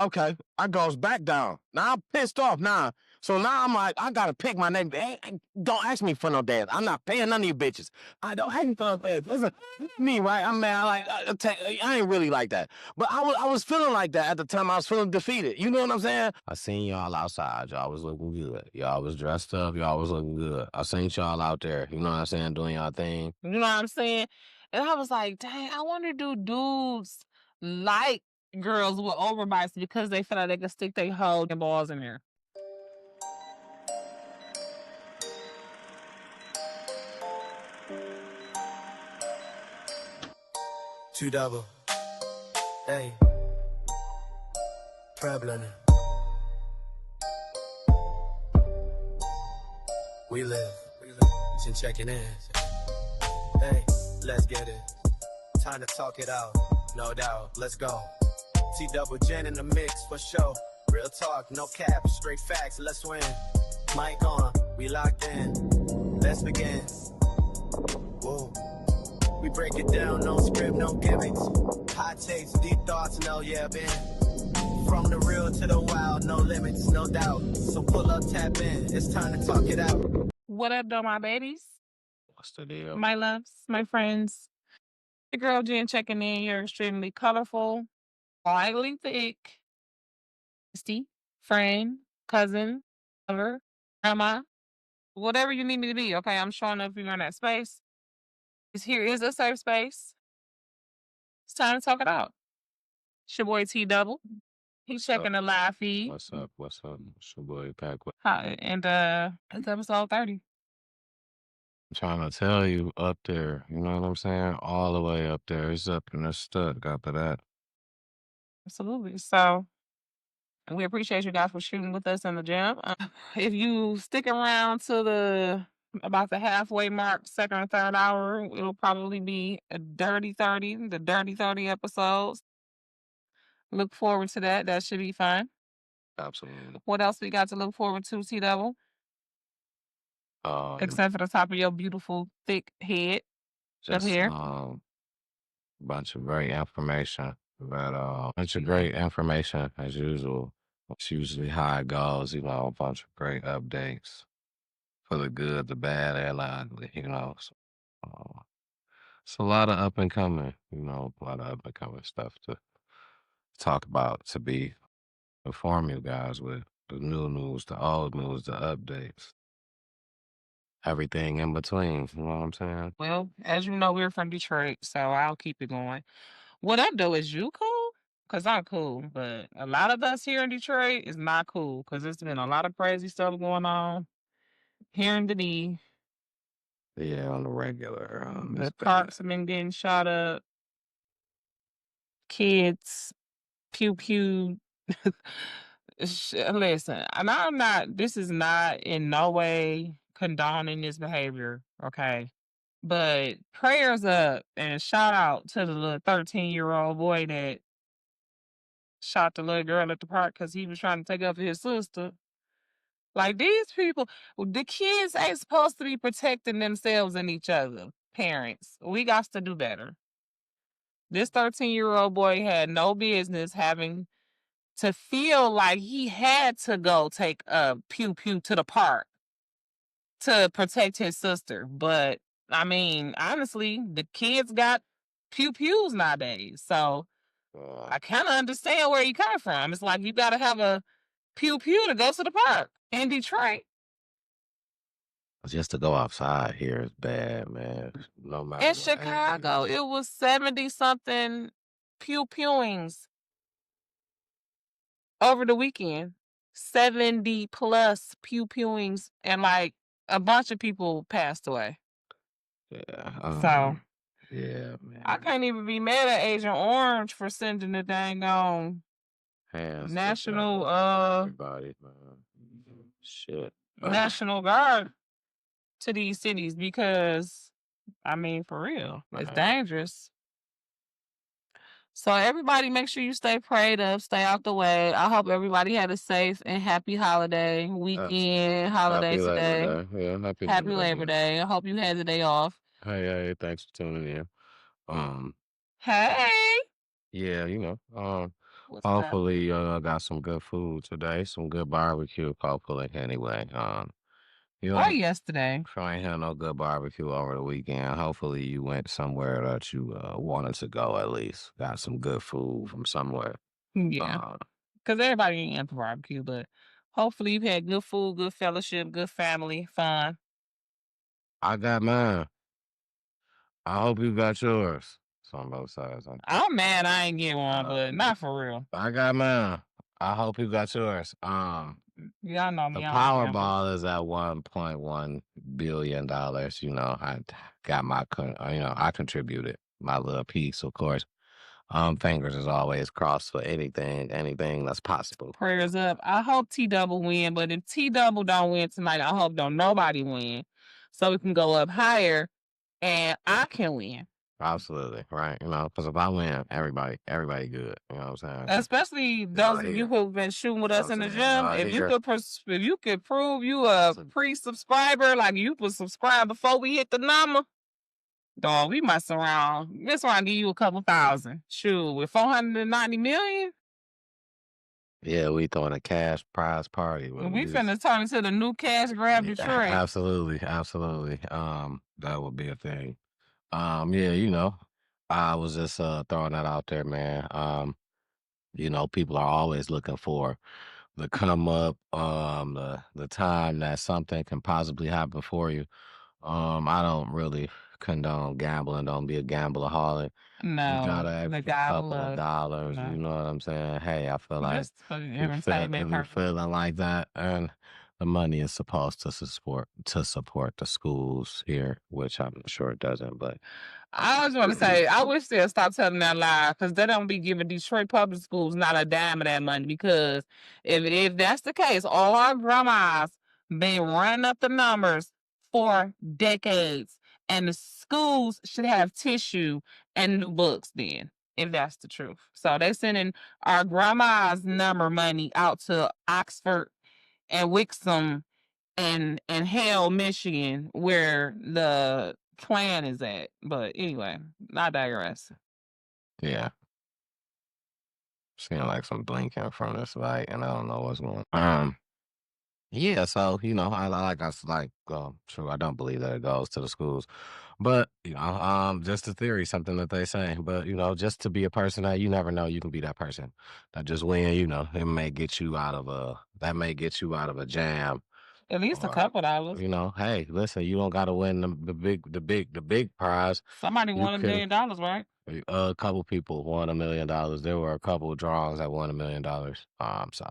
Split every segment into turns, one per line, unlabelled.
Okay, I goes back down. Now I'm pissed off now. So now I'm like, I gotta pick my name. Hey, don't ask me for no dance. I'm not paying none of you bitches. I don't ask me for no dance. Listen, me, right? I'm mad. I ain't really like that. But I was feeling like that at the time. I was feeling defeated. You know what I'm saying? I seen y'all outside. Y'all was looking good. Y'all was dressed up. Y'all was looking good. I seen y'all out there. You know what I'm saying? Doing y'all thing.
You know what I'm saying? And I was like, dang, I wonder do dudes like girls with overbites because they feel like they can stick their whole damn balls in there.
Two double. Hey. Problem. We live. Just checking in. Hey, let's get it. Time to talk it out. No doubt. Let's go. T double Jen in the mix for sure. Real talk, no cap, straight facts. Let's win. Mic on, we locked in. Let's begin. Whoa. We break it down, no script, no gimmicks. Hot takes, deep thoughts, no yeah, been. From the real to the wild, no limits, no doubt. So pull up, tap in, it's time to talk it out.
What up, though, my babies?
What's the deal?
My loves, my friends. The girl Jen checking in. You're extremely colorful, slightly thick, bestie, friend, cousin, lover, grandma, whatever you need me to be. Okay, I'm showing up if you're in that space. Here is a safe space. It's time to talk it out. It's your boy T Double. He's checking the live feed.
What's up? What's up? It's your boy Pac.
And it's episode 30.
I'm trying to tell you up there. You know what I'm saying? All the way up there. It's up in the stuck after that.
Absolutely. So we appreciate you guys for shooting with us in the gym. If you stick around to about the halfway mark, second or third hour, it'll probably be a Dirty 30, the Dirty 30 episodes. Look forward to that. That should be fun.
Absolutely.
What else we got to look forward to, T Double? Except for the top of your beautiful, thick head.
Just
here.
bunch of great information. But bunch of great information as usual. It's usually how it goes, you know, a bunch of great updates for the good, the bad, and the ugly, you know. So, it's a lot of up and coming, you know, a lot of up and coming stuff to talk about, to be inform you guys with the new news, the old news, the updates, everything in between. You know what I'm saying?
Well, as you know, we're from Detroit, so I'll keep it going. What up, though? Is you cool? Because I'm cool, but a lot of us here in Detroit is not cool because there's been a lot of crazy stuff going on here in the D.
Yeah, on the regular.
The parks have been getting shot up. Kids, pew pew. Listen, and I'm not, this is not in no way condoning this behavior, okay? But prayers up and shout out to the little 13-year-old boy that shot the little girl at the park because he was trying to take up for his sister. Like these people, the kids ain't supposed to be protecting themselves and each other. Parents, we got to do better. This 13-year-old boy had no business having to feel like he had to go take a pew pew to the park to protect his sister. But I mean, honestly, the kids got pew pews nowadays. So I kind of understand where you come from. It's like you got to have a pew pew to go to the park in Detroit.
Just to go outside here is bad, man. No matter
In
what.
Chicago, it was 70 something pew pewings over the weekend. 70 plus pew pewings, and like a bunch of people passed away.
Yeah.
So
Yeah, man.
I can't even be mad at Agent Orange for sending the dang on
Hands
national
everybody, man. Shit.
National Guard to these cities because I mean for real, it's dangerous. So everybody make sure you stay prayed up, stay out the way. I hope everybody had a safe and happy holiday weekend, holiday
Happy
today.
Labor Day. Yeah,
Happy Labor Day. I hope you had the day off.
Hey, thanks for tuning in.
Hey.
Yeah, you know.
What's up?
Hopefully, got some good food today, some good barbecue. Hopefully, anyway. You
Or
ain't
yesterday.
if I ain't had no good barbecue over the weekend. Hopefully, you went somewhere that you wanted to go at least. Got some good food from somewhere.
Yeah.
Uh,
Because everybody ain't into barbecue, but hopefully you've had good food, good fellowship, good family, fun.
I got mine. I hope you got yours. It's on both sides.
I'm mad I ain't get one,
Uh,
but not for real.
I got mine. I hope you got yours.
Y'all know
The
me, I don't gamble.
Powerball is at $1.1 billion. I got I contributed my little piece, of course. Fingers is always crossed for anything that's possible.
Prayers up. I hope T Double win, but if T Double don't win tonight, I hope don't nobody win, so we can go up higher and I can win.
Absolutely, right? Because if I win, everybody good. You know what I'm saying?
Especially those of you who've been shooting with us in the gym. If you could prove you a pre-subscriber, like you was subscribed before we hit the number, dog, we mess around. This one give you a couple thousand. Shoot, with 490 million,
Yeah, we throwing a cash prize party.
we finna turn into the new cash grab
Yeah,
Detroit.
absolutely. That would be a thing. Yeah, I was just throwing that out there, man. People are always looking for the come up, the time that something can possibly happen for you. I don't really condone gambling. Don't be a gambleaholic. You got
No,
an
the
extra
guy
couple of
love.
dollars. You
No,
know what I'm saying? Hey, I feel like
just for
if
entertainment
you're
purpose.
feeling like that, and the money is supposed to support the schools here, which I'm sure it doesn't. But
I just want to say, I wish they'd stop telling that lie because they don't be giving Detroit public schools not a dime of that money. Because if that's the case, all our grandmas been running up the numbers for decades, and the schools should have tissue and new books then, if that's the truth. So they sending our grandma's number money out to Oxford and Wixom and Hale, Michigan, where the clan is at. But anyway, I digress.
yeah, seeing like some blinking from this light, and I don't know what's going on. Yeah, so true. I don't believe that it goes to the schools, but just a theory, something that they say. But just to be a person that you never know, you can be that person that just win. It may get you out of a jam,
At least a
or
couple dollars.
hey, listen, you don't got to win the big prize.
Somebody
You
won
can.
$1 million, right?
A couple people won $1 million. There were a couple of drawings that won $1 million. So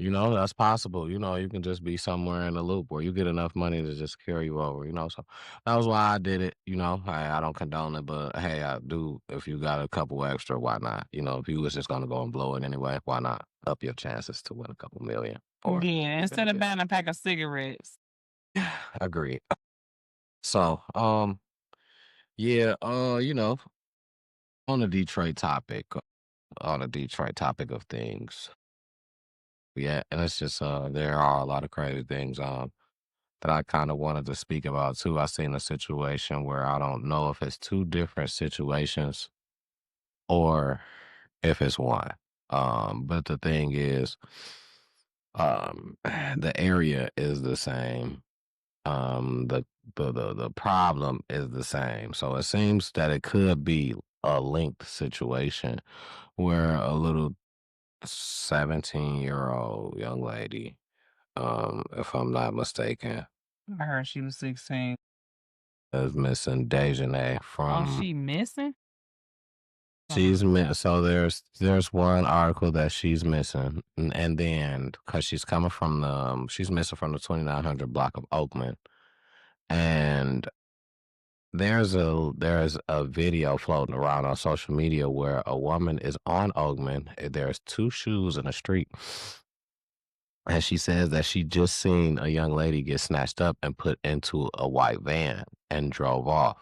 that's possible. You can just be somewhere in the loop where you get enough money to just carry you over. So that was why I did it. I don't condone it, but hey, I do. If you got a couple extra, why not? If you was just gonna go and blow it anyway, why not up your chances to win a couple million? Or
Yeah, instead of buying a pack of cigarettes.
agreed. So yeah, on the Detroit topic, of things. Yeah, and it's just there are a lot of crazy things that I kind of wanted to speak about too. I seen a situation where I don't know if it's two different situations or if it's one. But the thing is, the area is the same. The problem is the same. So it seems that it could be a linked situation where a little 17-year-old young lady, if I'm not mistaken,
I heard she was 16.
is missing Dejanay
Oh,
from.
she missing?
She's so there's one article that she's missing, and then because she's coming from she's missing from the 2900 block of Oakland, and there's a video floating around on social media where a woman is on Oakland. There's two shoes in the street. And she says that she just seen a young lady get snatched up and put into a white van and drove off.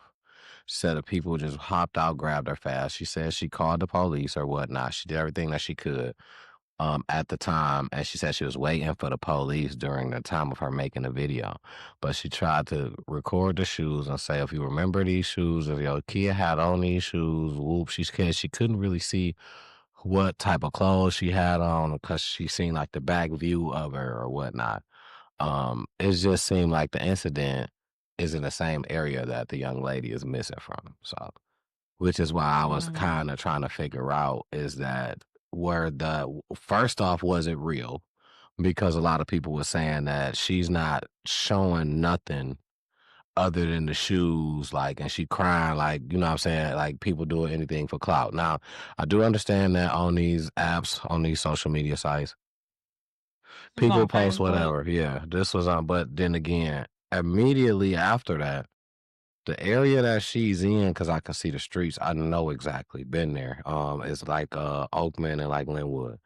She said the people just hopped out, grabbed her fast. She said she called the police or whatnot. She did everything that she could at the time. And she said she was waiting for the police during the time of her making the video. But she tried to record the shoes and say, if you remember these shoes, if your kid had on these shoes, whoop, she couldn't really see what type of clothes she had on because she seen like the back view of her or whatnot. It just seemed like the incident is in the same area that the young lady is missing from. So, which is why I was
Mhm.
kind of trying to figure out is that where the first off, was it real? Because a lot of people were saying that she's not showing nothing other than the shoes, like, and she crying, like, you know what I'm saying? Like, people doing anything for clout. Now, I do understand that on these apps, on these social media sites,
This was
people
on
post
Facebook.
whatever. Yeah, this was on, but then again, immediately after that, the area that she's in, because I can see the streets, I know exactly, been there. It's like Oakman and like Linwood.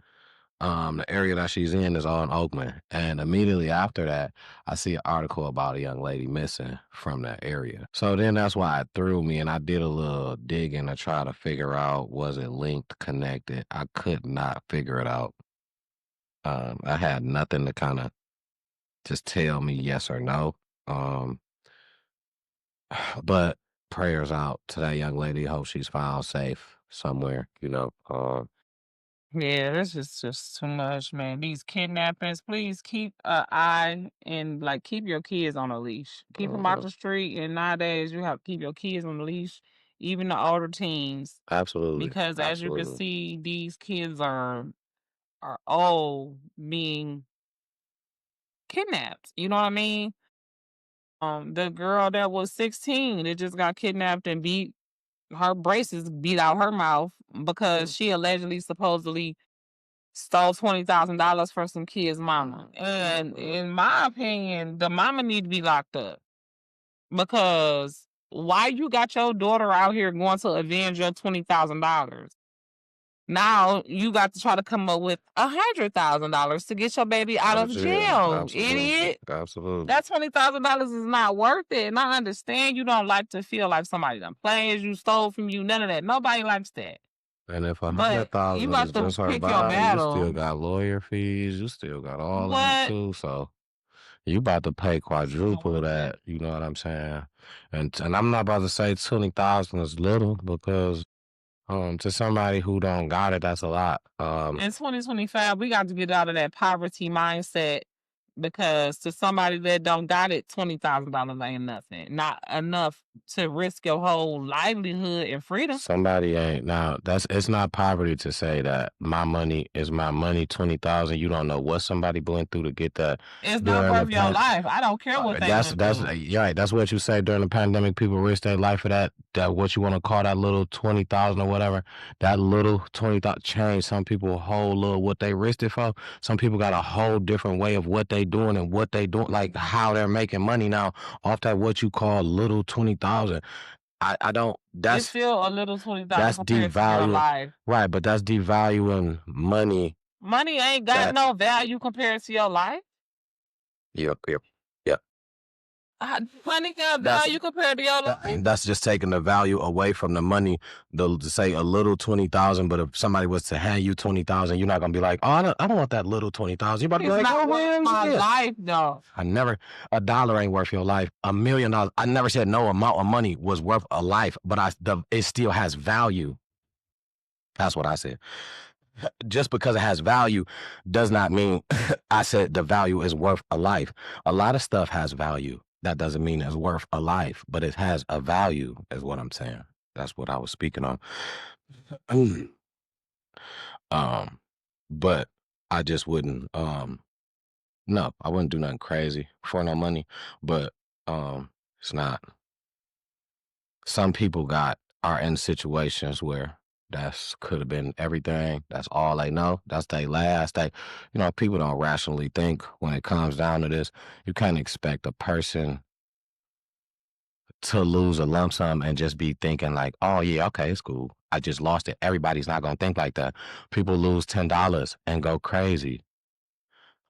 The area that she's in is all in Oakland. And immediately after that, I see an article about a young lady missing from that area. So then that's why it threw me and I did a little digging to try to figure out was it linked, connected. I could not figure it out. I had nothing to kind of just tell me yes or no. Um, but prayers out to that young lady. Hope she's found safe somewhere, you know.
Yeah, this is just too much, man. These kidnappings, please keep an eye and like keep your kids on a leash. Keep them out
Mhm.
the street. And nowadays, you have to keep your kids on the leash, even the older teens,
Absolutely.
because as you can
Absolutely.
see, these kids are all being kidnapped. You know what I mean? The girl that was 16, it just got kidnapped and beat her braces beat out her mouth because she allegedly supposedly stole $20,000 from some kid's mama. And in my opinion, the mama need to be locked up because why you got your daughter out here going to avenge your $20,000? Now you got to try to come up with $100,000 to get your baby out
Out of
of
jail.
jail,
Absolutely.
idiot.
Absolutely.
That $20,000 is not worth it. And I understand you don't like to feel like somebody done plays you, stole from you, none of that. Nobody likes that.
And if a hundred
But you
thousand
got
is
to
just her
pick your
body, you still
battles.
got lawyer fees, you still got all that
What?
too. So you about to pay
This isn't
quadruple
worth it.
that. You know what I'm saying? And I'm not about to say 20,000 is little because to somebody who don't got it, that's a lot.
In 2025, we got to get out of that poverty mindset because to somebody that don't got it, $20,000 ain't nothing. Not enough to risk your whole livelihood and freedom.
Somebody ain't now. That's it's not poverty to say that my money is my money. 20,000. You don't know what somebody went through to get that
It's not
during the
worth your
pan.
life. I don't care what they went
That's
through.
yeah, right. That's what you say during the pandemic. People risk their life for that. That what you want to call that little 20,000 or whatever. That little 20,000 change. Some people whole little what they risked it for. Some people got a whole different way of what they doing and what they doing, like how they're making money now off that what you call little 20,000. I don't.
It's still a little 20,000
That's
compared to your
devaluing,
life.
right? But that's devaluing money.
Money ain't got
That
no value compared to your life.
yep, yep, yep.
Money got
That's
value compared to your life.
that's just taking the value away from the money. To say a little 20,000, but if somebody was to hand you 20,000, you're not gonna be like, oh, I don't want that little 20,000. You about to be
It's
like,
not
oh
worth
man,
my
yeah.
life, though.
I never a dollar ain't worth your life. $1 million. I never said no amount of money was worth a life, but it still has value. That's what I said. Just because it has value does not mean I said the value is worth a life. A lot of stuff has value. That doesn't mean it's worth a life, but it has a value, is what I'm saying. That's what I was speaking on. um, but I just wouldn't. No, I wouldn't do nothing crazy for no money. But it's not. Some people are in situations where that's could have been everything. That's all they know. That's their last. People don't rationally think when it comes down to this. You can't expect a person to lose a lump sum and just be thinking like, oh yeah, okay, it's cool. I just lost it. Everybody's not gonna think like that. People lose $10 and go crazy.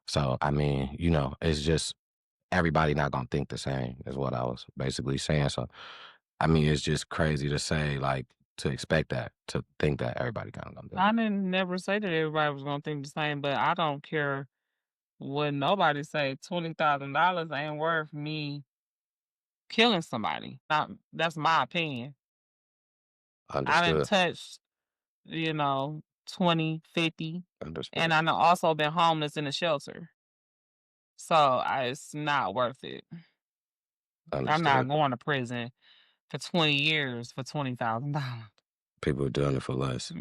So I mean, it's just everybody not gonna think the same is what I was basically saying. So I mean, it's just crazy to say, like, to expect that, to think that everybody kind of gonna do.
I didn't never say that everybody was gonna think the same, but I don't care what nobody say. $20,000 ain't worth me killing somebody. That's my opinion. I didn't
Understood.
touch, you know, 20, 50.
Understood.
And I've also been homeless in a shelter. So it's not worth it. I'm not
Understood.
going to prison for 20 years for $20,000.
People are doing it for less.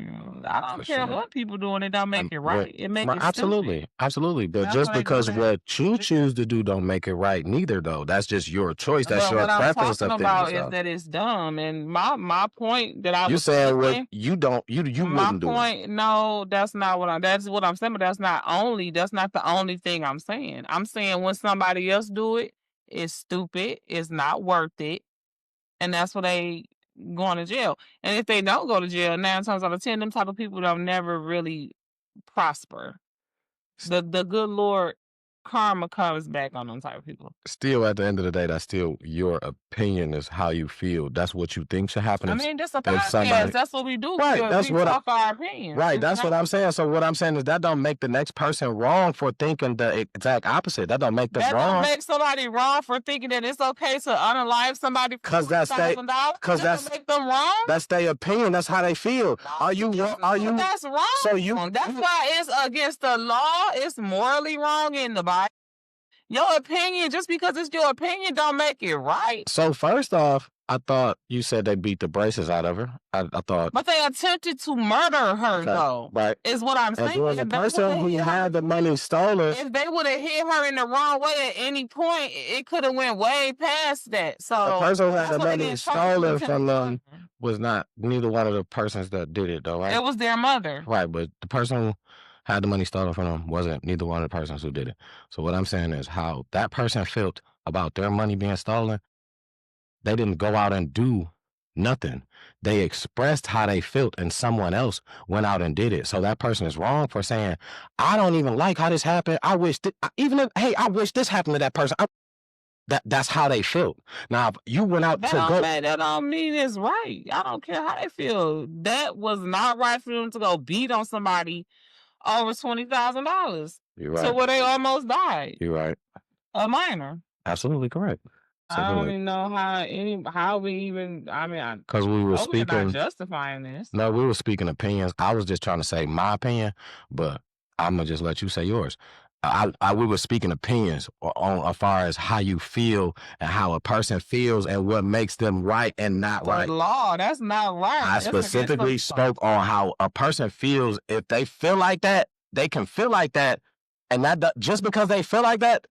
I don't
For
care
sure.
what people doing. It don't make it right. It make it stupid.
Absolutely. Absolutely. But
That's
just
why they
because
do that.
what you choose to do don't make it right neither, though. That's just your choice. That's
But
your
what I'm
preference
talking
of things.
about is that it's dumb. And my point that I
You
was
saying what
making,
you don't you
my
wouldn't do it.
point, no, that's not what that's what I'm saying, but that's not the only thing I'm saying. I'm saying when somebody else do it, it's stupid, it's not worth it, and that's why they going to jail. And if they don't go to jail, 9 times out of 10, them type of people don't never really prosper. The good Lord karma comes back on them type of people.
Still, at the end of the day, that's still your opinion, is how you feel. That's what you think should happen.
I mean, this a podcast. That's what we do.
Right, that's
we
what
talk our opinions.
Right,
It's
that's
not-
what I'm saying. So what I'm saying is that don't make the next person wrong for thinking the exact opposite. That don't make them
That
wrong.
don't make somebody wrong for thinking that it's okay to unalive somebody for
Because that's
$1,000. That don't make them wrong.
That's their opinion. That's how they feel. Are you?
That's wrong.
So
That's why it's against the law. It's morally wrong in the Bible. Your opinion, just because it's your opinion, don't make it right.
So first off, I thought you said they beat the braces out of her. I thought.
But they attempted to murder her, though.
Right.
Is what I'm saying.
And the person who had the money stolen.
If they would have hit her in the wrong way at any point, it could have went way past that. So
the person who had the money stolen from them was not neither one of the persons that did it, though, right?
It was their mother.
Right, but the person who had the money stolen from them wasn't neither one of the persons who did it. So what I'm saying is how that person felt about their money being stolen. They didn't go out and do nothing. They expressed how they felt, and someone else went out and did it. So that person is wrong for saying, I don't even like how this happened. I wish I wish this happened to that person. That's how they felt. Now, if you went out that
don't mean it's right. I don't care how they feel. That was not right for them to go beat on somebody over $20,000.
You're right.
So where they almost died.
You're right.
A minor.
Absolutely correct.
I don't even know how we even. I mean,
because we were speaking.
We're not justifying this.
No, we were speaking opinions. I was just trying to say my opinion, but I'm gonna just let you say yours. We were speaking opinions on as far as how you feel and how a person feels and what makes them right and not right.
Law, that's not right.
I specifically spoke on how a person feels. If they feel like that, they can feel like that, and that just because they feel like that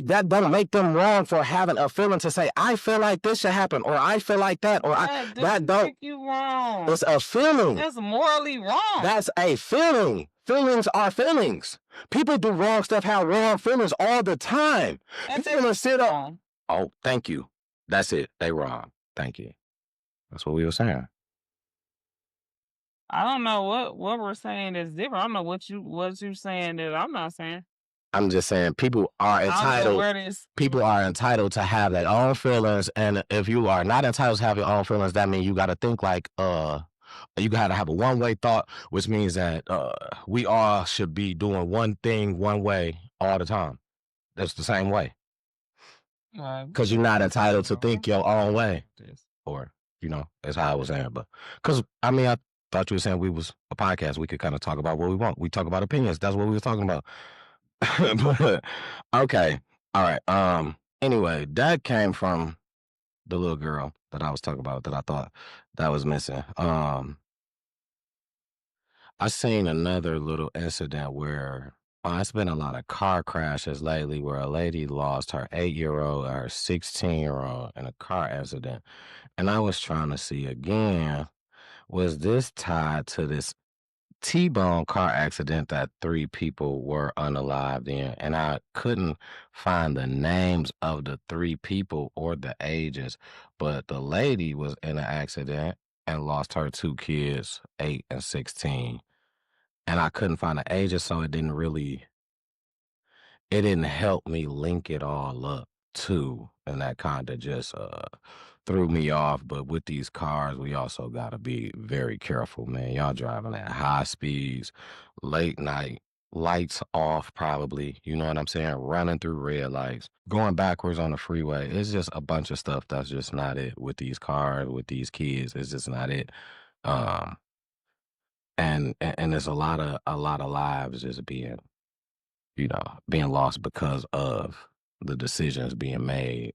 doesn't make them wrong for having a feeling to say, I feel like this should happen, or I feel like that, or that don't
make you wrong.
It's a feeling.
That's morally wrong.
That's a feeling. Feelings are feelings. People do wrong stuff, have wrong feelings all the time.
That's
People sit up. Oh, thank you. That's it. They wrong. Thank you. That's what we were saying.
I don't know what we're saying is different. I don't know what you're saying that I'm not saying.
I'm just saying people are entitled. People are entitled to have their own feelings, and if you are not entitled to have your own feelings, that means you got to think like you got to have a one-way thought, which means that we all should be doing one thing one way all the time. That's the same way. Because you're not entitled to think your own way, or that's how I was saying. But because I thought you were saying we was a podcast, we could kind of talk about what we want. We talk about opinions. That's what we were talking about. But, okay. All right. Anyway, that came from the little girl that I was talking about that I thought that was missing. I seen another little incident where it's been a lot of car crashes lately where a lady lost her 8-year-old and her 16-year-old in a car accident. And I was trying to see again, was this tied to this T-bone car accident that 3 people were unalived in, and I couldn't find the names of the 3 people or the ages, but the lady was in an accident and lost her 2 kids, 8 and 16, and I couldn't find the ages, so it didn't help me link it all up too, and that kind of just threw me off. But with these cars, we also got to be very careful, man. Y'all driving at high speeds, late night, lights off probably, you know what I'm saying, running through red lights, going backwards on the freeway. It's just a bunch of stuff that's just not it with these cars, with these kids. It's just not it. and there's a lot of lives just being lost because of the decisions being made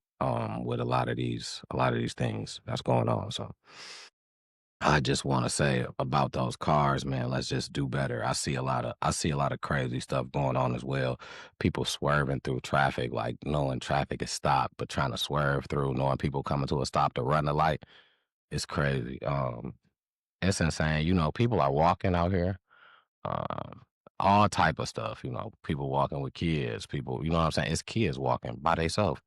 with a lot of these things that's going on. So I just want to say about those cars, man, let's just do better. I see a lot of crazy stuff going on as well. People swerving through traffic, like knowing traffic is stopped, but trying to swerve through, knowing people coming to a stop to run the light. It's crazy. It's insane. People are walking out here, um, all type of stuff. People walking with kids. People, you know what I'm saying? It's kids walking by themselves.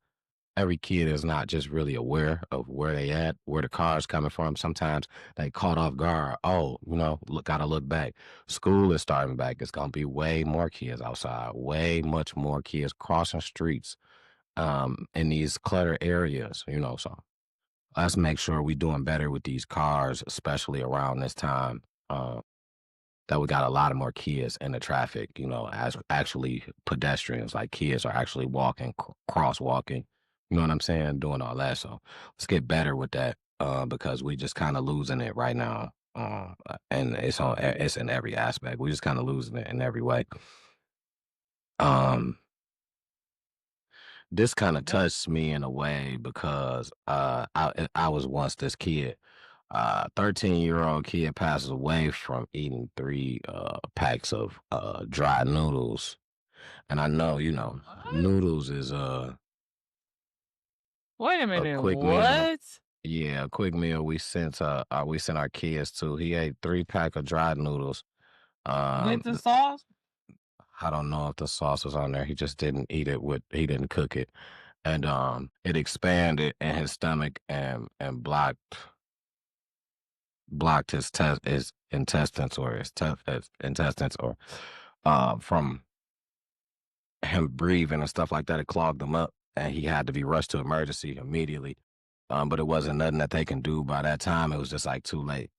Every kid is not just really aware of where they at, where the car's coming from. Sometimes they caught off guard. Oh, gotta look back. School is starting back. It's gonna be way more kids outside, way much more kids crossing streets, in these clutter areas. So let's make sure we doing better with these cars, especially around this time. Uh, that we got a lot of more kids in the traffic, as actually pedestrians, like kids are actually walking, crosswalking, you know what I'm saying, doing all that. So let's get better with that, because we just kind of losing it right now. And it's in every aspect. We just kind of losing it in every way. Um, this kind of touched me in a way because I was once this kid. 13-year-old kid passes away from eating three packs of dry noodles. And I know,
What?
noodles is
Wait a
a
minute.
quick meal.
What?
Yeah, a quick meal we sent our kids to. He ate 3 pack of dry noodles.
With the
Um,
sauce?
I don't know if the sauce was on there. He just didn't eat it he didn't cook it. And it expanded in his stomach and blocked his intestines or his intestines or from him breathing and stuff like that. It clogged him up and he had to be rushed to emergency immediately. But it wasn't nothing that they can do by that time. It was just like too late.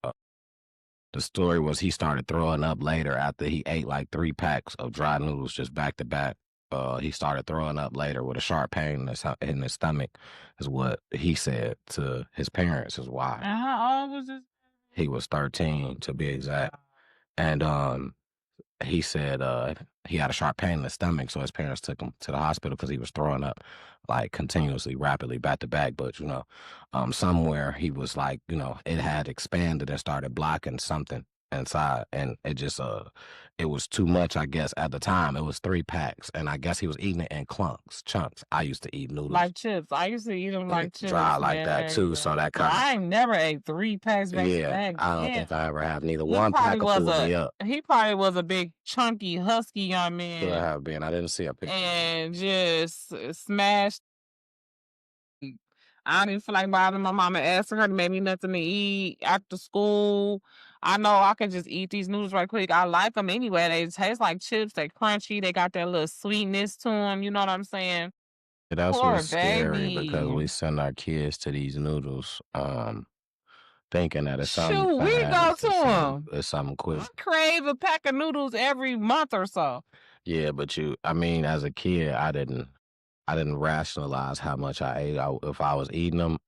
The story was he started throwing up later after he ate like 3 packs of dry noodles just back to back. He started throwing up later with a sharp pain in his stomach, is what he said to his parents, is why.
And how old was this?
He was 13 to be exact. And he said he had a sharp pain in the stomach, so his parents took him to the hospital because he was throwing up like continuously, rapidly, back to back. But somewhere he was like, it had expanded and started blocking something inside, and it was too much. I guess at the time it was 3 packs, and I guess he was eating it in chunks. I used to eat noodles
Like chips. I used to eat them like
dry
chips,
like that
man.
too, so that
But
kind of
I ain't never ate 3 packs back to
yeah.
back.
I don't
Damn.
think I ever have neither.
He
One
probably
pack will
was
pull me up.
a big chunky husky young
Could
man
have been. I didn't see a picture.
and just smashed. I didn't feel like bothering my mama, asking her to make me nothing to eat after school. I know I can just eat these noodles right quick. I like them anyway. They taste like chips. They crunchy. They got that little sweetness to them. You know what I'm saying?
That's
Poor
what's scary because
baby.
we send our kids to these noodles, thinking that it's something
Shoot, we go
fast,
to them.
it's something quick.
I crave a pack of noodles every month or so.
Yeah, but I mean, as a kid, I didn't rationalize how much I ate. If I was eating them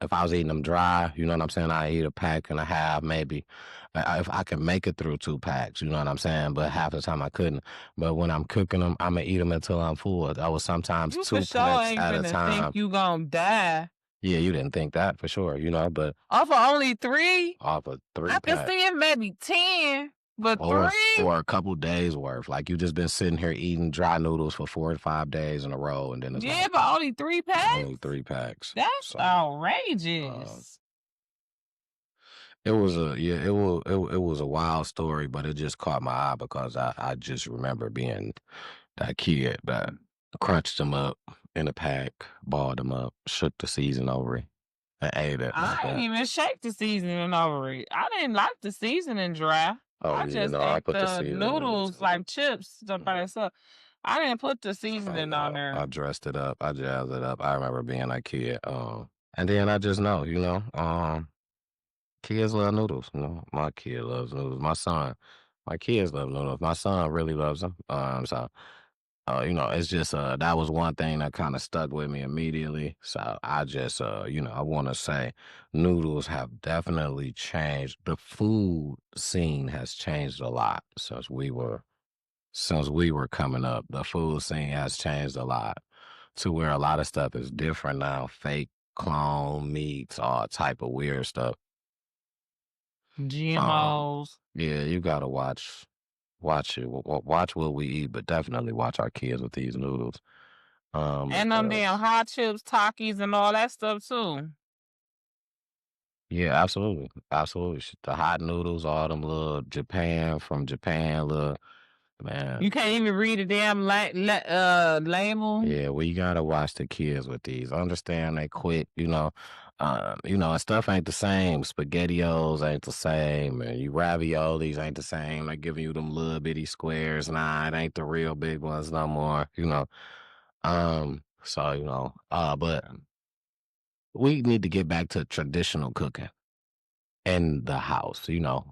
dry, you know what I'm saying? I eat a pack and a half, maybe. If I could make it through 2 packs, you know what I'm saying? But half the time I couldn't. But when I'm cooking them, I'm gonna eat them until I'm full. That was sometimes
You for
two
sure
packs
ain't
at a
finna think
time.
you gonna die.
Yeah, you didn't think that for sure, but
Off of only 3?
off of three
I can
packs.
see it maybe 10, but
Or
3?
or a couple days worth. Like you just been sitting here eating dry noodles for 4 to 5 days in a row, and then it's
Yeah,
like
but only 3
only
packs?
3 packs.
That's
So
outrageous.
it was it was a wild story, but it just caught my eye because I just remember being that kid that crunched them up in a pack, balled them up, shook the season over it, and ate it like
I ain't
that.
even shake the seasoning over it. I didn't like the seasoning dry.
Oh
I
yeah,
just
no, I
ate
put the
the
seasoning in it
noodles
too.
like chips stuff by itself. I didn't put the
Oh
seasoning on
no, I
there.
dressed it up. I jazzed it up. I remember being a kid. And then I just know, kids love noodles. My kid loves noodles. My kids love noodles. My son really loves them. So it's just that was one thing that kind of stuck with me immediately. So I just I want to say noodles have definitely changed. The food scene has changed a lot since we were coming up. The food scene has changed a lot to where a lot of stuff is different now. Fake clone meats, all type of weird stuff. Um,
GMOs.
yeah, you gotta watch it, watch what we eat, but definitely watch our kids with these noodles.
And them damn
Because
hot chips, Takis, and all that stuff too.
yeah, absolutely, absolutely. The hot noodles, all them little Japan from Japan, little man.
You can't even read the damn label.
Yeah, we gotta watch the kids with these. Understand they quick, and stuff ain't the same. SpaghettiOs ain't the same, and you raviolis ain't the same. They giving you them little bitty squares. Nah, it ain't the real big ones no more. But we need to get back to traditional cooking in the house.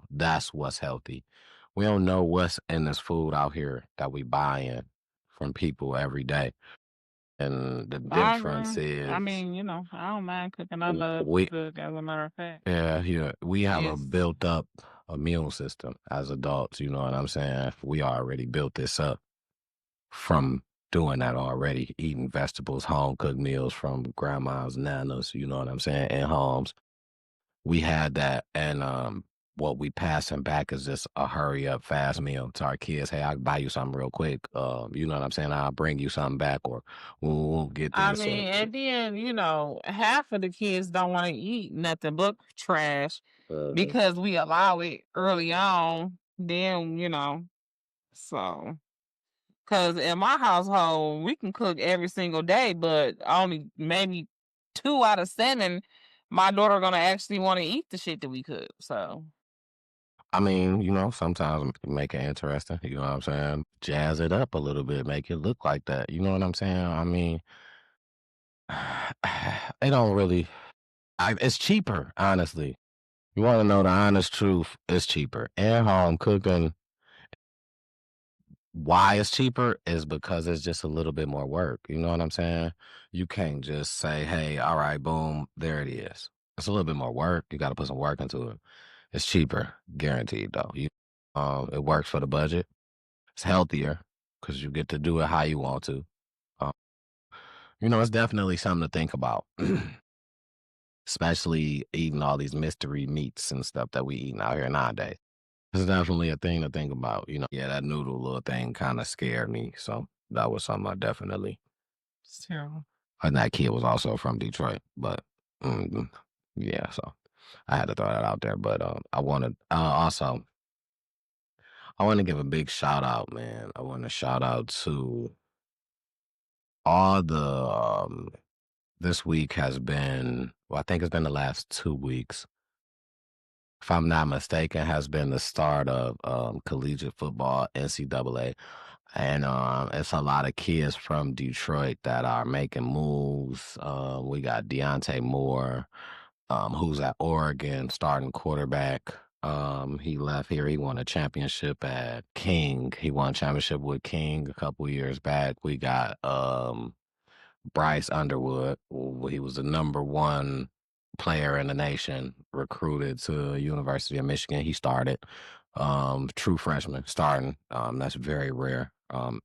That's what's healthy. We don't know what's in this food out here that we buying from people every day. And the
I
difference
agree. I
is
mean, I don't mind cooking. I love to
we
cook, as a matter of fact.
yeah, we have a
Yes.
built up immune system as adults, you know what I'm saying? We already built this up from doing that already, eating vegetables, home cooked meals from grandma's, nanas, you know what I'm saying, in homes. We had that, and what we passing back is just a hurry up fast meal to our kids. Hey, I'll buy you something real quick. You know what I'm saying? I'll bring you something back, or we'll get
I
this.
mean, and then, half of the kids don't want to eat nothing but trash
Mhm.
because we allow it early on. Then, so. Because in my household, we can cook every single day, but only maybe 2 out of 7, my daughter gonna actually want to eat the shit that we cook. So
I mean, sometimes make it interesting. You know what I'm saying? Jazz it up a little bit, make it look like that. You know what I'm saying? I mean, it don't really. It's cheaper, honestly. You want to know the honest truth? It's cheaper. And home cooking. Why it's cheaper is because it's just a little bit more work. You know what I'm saying? You can't just say, "Hey, all right, boom, there it is." It's a little bit more work. You got to put some work into it. It's cheaper, guaranteed though. It works for the budget. It's healthier because you get to do it how you want to. Um, it's definitely something to think about, especially eating all these mystery meats and stuff that we eating out here nowadays. It's definitely a thing to think about. Yeah, that noodle little thing kind of scared me. So that was something I definitely.
it's terrible.
And that kid was also from Detroit, but mm, yeah, so I had to throw that out there. But I want to give a big shout out, man. I want to shout out to all the this week has been, well, I think it's been the last 2 weeks, if I'm not mistaken, has been the start of collegiate football, NCAA. And it's a lot of kids from Detroit that are making moves. We got Deontay Moore, who's at Oregon, starting quarterback. He left here. He won a championship at King. He won a championship with King a couple years back. We got Bryce Underwood. He was the number one player in the nation, recruited to University of Michigan. He started, true freshman starting. That's very rare.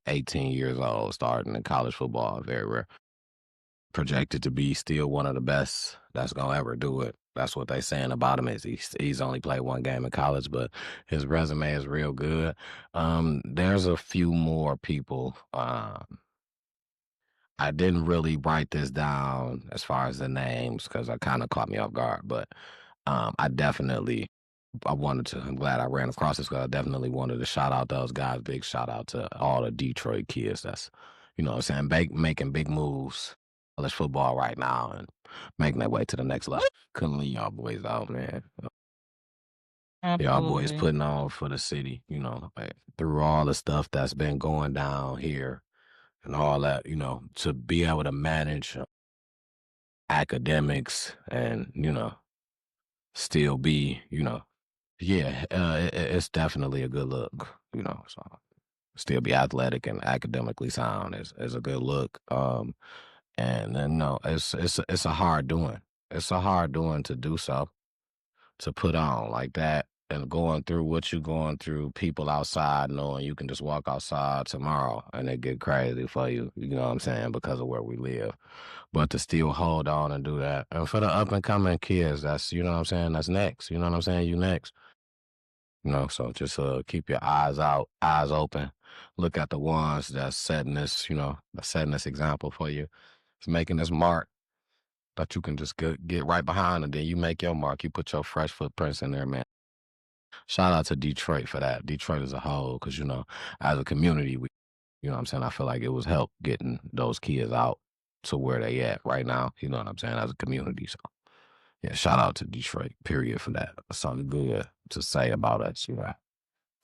18 years old starting in college football, very rare. Projected to be still one of the best that's gonna ever do it. That's what they saying about him is he's only played one game in college, but his resume is real good. There's a few more people. I didn't really write this down as far as the names because I kind of caught me off guard, but I definitely I'm glad I ran across this because I definitely wanted to shout out those guys. Big shout out to all the Detroit kids that's, what I'm saying, making big moves, college football right now and making their way to the next level. Couldn't leave y'all boys out, man. Y'all boys
Absolutely.
putting on for the city, like, through all the stuff that's been going down here and all that, to be able to manage academics and, still be, yeah, it's definitely a good look, so still be athletic and academically sound is a good look. And then no, it's a hard doing. It's a hard doing to do so, to put on like that and going through what you're going through, people outside knowing you can just walk outside tomorrow and it get crazy for you, you know what I'm saying, because of where we live. But to still hold on and do that. And for the up and coming kids, that's, you know what I'm saying, that's next. You know what I'm saying? You next. You know, so just keep your eyes out, eyes open. Look at the ones that's setting this, you know, that's setting this example for you. It's making this mark that you can just get right behind, and then you make your mark. You put your fresh footprints in there, man. Shout out to Detroit for that. Detroit as a whole, because, you know, as a community, we, you know what I'm saying? I feel like it was help getting those kids out to where they at right now. You know what I'm saying? As a community. So, yeah, shout out to Detroit, period, for that. Something good to say about us. You know?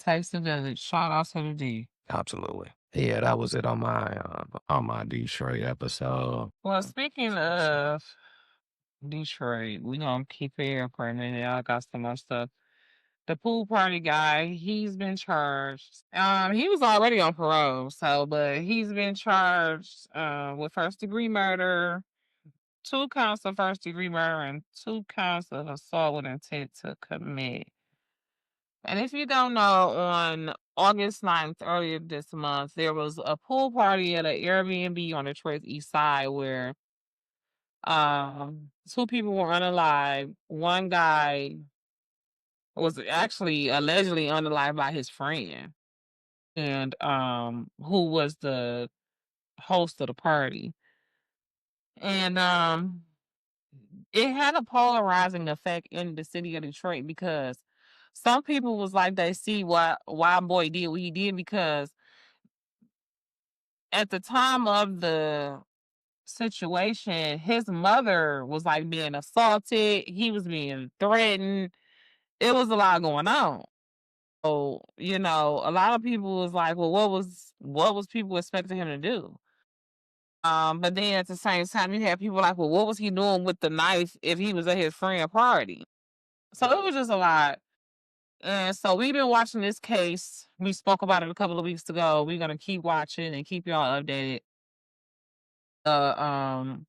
Takes the village. Shout out to the D.
Absolutely. Yeah, that was it on my Detroit episode.
Well, speaking of Detroit, we gonna keep it here for a minute. I got some more stuff. The pool party guy, he's been charged. He was already on parole, but he's been charged with first degree murder, 2 counts of first degree murder, and 2 counts of assault with intent to commit. And if you don't know, on August 9th, earlier this month, there was a pool party at an Airbnb on Detroit's east side where 2 people were unalive. One guy was actually allegedly unalived by his friend, and who was the host of the party. And it had a polarizing effect in the city of Detroit because some people was like they see why boy did what he did, because at the time of the situation, his mother was like being assaulted, he was being threatened. It was a lot going on. So, you know, a lot of people was like, well, what was people expecting him to do? But then at the same time, you have people like, well, what was he doing with the knife if he was at his friend party? So it was just a lot. And so we've been watching this case. We spoke about it a couple of weeks ago. We're gonna keep watching and keep y'all updated. Um,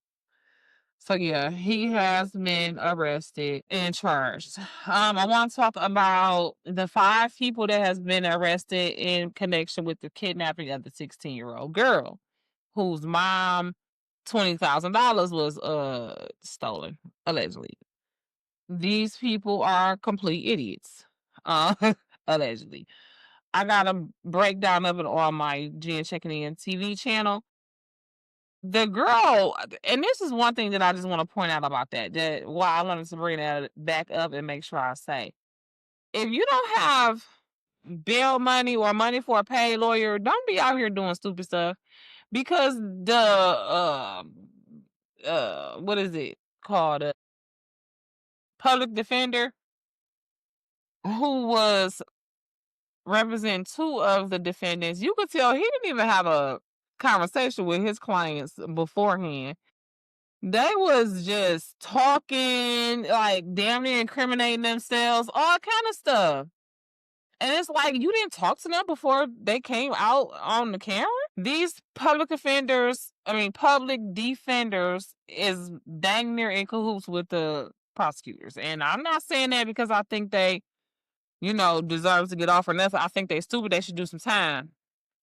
so yeah, he has been arrested and charged. I want to talk about the 5 people that has been arrested in connection with the kidnapping of the 16-year-old girl, whose mom $20,000 was stolen, allegedly. These people are complete idiots. Uh allegedly. I got a breakdown of it on my Jen Checking In TV channel. The girl, and this is one thing that I just want to point out about that why I wanted to bring that back up and make sure I say. If you don't have bail money or money for a paid lawyer, don't be out here doing stupid stuff, because the what is it called, a public defender who was representing 2 of the defendants, you could tell he didn't even have a conversation with his clients beforehand. They was just talking, like damn near incriminating themselves, all kind of stuff. And it's like, you didn't talk to them before they came out on the camera? These public defenders is dang near in cahoots with the prosecutors. And I'm not saying that because I think they, deserve to get off or nothing. I think they stupid. They should do some time.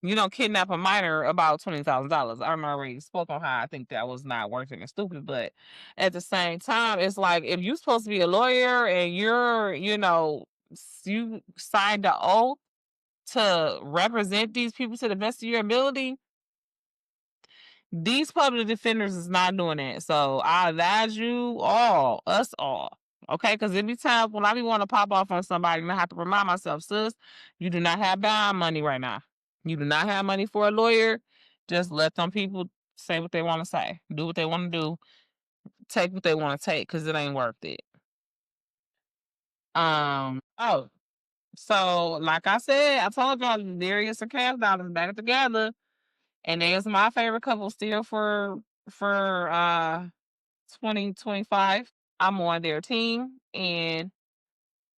You don't kidnap a minor about $20,000. I already spoke on how I think that was not worth it and stupid. But at the same time, it's like, if you're supposed to be a lawyer and you signed the oath to represent these people to the best of your ability, these public defenders is not doing that. So I advise you all, us all, okay? Because every time when I be want to pop off on somebody, and I have to remind myself, sis, you do not have bond money right now. You do not have money for a lawyer. Just let them people say what they want to say, do what they want to do, take what they want to take, because it ain't worth it. Oh, so like I said, I told y'all Darius and Cass Dollars back together, and there's my favorite couple still for 2025. I'm on their team, and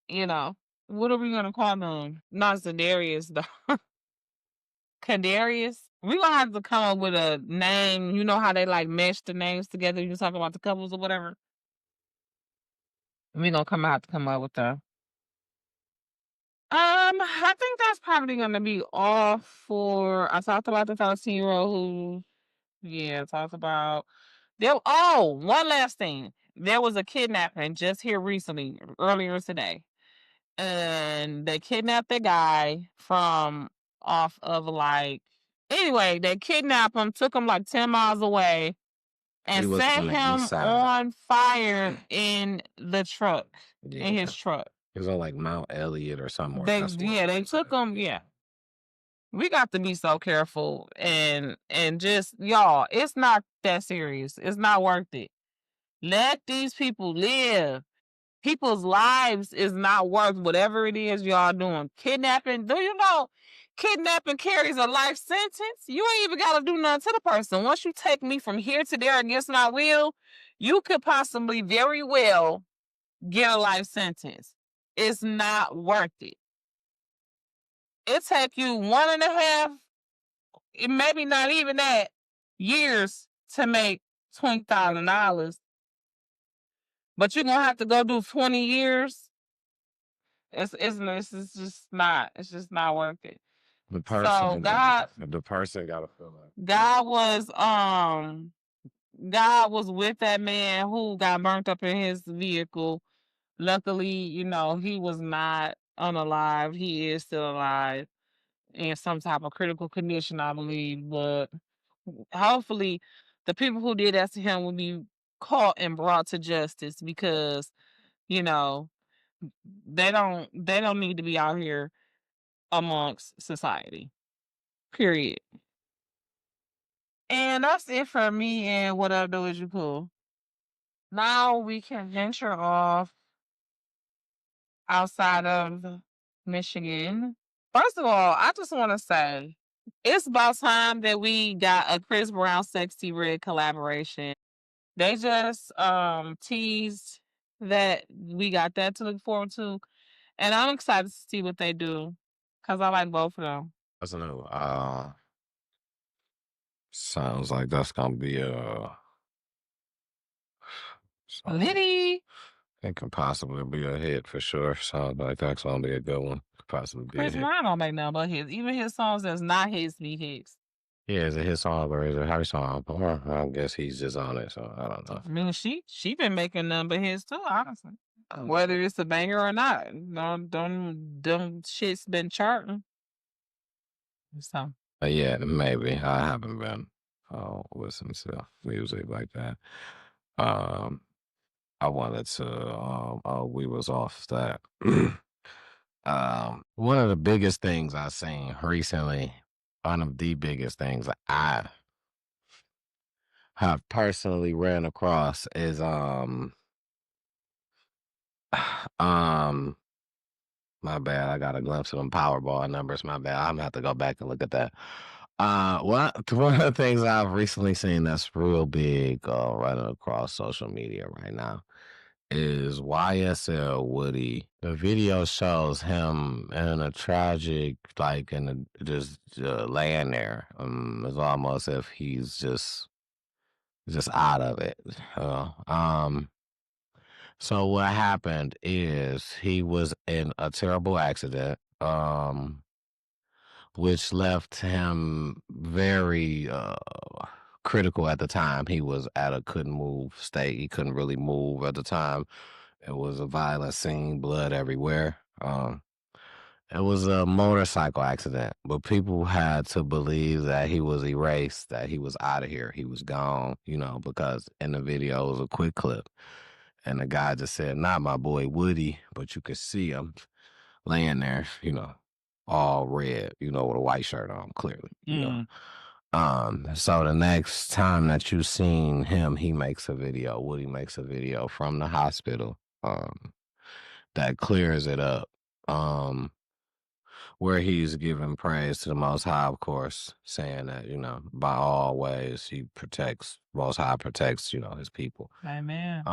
you know, what are we gonna call them? Not Zadarius though. Kadarius. We gonna have to come up with a name. You know how they like mesh the names together. You talking about the couples or whatever. We gonna have to come up with that. I think that's probably gonna be all for. I talked about the 13-year-old who, yeah, talked about there. Oh, one last thing. There was a kidnapping just here recently, earlier today, and they kidnapped the guy from off of like. Anyway, they kidnapped him, took him like 10 miles away,
He
and
was
set
on the east
him
side.
on fire in the truck, in his truck.
He was on like Mount Elliott or something.
They took him. Yeah, we got to be so careful and just y'all. It's not that serious. It's not worth it. Let these people live. People's lives is not worth whatever it is y'all doing. Kidnapping, do you know? Kidnapping carries a life sentence. You ain't even got to do nothing to the person. Once you take me from here to there against my will, you could possibly very well get a life sentence. It's not worth it. It take you 1.5, maybe not even that, years to make $20,000. But you're gonna have to go do 20 years. It's just not worth it.
The person,
So God
the person got to feel like
God was with that man who got burnt up in his vehicle. Luckily, you know, he was not unalive. He is still alive in some type of critical condition, I believe. But hopefully the people who did that to him will be caught and brought to justice because, you know, they don't need to be out here amongst society. Period. And that's it for me. And what I'll do is you cool. Now we can venture off outside of Michigan. First of all, I just want to say it's about time that we got a Chris Brown Sexy Red collaboration. They just teased that we got that to look forward to. And I'm excited to see what they do. Cause I like both of them.
I don't know. Sounds like that's gonna be
Liddy.
it can possibly be a hit for sure. Sounds like that's gonna be a good one. Could possibly be a
Chris
hit.
Brown don't make nothing but hits. Even his songs that's not his be hits.
Yeah, is it his song or is it her song? Or I guess he's just on it, so I don't know.
I mean, she been making nothing but hits too, honestly. Whether it's a banger or not, them shits been charting. So
Yeah, maybe I haven't been listening to music like that. I wanted to. We was off that. One of the biggest things I seen recently, one of the biggest things I have personally ran across is my bad. I got a glimpse of them Powerball numbers. My bad. I'm gonna have to go back and look at that. One of the things I've recently seen that's real big running across social media right now is YSL Woody. The video shows him in a tragic, like just laying there. It's almost if he's just out of it. So what happened is he was in a terrible accident, which left him very critical at the time. He was at a couldn't move state. He couldn't really move at the time. It was a violent scene, blood everywhere. It was a motorcycle accident, but people had to believe that he was erased, that he was out of here, he was gone, because in the video it was a quick clip. And the guy just said, not my boy Woody, but you could see him laying there, all red, with a white shirt on, clearly, So the next time that you seen him, he makes a video, Woody makes a video from the hospital, that clears it up, where he's giving praise to the Most High, of course, saying that, by all ways, Most High protects, his people.
amen.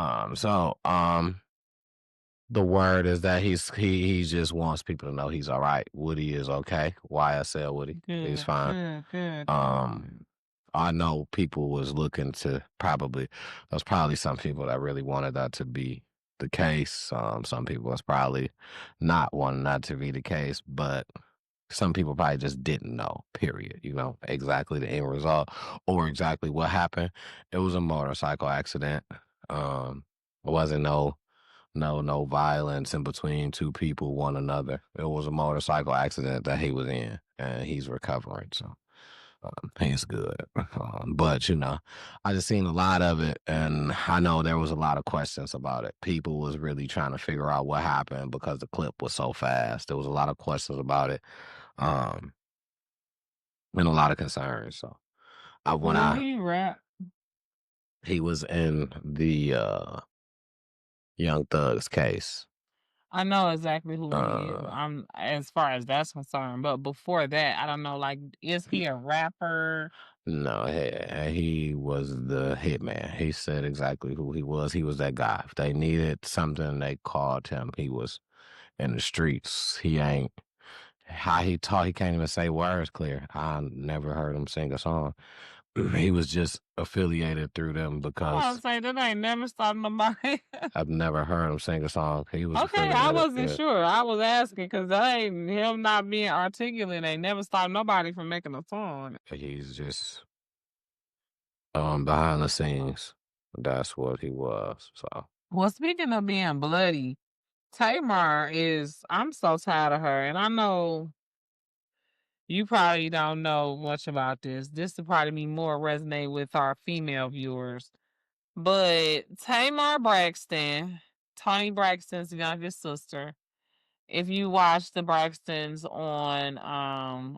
The word is that he just wants people to know he's all right. Woody is okay. YSL Woody, he's
Good,
fine.
good, good.
I know people was looking to there's probably some people that really wanted that to be the case. Some people was probably not wanting that to be the case, but some people probably just didn't know, period, exactly the end result or exactly what happened. It was a motorcycle accident. It wasn't no violence in between two people, one another. It was a motorcycle accident that he was in, and he's recovering. So he's good. But I just seen a lot of it, and I know there was a lot of questions about it. People was really trying to figure out what happened because the clip was so fast. There was a lot of questions about it, um, and a lot of concerns. So when
Well, he rap.
he was in the Young Thug's case.
I know exactly who he is.
Uh,
I'm as far as that's concerned, but before that, I don't know. Like, is he a rapper?
No, he was the hitman. He said exactly who he was. He was that guy. If they needed something, they called him. He was in the streets. He ain't how he taught. He can't even say words clear. I never heard him sing a song. He was just affiliated through them
I want to
because
say that ain't never stopped nobody.
I've never heard him sing a song. He was
Okay, I
affiliated.
wasn't
Yeah.
sure. I was asking because ain't him not being articulate ain't never stopped nobody from making a song.
He's just behind the scenes. That's what he was. So
Well, speaking of being bloody, Tamar is. I'm so tired of her, and I know you probably don't know much about this. This will probably be more resonate with our female viewers. But Tamar Braxton, Tony Braxton's youngest sister, if you watch the Braxtons on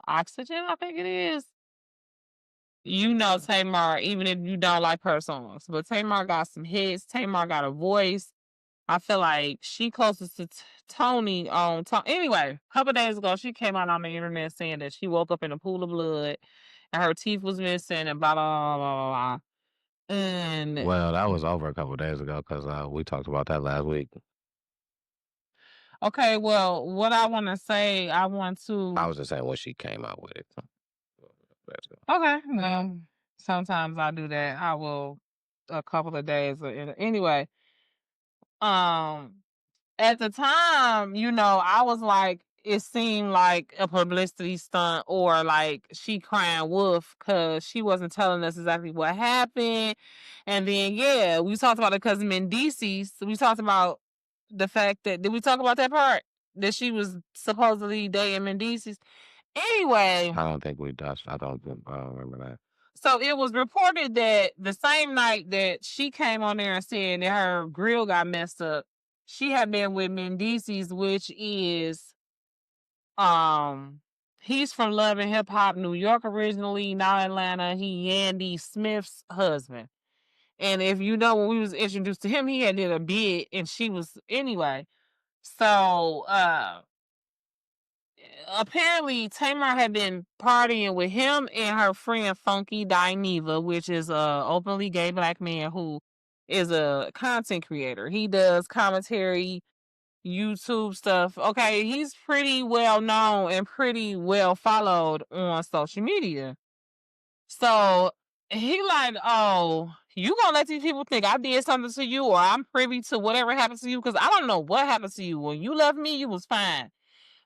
Oxygen, I think it is, you know Tamar, even if you don't like her songs. But Tamar got some hits. Tamar got a voice. I feel like she closest to Tony on anyway, a couple days ago, she came out on the internet saying that she woke up in a pool of blood and her teeth was missing and blah blah blah blah blah. And
well, that was over a couple of days ago because we talked about that last week.
okay, well, what I want to say, I want
I
to.
was just saying when she came out with it. Let's go.
Okay, well, sometimes I do that. I will a couple of days. Anyway, um, at the time, I was like, it seemed like a publicity stunt or like she crying wolf because she wasn't telling us exactly what happened. And then, yeah, we talked about it because Mendices. We talked about the fact that, did we talk about that part? That she was supposedly dating Mendices? Anyway,
I don't think we touched. I don't remember that.
so it was reported that the same night that she came on there and said that her grill got messed up, she had been with Mendices, which is he's from Love and Hip Hop New York originally, now Atlanta. He Yandy Smith's husband. And if you know when we was introduced to him, he had did a bid and she was anyway. So apparently Tamar had been partying with him and her friend Funky Dineva, which is a openly gay black man who is a content creator. He does commentary, YouTube stuff. Okay, he's pretty well known and pretty well followed on social media. So he like, oh, you gonna let these people think I did something to you or I'm privy to whatever happened to you? Because I don't know what happened to you. When you left me, you was fine.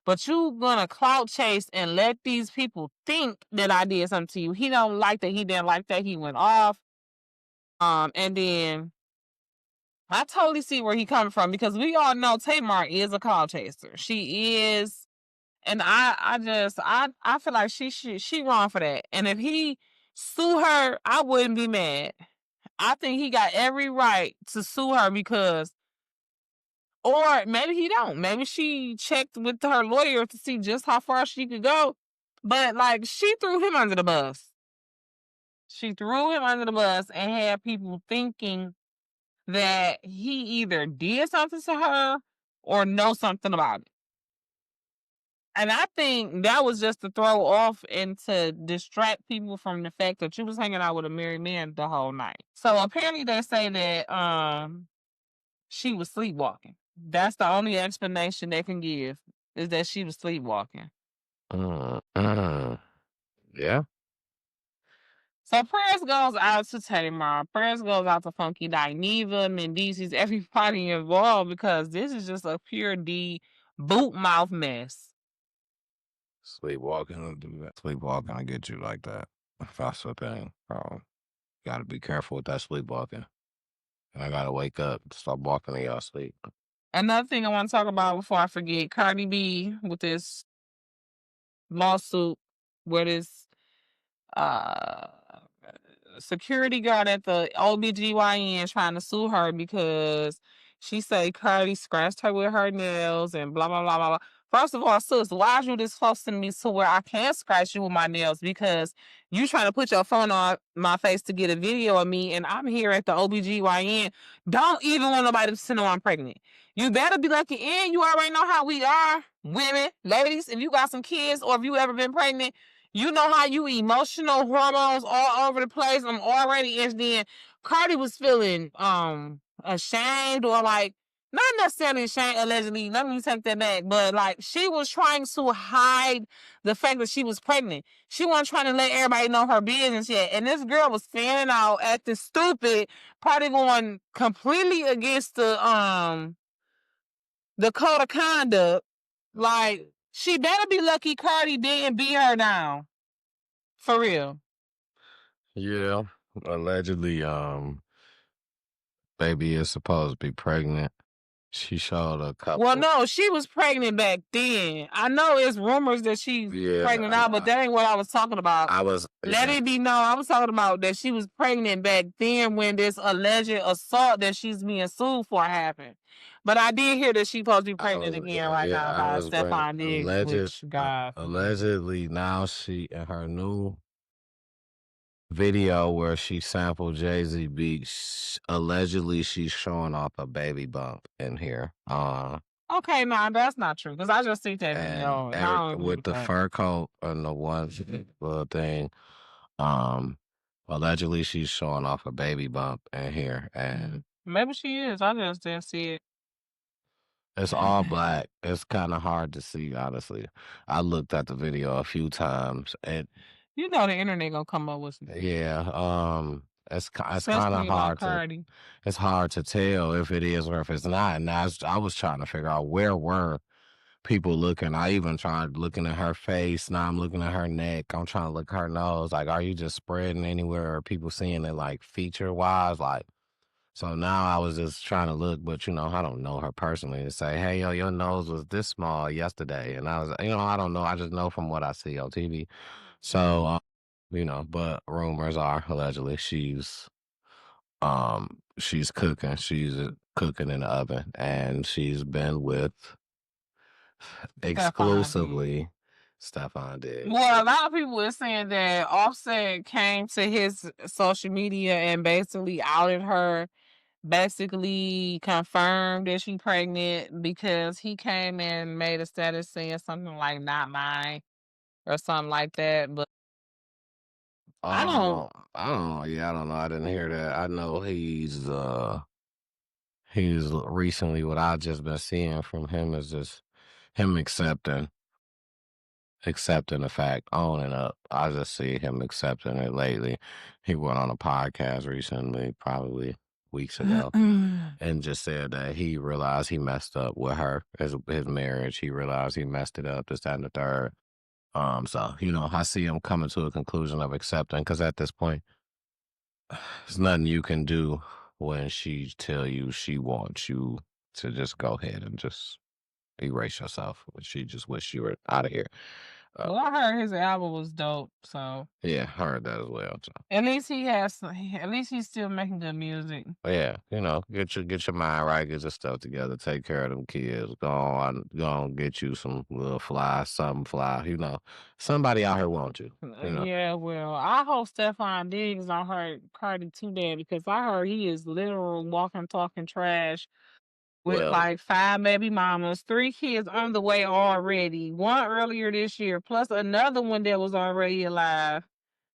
But you gonna clout chase and let these people think that I did something to you. He don't like that. He didn't like that. He went off. And then I totally see where he coming from because we all know Tamar is a clout chaser. She is, and I feel like she wrong for that. And if he sue her, I wouldn't be mad. I think he got every right to sue her because, or maybe he don't. Maybe she checked with her lawyer to see just how far she could go. But like she threw him under the bus. She threw him under the bus and had people thinking that he either did something to her or know something about it. And I think that was just to throw off and to distract people from the fact that you was hanging out with a married man the whole night. So apparently they say that she was sleepwalking. That's the only explanation they can give is that she was sleepwalking.
Mm. Yeah.
So prayers goes out to Tamar. Prayers goes out to Funky Dineva, Mendices, everybody involved because this is just a pure D boot mouth mess.
Sleepwalking will do that. Sleepwalking will get you like that. That's the thing. Gotta be careful with that sleepwalking. And I gotta wake up, stop walking in y'all sleep.
Another thing I want to talk about before I forget, Cardi B with this lawsuit where this uh security guard at the OBGYN trying to sue her because she say Cardi scratched her with her nails and blah blah blah blah blah. First of all, sis, why are you this close to me to where I can't scratch you with my nails? Because you trying to put your phone on my face to get a video of me, and I'm here at the OBGYN. Don't even want nobody to know I'm pregnant. You better be lucky in. You already know how we are, women, ladies. If you got some kids or if you ever been pregnant, you know how you emotional hormones all over the place. I'm already in. Then Cardi was feeling ashamed or like not necessarily ashamed, allegedly. Let me take that back. But like she was trying to hide the fact that she was pregnant. She wasn't trying to let everybody know her business yet. And this girl was fanning out acting stupid, probably going completely against the code of conduct. Like she better be lucky Cardi didn't beat her down. For real.
Yeah. Allegedly, baby is supposed to be pregnant. She showed a couple.
Well, no, she was pregnant back then. I know it's rumors that she's pregnant now, but that ain't what I was talking about. Let it be known. I was talking about that she was pregnant back then when this alleged assault that she's being sued for happened. But I did hear that she's supposed to be pregnant again right now by Stephon Diggs, which God.
Allegedly, now she in her new video where she sampled Jay-Z beats, allegedly she's showing off a baby bump in here.
Okay, nah, that's not true because I just see that video. And I don't agree
with the
that.
fur coat and the one thing, allegedly she's showing off a baby bump in here, and
Maybe she is. I just didn't see it.
it's all black. It's kind of hard to see, honestly. I looked at the video a few times, and
you know the internet gonna come up with some.
Yeah, it's kind of
Especially about
hard to
Cardi.
it's hard to tell if it is or if it's not. And I was trying to figure out where were people looking. I even tried looking at her face. Now I'm looking at her neck. I'm trying to look at her nose. Like, are you just spreading anywhere? Or people seeing it like feature wise? Like, so now I was just trying to look, but I don't know her personally to say, hey, yo, your nose was this small yesterday. And I was, I don't know. I just know from what I see on TV. So, but rumors are allegedly she's cooking. She's cooking in the oven, and she's been with exclusively Stephon Diggs.
Well, a lot of people are saying that Offset came to his social media and basically outed her, basically confirmed that she's pregnant because he came and made a status saying something like "not mine" or something like that. But I don't.
Yeah, I don't know. I didn't hear that. I know he's recently, what I've just been seeing from him is just him accepting the fact, owning up. I just see him accepting it lately. He went on a podcast recently, probably weeks ago, and just said that he realized he messed up with her, his marriage. He realized he messed it up, this, that, and the third. So, I see him coming to a conclusion of accepting, because at this point, there's nothing you can do when she tell you she wants you to just go ahead and just erase yourself. She just wish you were out of here.
Well, I heard his album was dope, so
Yeah, I heard that as well. So.
at least he has. At least he's still making good music.
Yeah, get your mind right, get your stuff together, take care of them kids. Go on, get you some little fly, something fly. Somebody out here wants you.
Yeah, well, I hope Stephon Diggs don't hurt Cardi too bad because I heard he is literal walking, talking trash with like 5 baby mamas, 3 kids on the way already. One earlier this year, plus another one that was already alive.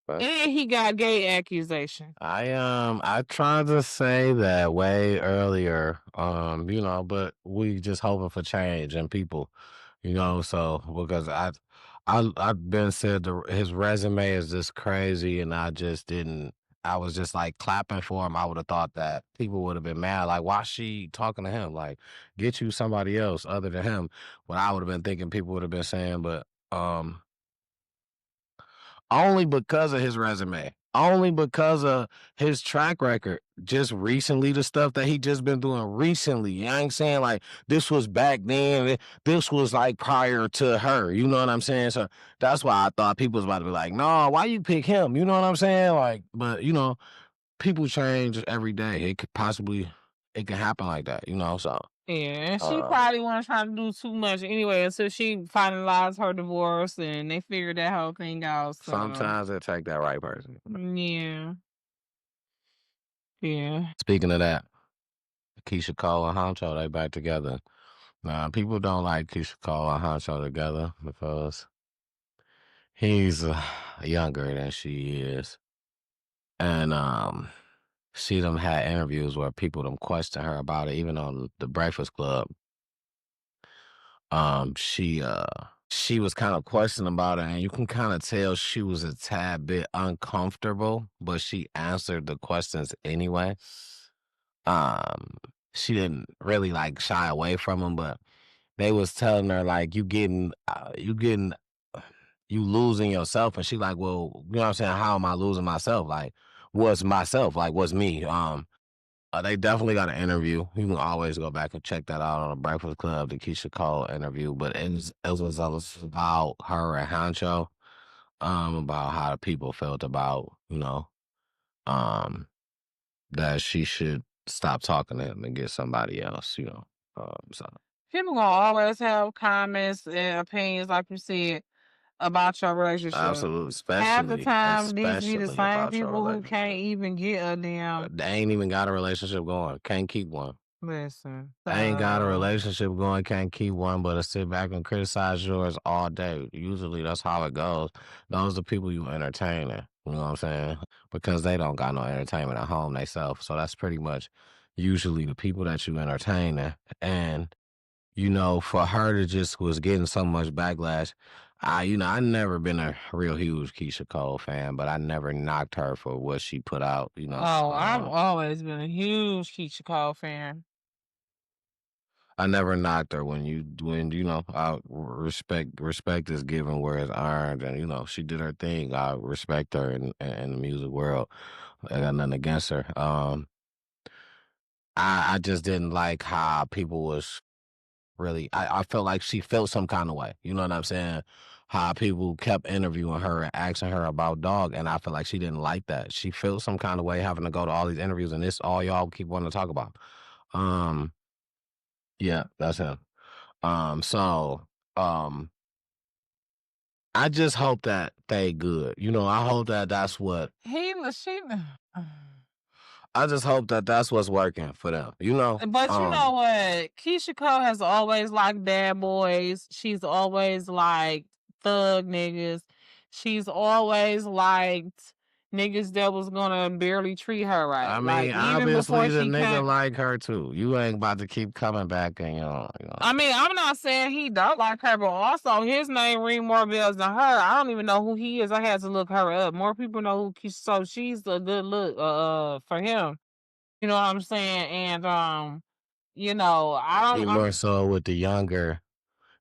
But
And he got gay accusation.
I tried to say that way earlier, but we just hoping for change and people, so because I've been said his resume is just crazy, and I just didn't. I was just like clapping for him. I would have thought that people would have been mad, like, why she talking to him? Like, get you somebody else other than him. What I would have been thinking people would have been saying, but only because of his resume, only because of his track record. Just recently, the stuff that he just been doing recently. I ain't saying like this was back then. This was like prior to her. You know what I'm saying? So that's why I thought people was about to be like, "No, why you pick him?" You know what I'm saying? Like, but people change every day. It can happen like that. So
Yeah, and she
uh,
probably wasn't trying to do too much anyway until she finalized her divorce and they figured that whole thing out. So
sometimes it take that right person.
yeah, yeah.
Speaking of that, Keisha Cole and Honcho, they back together. Nah, people don't like Keisha Cole and Honcho together because he's younger than she is, and she done had interviews where people done question her about it, even on the Breakfast Club. She was kind of questioning about it, and you can kind of tell she was a tad bit uncomfortable, but she answered the questions anyway. Um, she didn't really like shy away from them, but they was telling her like you losing yourself, and she like, well, you know what I'm saying? How am I losing myself? Like, what's myself? Like, what's me? They definitely got an interview. You can always go back and check that out on the Breakfast Club, the Keisha Cole interview. But it was about her and Hancho, about how the people felt about, um, that she should stop talking to him and get somebody else. So
People gonna always have comments and opinions, like you said, about your relationship.
absolutely,
Half the
especially
time, these be the
especially
same
about your
people who can't
relationship.
even get a damn.
They ain't even got a relationship going. Can't keep one.
Listen,
They ain't got a
so
relationship going. Can't keep one, but to sit back and criticize yours all day. Usually that's how it goes. Those are the people you entertaining. You know what I'm saying? Because they don't got no entertainment at home themselves. So that's pretty much usually the people that you entertaining. And for her to just was getting so much backlash. I never been a real huge Keisha Cole fan, but I never knocked her for what she put out.
oh, I've always been a huge Keisha Cole fan.
I never knocked her I respect is given where it's earned, and she did her thing. I respect her in the music world. I got nothing against her. I just didn't like how people was really. I felt like she felt some kind of way. You know what I'm saying? How people kept interviewing her and asking her about dog, and I felt like she didn't like that. She felt some kind of way having to go to all these interviews, and this all y'all keep wanting to talk about. Um, yeah, that's him. So, um, I just hope that they good. I hope that that's what.
He was she.
I just hope that that's what's working for them.
But you know what? Keisha Cole has always liked bad boys. She's always liked thug niggas. She's always liked niggas that was gonna barely treat her right.
I
Like
mean,
even before
obviously the
she
nigga
came.
like her too. You ain't about to keep coming back and
I mean, I'm not saying he don't like her, but also his name ring more bells than her. I don't even know who he is. I had to look her up. More people know who Keisha. So she's a good look for him. You know what I'm saying? And I
be
don't.
more so with the younger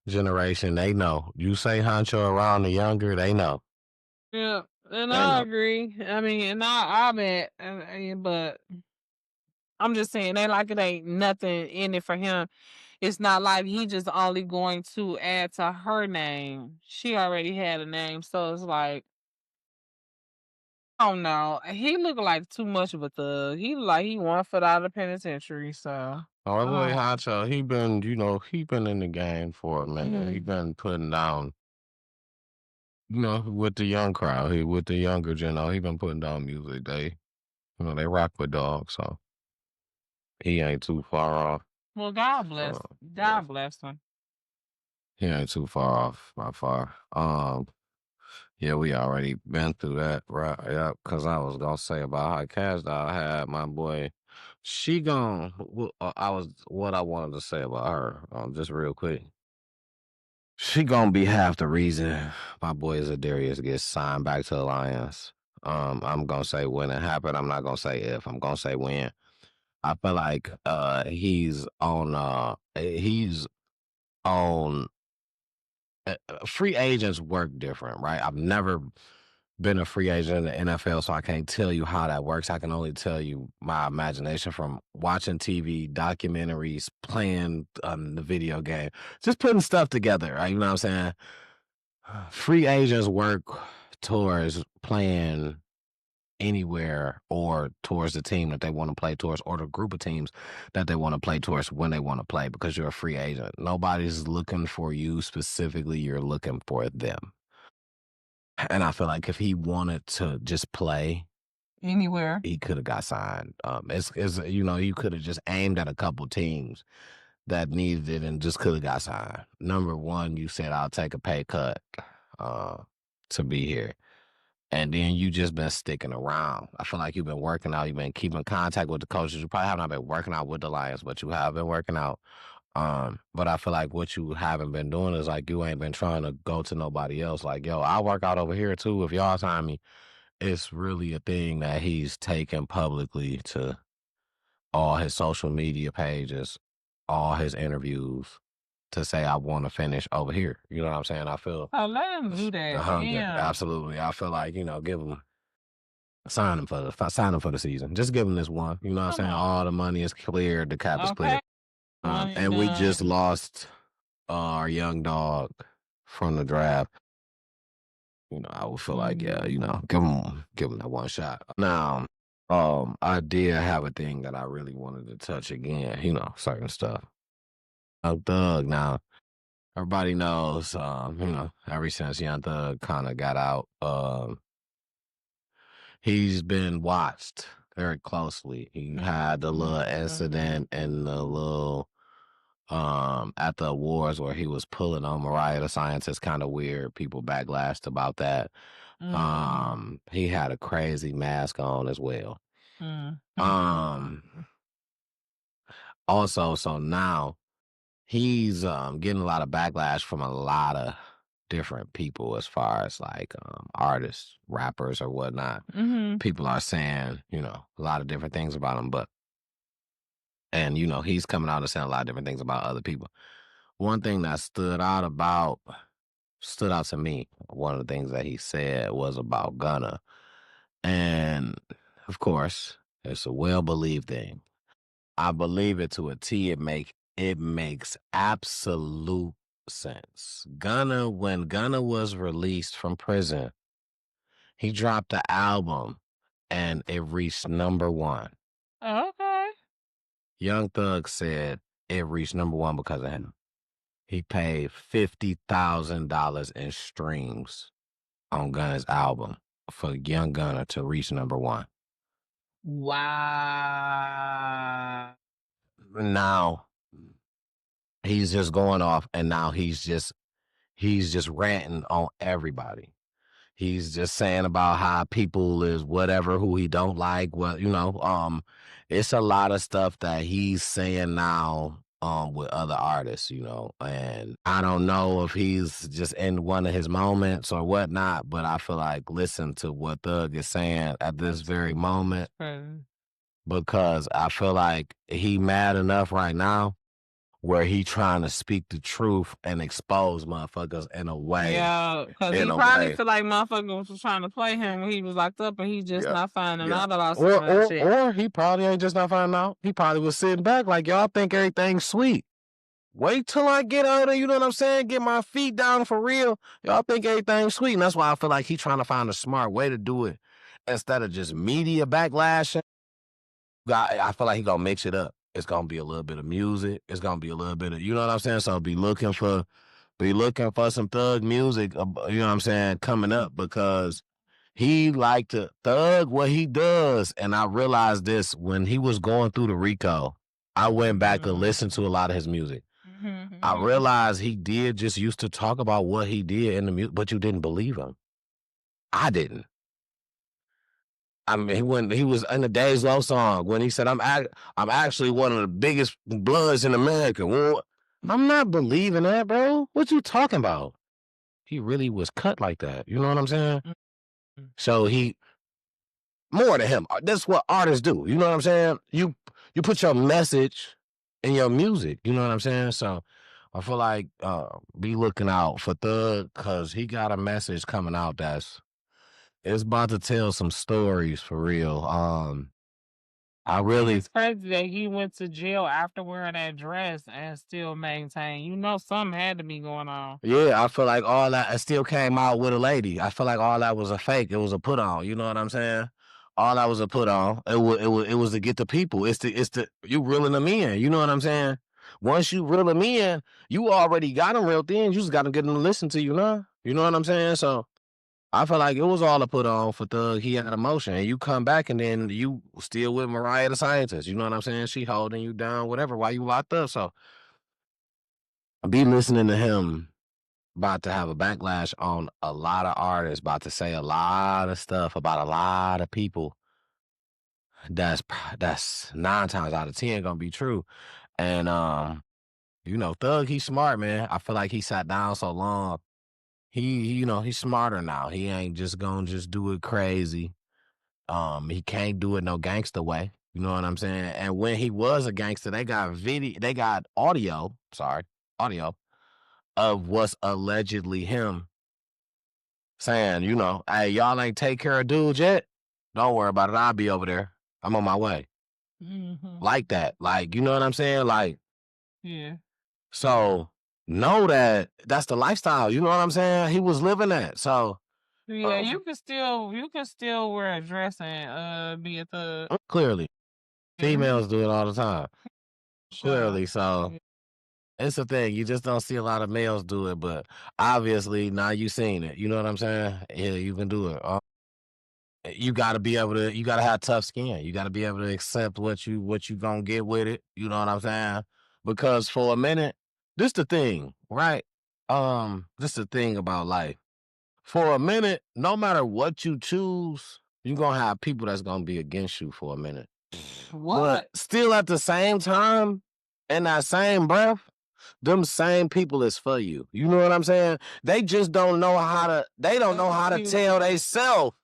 generation. They know. You say honcho around the younger, they know.
Yeah, and
They
I
know.
agree. I mean, and I bet, but I'm just saying, they like it ain't nothing in it for him. It's not like he just only going to add to her name. She already had a name, so it's like, I don't know. He look like too much of a thug. He look like he 1 foot out of the penitentiary. So,
Oh, my boy
oh,
Honcho, he been in the game for a minute. He been putting down, with the young crowd. He with the younger he been putting down music. They rock with dogs, so he ain't too far off.
well, God bless.
So yeah,
God bless him.
he ain't too far off by far. Yeah, we already been through that, right? Yeah, because I was gonna say about how Cash Doll had my boy. She gone. I was what I wanted to say about her. Just real quick. She gonna be half the reason my boy Zadarius gets signed back to the Lions. I'm gonna say when it happened. I'm not gonna say if. I'm gonna say when. I feel like he's on free agents work different, right? I've never been a free agent in the NFL, so I can't tell you how that works. I can only tell you my imagination from watching TV, documentaries, playing the video game, just putting stuff together. Right? You know what I'm saying? Free agents work towards playing anywhere or towards the team that they want to play towards or the group of teams that they want to play towards when they want to play because you're a free agent. Nobody's looking for you specifically, you're looking for them. And I feel like if he wanted to just play
Anywhere.
he could have got signed. It's you could have just aimed at a couple teams that needed it and just could have got signed. Number one, you said I'll take a pay cut to be here. And then you just been sticking around. I feel like you've been working out. You've been keeping contact with the coaches. You probably have not been working out with the Lions, but you have been working out. But I feel like what you haven't been doing is like you ain't been trying to go to nobody else. Like, yo, I work out over here too. If y'all sign me, it's really a thing that he's taken publicly to all his social media pages, all his interviews to say I want to finish over here. You know what I'm saying? I feel
Oh, let him do that.
the hunger.
Damn.
Absolutely. I feel like, give him sign him for the season. Just give him this one. You know what I'm saying? All the money is cleared, the cap is cleared. And we just lost our young dog from the draft. I would feel like, yeah, give him that one shot. Now, I did have a thing that I really wanted to touch again, certain stuff. Thug now. Everybody knows, ever since Young Thug kind of got out, he's been watched very closely. He had the little incident and the little at the awards where he was pulling on Mariah the Scientist, kind of weird. People backlashed about that. He had a crazy mask on as well. Also, so now he's getting a lot of backlash from a lot of different people as far as like artists, rappers, or whatnot. People are saying, a lot of different things about him, and he's coming out and saying a lot of different things about other people. One thing that stood out to me, one of the things that he said was about Gunna. And of course, it's a well-believed thing. I believe it to a T. It makes absolute sense. When Gunna was released from prison, he dropped the album and it reached number one.
Okay.
Young Thug said it reached number one because of him. He paid $50,000 in streams on Gunna's album for Young Gunna to reach number one.
Wow.
Now he's just going off, and now he's just ranting on everybody. He's just saying about how people is whatever who he don't like. It's a lot of stuff that he's saying now with other artists, and I don't know if he's just in one of his moments or whatnot, but I feel like listen to what Thug is saying at this very moment because I feel like he mad enough right now where he trying to speak the truth and expose motherfuckers in a way.
Yeah, because he probably feel like motherfuckers was trying to play him when he was locked up and he just not finding out about some of that shit.
Or he probably ain't just not finding out. He probably was sitting back like, y'all think everything's sweet. Wait till I get out of, you know what I'm saying? Get my feet down for real. Y'all think everything's sweet. And that's why I feel like he trying to find a smart way to do it instead of just media backlash. I feel like he gonna mix it up. It's gonna be a little bit of music. It's gonna be a little bit of, you know what I'm saying? So be looking for some Thug music, you know what I'm saying, coming up because he like to thug what he does. And I realized this when he was going through the Rico. I went back and listened to a lot of his music. I realized he did just used to talk about what he did in the music, but you didn't believe him. I didn't. I mean, when he was in the Days Low song, when he said, I'm actually one of the biggest bloods in America. Well, I'm not believing that, bro. What you talking about? He really was cut like that. You know what I'm saying?
Mm-hmm.
So he more to him. That's what artists do. You know what I'm saying? You put your message in your music. You know what I'm saying? So I feel like be looking out for Thug because he got a message coming out that's it's about to tell some stories for real. I really
It's crazy that he went to jail after wearing that dress and still maintain. You know, something had to be going on.
yeah, I feel like all that it still came out with a lady. I feel like all that was a fake. It was a put on. You know what I'm saying? All that was a put on. It was to get the people. It's the you reeling them in. You know what I'm saying? Once you reel them in, you already got them real thin. You just got to get them to listen to you now. You know what I'm saying? So I feel like it was all a put on for Thug. He had emotion, and you come back, and then you still with Mariah the Scientist. You know what I'm saying? She holding you down, whatever, while you locked up. So be listening to him about to have a backlash on a lot of artists, about to say a lot of stuff about a lot of people. That's 9 times out of 10 gonna be true. And Thug, he's smart, man. I feel like he sat down so long. He's smarter now. He ain't just gonna just do it crazy. He can't do it no gangster way. You know what I'm saying? And when he was a gangster, they got audio of what's allegedly him saying, hey, y'all ain't take care of dudes yet. Don't worry about it. I'll be over there. I'm on my way.
Mm-hmm.
Like that. Like, you know what I'm saying? Like,
yeah.
So know that that's the lifestyle. You know what I'm saying? He was living that. So
yeah, you can still wear a dress and be a thug.
Clearly, females do it all the time. Clearly, so it's a thing. You just don't see a lot of males do it, but obviously now you seen it. You know what I'm saying? Yeah, you can do it. You gotta be able to. You gotta have tough skin. You gotta be able to accept what you gonna get with it. You know what I'm saying? Because for a minute, this the thing, right? This the thing about life. For a minute, no matter what you choose, you're gonna have people that's gonna be against you for a minute.
What?
But still at the same time, in that same breath, them same people is for you. You know what I'm saying? They just don't know how to tell they self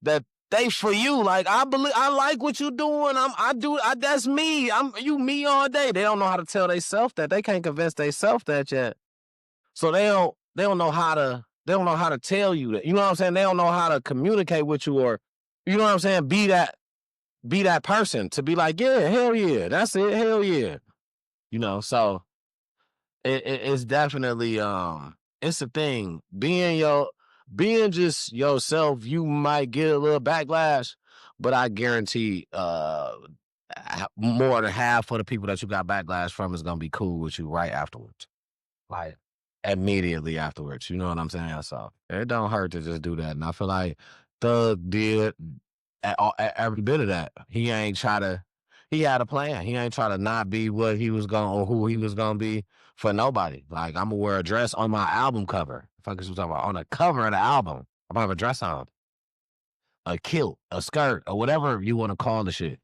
that they for you. Like I like what you doing. That's me. You me all day. They don't know how to tell they self that. They can't convince they self that yet. So they don't know how to tell you that. You know what I'm saying? They don't know how to communicate with you or, you know what I'm saying? Be that person to be like, yeah, hell yeah, that's it, hell yeah. So it's definitely it's a thing. Being just yourself, you might get a little backlash, but I guarantee more than half of the people that you got backlash from is gonna be cool with you right afterwards. Like immediately afterwards. You know what I'm saying? So it don't hurt to just do that. And I feel like Thug did every bit of that. He had a plan. He ain't try to not be what he was going or who he was gonna be for nobody. Like I'm gonna wear a dress on my album cover. Fuck is what I'm talking about. On the cover of the album, I'm gonna have a dress on. A kilt, a skirt, or whatever you want to call the shit.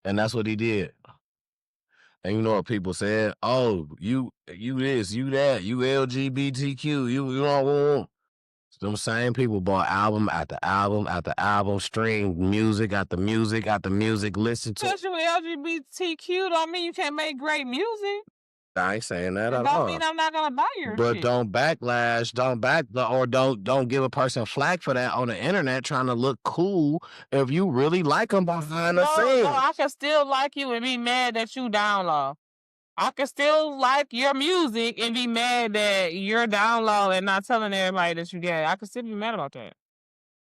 And that's what he did. And you know what people said? Oh, you this, you that, you LGBTQ, you know. Them same people bought album after album after album, streamed music after music after music, listened to.
Because you LGBTQ don't mean you can't make great music.
I ain't saying that at all.
Don't mean I'm not gonna buy your
but
shit.
Don't backlash, don't give a person flack for that on the internet trying to look cool if you really like them behind the scenes.
No, I can still like you and be mad that you down low. I can still like your music and be mad that you're down low and not telling everybody that you gay. I can still be mad about that.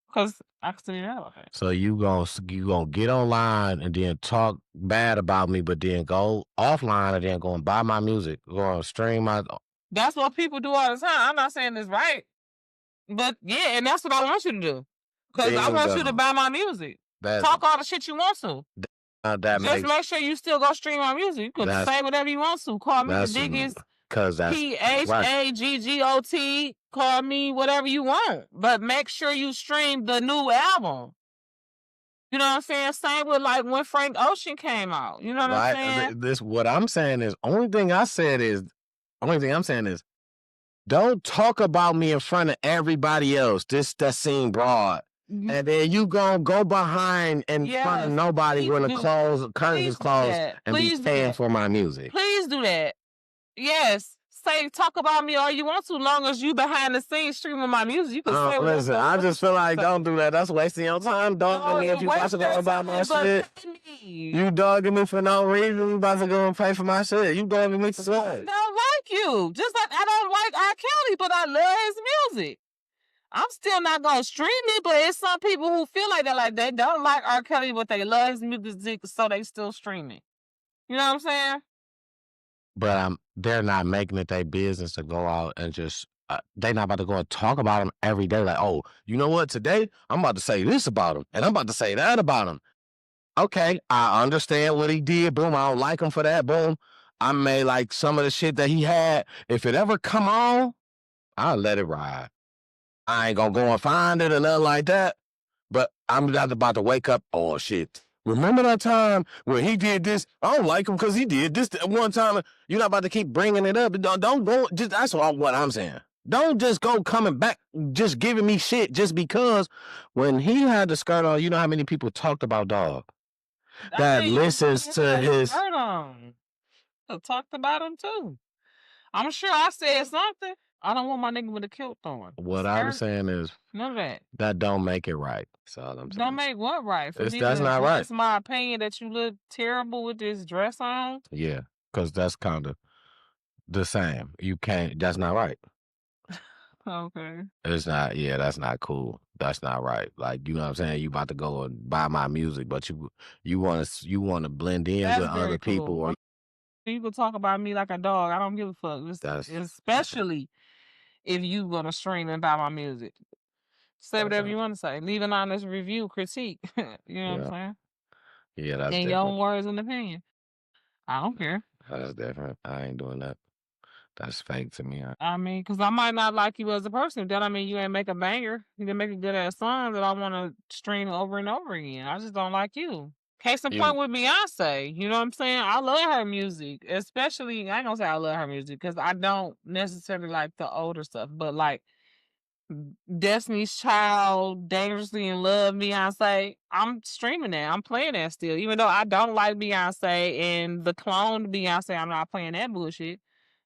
Because I can still be mad about that.
So you gonna get online and then talk bad about me, but then go offline and then go and buy my music, go and stream my.
That's what people do all the time. I'm not saying it's right. But yeah, and that's what I want you to do. Because I want you to buy my music. Talk all the shit you want to. Just make sure you still go stream my music. You can say whatever you want to. Call me the biggest
because that's right.
PHAGGOT. Call me whatever you want, but make sure you stream the new album. You know what I'm saying? Same with like when Frank Ocean came out. You know what I'm saying?
This what I'm saying is only thing I'm saying is don't talk about me in front of everybody else. That seem broad. And then you gonna go behind in front of nobody when the curtains is closed and be paying for my music.
Please do that. Yes. Say talk about me all you want to, long as you behind the scenes streaming my music. You can say whatever.
Listen, I just feel like don't do that. That's wasting your time. Dogging me if you about to go about my shit. You dogging me for no reason. You about to go and pay for my shit. You dogging me for what?
I don't like you. Just like I don't like R. Kelly, but I love his music. I'm still not gonna stream it, but it's some people who feel like that, like they don't like R. Kelly, but they love his music, so they still stream it. You know what I'm saying?
But they're not making it their business to go out and just they're not about to go and talk about him every day. Like, oh, you know what? Today I'm about to say this about him, and I'm about to say that about him. Okay, I understand what he did. Boom, I don't like him for that. Boom, I may like some of the shit that he had. If it ever come on, I'll let it ride. I ain't gonna go and find it or nothing like that. But I'm not about to wake up. Oh shit. Remember that time when he did this? I don't like him because he did this one time. You're not about to keep bringing it up. Don't go. That's what I'm saying. Don't just go coming back, just giving me shit just because when he had the skirt on, you know how many people talked about dog that listens to his.
I talked about him too. I'm sure I said something. I don't want my nigga with a kilt on.
What I'm saying is
none of that.
That don't make it right. That's all I'm saying.
Don't make what right?
That's not right.
It's my opinion that you look terrible with this dress on.
Yeah, because that's kind of the same. You can't. That's not right.
Okay.
It's not. Yeah, that's not cool. That's not right. Like, you know what I'm saying? You about to go and buy my music, but you want to blend in with other people. Or
you can talk about me like a dog. I don't give a fuck. Especially if you gonna stream and buy my music. Say whatever you want to say. Leave an honest review, critique. You know what I'm saying?
Yeah, that's
in
different.
your own words and opinion. I don't care.
That's different. I ain't doing that. That's fake to me.
I mean, because I might not like you as a person. That I mean, you ain't make a banger. You didn't make a good ass song that I want to stream over and over again. I just don't like you. Case in point with Beyonce. You know what I'm saying? I love her music. Especially, I ain't gonna say I love her music because I don't necessarily like the older stuff. But like Destiny's Child, Dangerously in Love, Beyonce, I'm streaming that. I'm playing that still. Even though I don't like Beyonce and the clone Beyonce, I'm not playing that bullshit.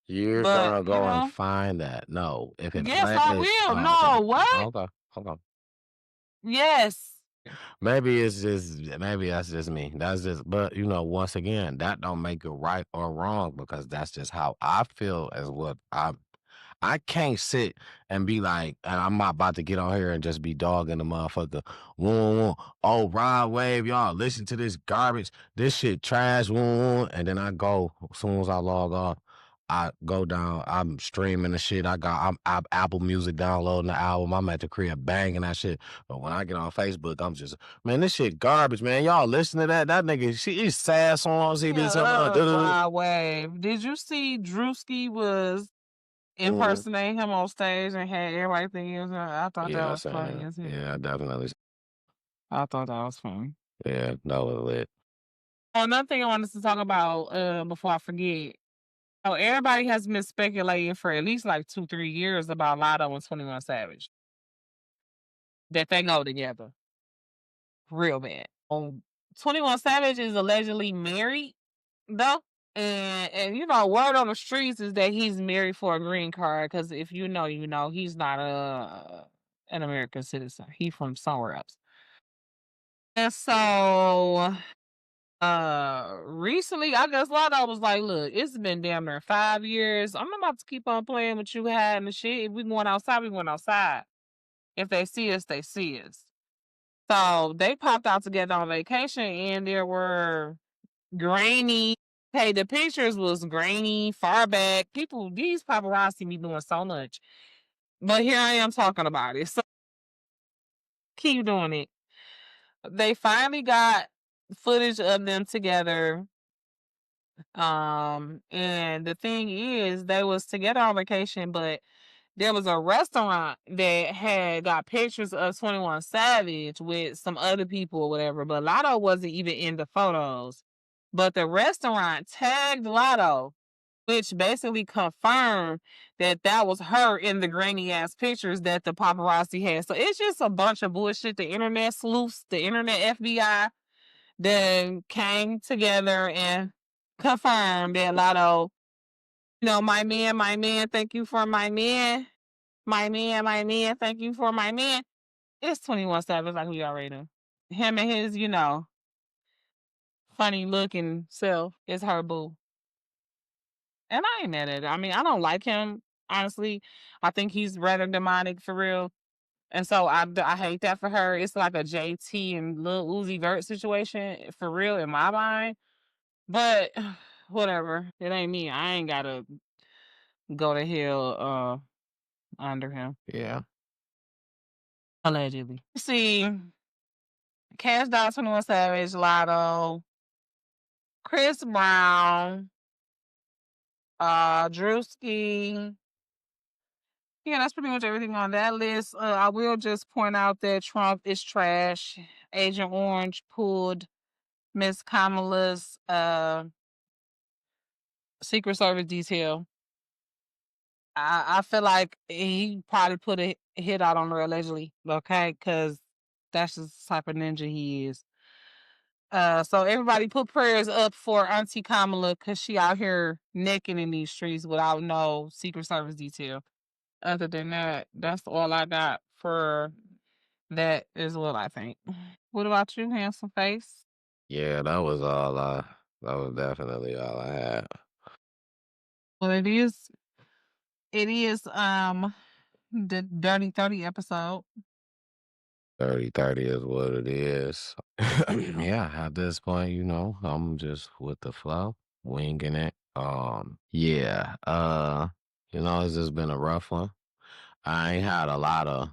You're gonna go and find that. No. If it
Yes, I will. No, what?
Okay. Hold on.
Yes.
Maybe that's just me. That's just, but once again, that don't make it right or wrong because that's just how I feel as what I can't sit and be like, and I'm not about to get on here and just be dogging the motherfucker. Oh, Rod Wave, y'all listen to this garbage. This shit trash. And then I go, as soon as I log off, I go down, I'm streaming the shit. I'm Apple Music downloading the album. I'm at the crib banging that shit. But when I get on Facebook, I'm just, man, this shit garbage, man. Y'all listen to that? That nigga, he's sad songs. He did something.
Rod Wave. Did you see Drewski was impersonating him on stage and had everybody thinking I thought that was funny.
Yeah, definitely.
I thought that was funny.
Yeah, that was lit.
Another thing I wanted to talk about before I forget. Oh, everybody has been speculating for at least like 2-3 years about Lotto and 21 Savage. That they go together. Real bad. 21 Savage is allegedly married, though. And word on the streets is that he's married for a green card. Because if you know, he's not an American citizen. He's from somewhere else. And so recently, I guess Lotto was like, look, it's been damn near 5 years. I'm not about to keep on playing with you had and the shit. If we going outside, we going outside. If they see us, they see us. So they popped out together on vacation and there were grainy. Hey, the pictures was grainy, far back. These paparazzi be doing so much. But here I am talking about it. So keep doing it. They finally got footage of them together And the thing is, they was together on vacation, but there was a restaurant that had got pictures of 21 Savage with some other people or whatever, but Lotto wasn't even in the photos. But the restaurant tagged Lotto, which basically confirmed that that was her in the grainy ass pictures that the paparazzi had. So it's just a bunch of bullshit. The internet sleuths, the internet FBI, then came together and confirmed that Lotto, my man, thank you for my man. My man, thank you for my man. It's 21 Savage, like we already know. Him and his, funny looking self is her boo. And I ain't mad at it. I mean, I don't like him, honestly. I think he's rather demonic for real. And so I hate that for her. It's like a JT and Lil Uzi Vert situation for real in my mind. But whatever. It ain't me. I ain't gotta go to hell under him.
Yeah.
Allegedly. See, Cash Doll 21 Savage, Lotto, Chris Brown, Drewski. Yeah, that's pretty much everything on that list. I will just point out that Trump is trash. Agent Orange pulled Miss Kamala's Secret Service detail. I feel like he probably put a hit out on her allegedly, okay? Because that's just the type of ninja he is. So everybody put prayers up for Auntie Kamala because she out here necking in these streets without no Secret Service detail. Other than that, that's all I got for that is what I think. What about you, handsome face?
Yeah, that was definitely all I had.
Well, it is the Dirty 30 episode.
30-30 is what it is. Yeah, at this point, I'm just with the flow, winging it. Yeah, it's just been a rough one. I ain't had a lot of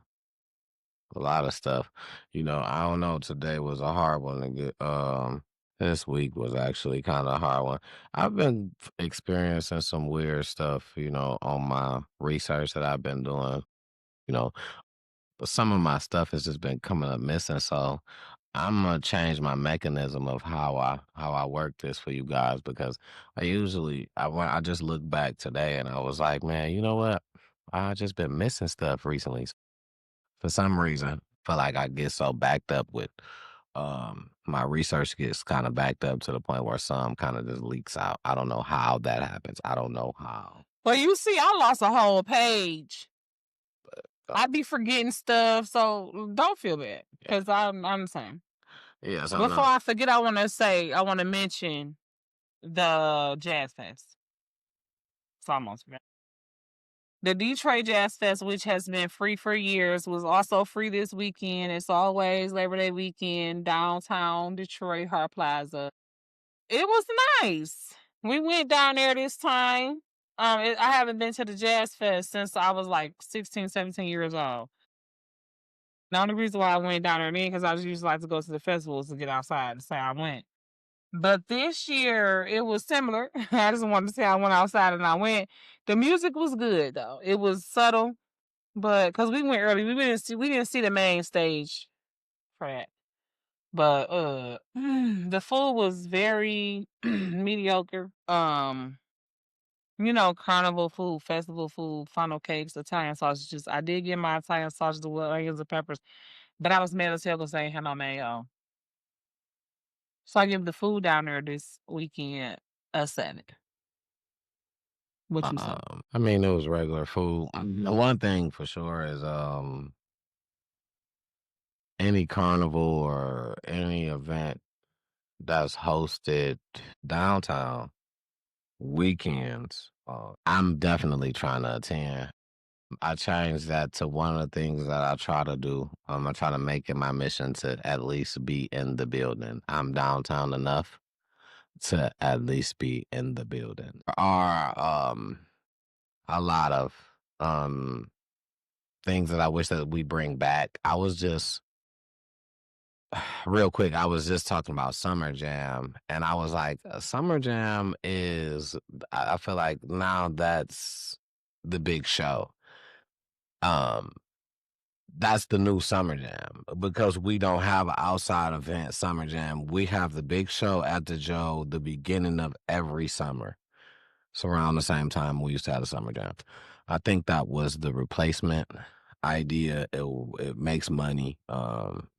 stuff. I don't know. Today was a hard one to get. This week was actually kind of a hard one. I've been experiencing some weird stuff, on my research that I've been doing. You know, but some of my stuff has just been coming up missing. So I'm gonna change my mechanism of how I work this for you guys because I just looked back today and I was like, man, you know what? I just been missing stuff recently. For some reason, feel like I get so backed up with my research gets kind of backed up to the point where some kind of just leaks out. I don't know how that happens. I don't know how.
Well, you see, I lost a whole page.
Uh,
I'd be forgetting stuff, so don't feel bad
yeah.
because I'm the same.
Yeah, so
Before
no.
I forget, I want to mention the Jazz Fest. It's almost forgot. The Detroit Jazz Fest, which has been free for years, was also free this weekend. It's always Labor Day weekend, downtown Detroit, Hart Plaza. It was nice. We went down there this time. I haven't been to the Jazz Fest since I was like 16, 17 years old. The only reason why I went down there then because I just used to like to go to the festivals to get outside and say I went. But this year it was similar. I just wanted to say I went outside and I went. The music was good though. It was subtle, but because we went early, we didn't see the main stage for that. But the food was very mediocre. Carnival food, festival food, funnel cakes, Italian sausages. I did get my Italian sausages with onions and peppers, but I was mad as hell because they ain't had no mayo. So I give the food down there this weekend a 7. What you say?
I mean, it was regular food. The one thing for sure is any carnival or any event that's hosted downtown weekends. I'm definitely trying to attend. I changed that to one of the things that I try to do. I try to make it my mission to at least be in the building. I'm downtown enough to at least be in the building. There are a lot of things that I wish that we bring back. I was just real quick, I was just talking about Summer Jam, and I was like, Summer Jam is, I feel like now that's the big show. Um, that's the new Summer Jam because we don't have an outside event Summer Jam. We have the big show at the Joe the beginning of every summer. So around the same time we used to have the Summer Jam. I think that was the replacement idea. It makes money.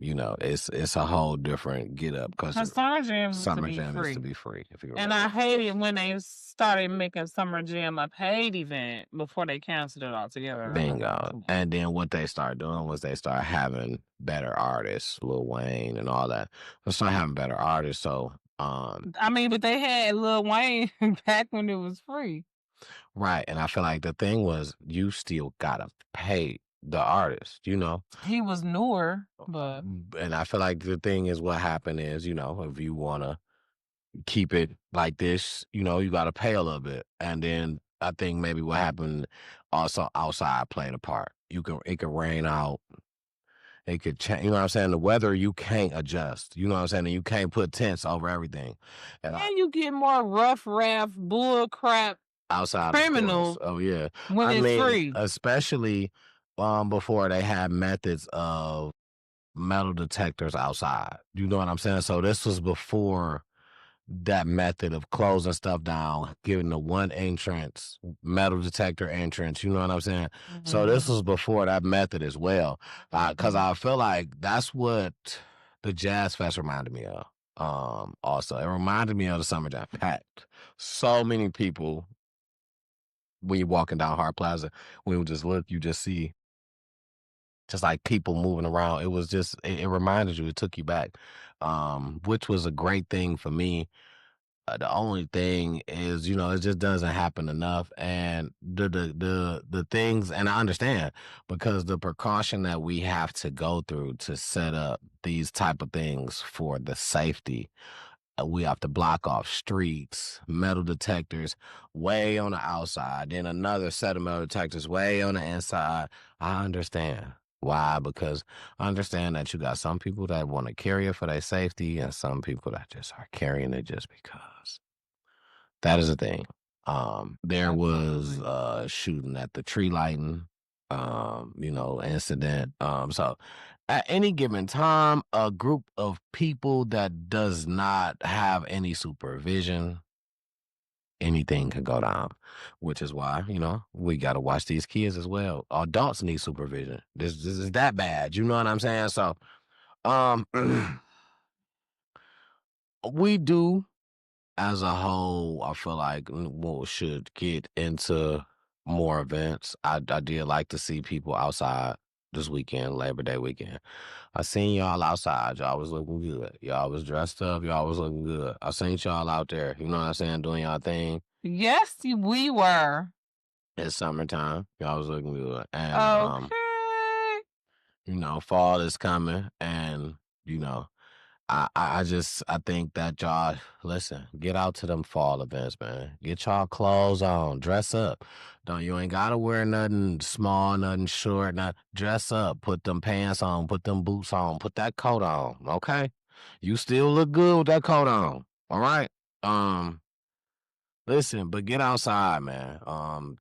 It's a whole different get up because
Cause Summer Jam used to
Summer
be
Jam used to
free.
be free, if you
And
remember.
I hated when they started making Summer Jam a paid event before they canceled it altogether.
Bingo. And then what they started doing was they started having better artists, Lil Wayne and all that. They started having better artists. So
I mean, but they had Lil Wayne back when it was free.
right. And I feel like the thing was you still gotta pay the artist,
He was newer, but
And I feel like the thing is what happened is, if you wanna keep it like this, you gotta pay a little bit. And then I think maybe what happened also outside played a part. It could rain out. It could change. You know what I'm saying? The weather you can't adjust. You know what I'm saying? And you can't put tents over everything. And
and you get more rough raff bull crap
outside, of course.
criminal
Oh yeah.
when
I
it's
mean,
free.
especially before they had methods of metal detectors outside. You know what I'm saying? So this was before that method of closing stuff down, giving the one entrance, metal detector entrance. You know what I'm saying? So this was before that method as well, because I feel like that's what the Jazz Fest reminded me of. Also, it reminded me of the Summer Jam, packed. So many people when you're walking down Hart Plaza. When you just look, you just see just like people moving around. It was just it reminded you, it took you back, which was a great thing for me. The only thing is, it just doesn't happen enough, and the things, and I understand because the precaution that we have to go through to set up these type of things for the safety. We have to block off streets, metal detectors way on the outside, then another set of metal detectors way on the inside. I understand. Why? Because I understand that you got some people that want to carry it for their safety and some people that just are carrying it just because. That is a thing. There was shooting at the tree lighting, incident. So at any given time, a group of people that does not have any supervision, anything could go down, which is why, we got to watch these kids as well. Adults need supervision. This is that bad. You know what I'm saying? So, um, we do as a whole, I feel like we should get into more events. I did like to see people outside this weekend, Labor Day weekend. I seen y'all outside. Y'all was looking good. Y'all was dressed up. Y'all was looking good. I seen y'all out there. You know what I'm saying? Doing y'all thing.
Yes, we were.
It's summertime. Y'all was looking good. And,
Okay.
fall is coming. And, you know, I think that y'all listen, get out to them fall events, man. Get y'all clothes on, dress up. You ain't gotta wear nothing small, nothing short, not dress up, put them pants on, put them boots on, put that coat on, okay? You still look good with that coat on. All right. Um, listen, but get outside, man.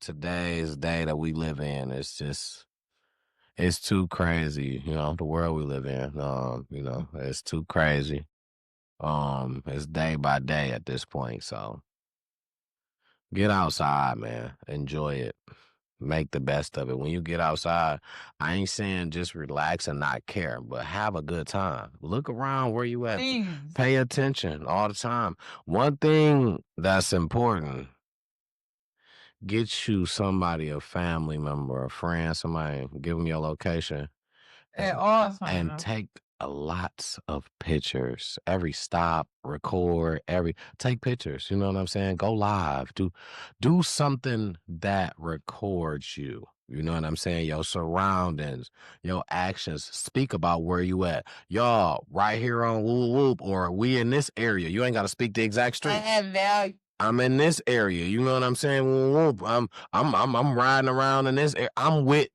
Today's day that we live in is just it's too crazy, the world we live in. It's too crazy. It's day by day at this point. So get outside, man. Enjoy it. Make the best of it. When you get outside, I ain't saying just relax and not care, but have a good time. Look around where you at.
Please.
Pay attention all the time. One thing that's important, get you somebody, a family member, a friend, somebody, give them your location
At all
and
times.
take lots of pictures. Every stop, record, take pictures. You know what I'm saying? Go live. Do something that records you. You know what I'm saying? Your surroundings, your actions. Speak about where you at. Y'all, right here on Whoop Whoop, or we in this area. You ain't gotta speak the exact street. I'm in this area. You know what I'm saying? Whoop Whoop. I'm riding around in this area. I'm with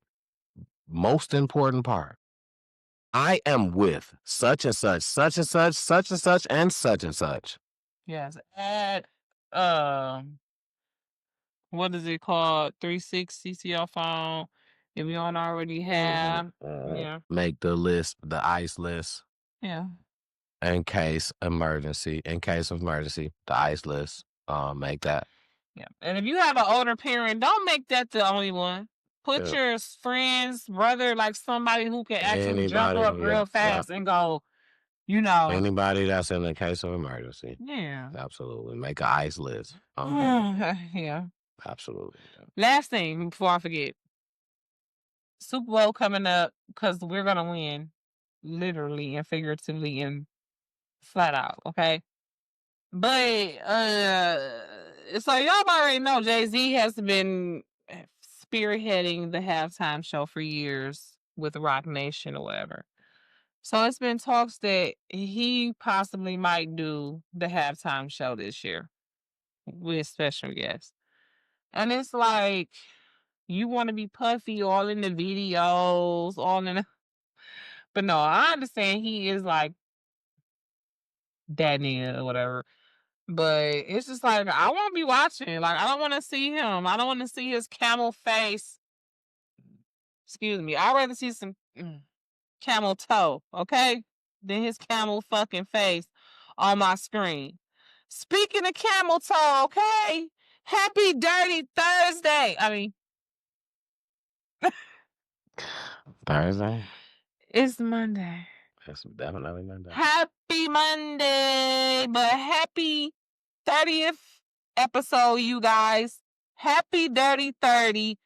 most important part. I am with such and such, such and such, such and such, and such and such.
Yes. Add what is it called? 360 to your phone. If you don't already have. Yeah.
Make the list, the ice list.
Yeah.
In case of emergency, the ice list. Make that.
Yeah. And if you have an older parent, don't make that the only one. Put your friends, brother, like somebody who can actually jump up real fast and go,
Anybody that's in the case of emergency.
Yeah.
Absolutely. Make an ice list.
Yeah.
Absolutely.
Last thing before I forget. Super Bowl coming up because we're going to win, literally and figuratively and flat out, okay? But so y'all already know Jay-Z has been spearheading the halftime show for years with Rock Nation or whatever. So it's been talks that he possibly might do the halftime show this year with special guests. And it's like, you want to be puffy all in the videos, all in the... But no, I understand he is like that nigga or whatever. But it's just like, I won't be watching. Like, I don't want to see him. I don't want to see his camel face. Excuse me. I'd rather see some camel toe, okay? Than his camel fucking face on my screen. Speaking of camel toe, okay? Happy Dirty Thursday. I mean,
Thursday?
it's Monday.
It's definitely Monday.
Happy Monday, but happy 30th episode, you guys. Happy Dirty 30.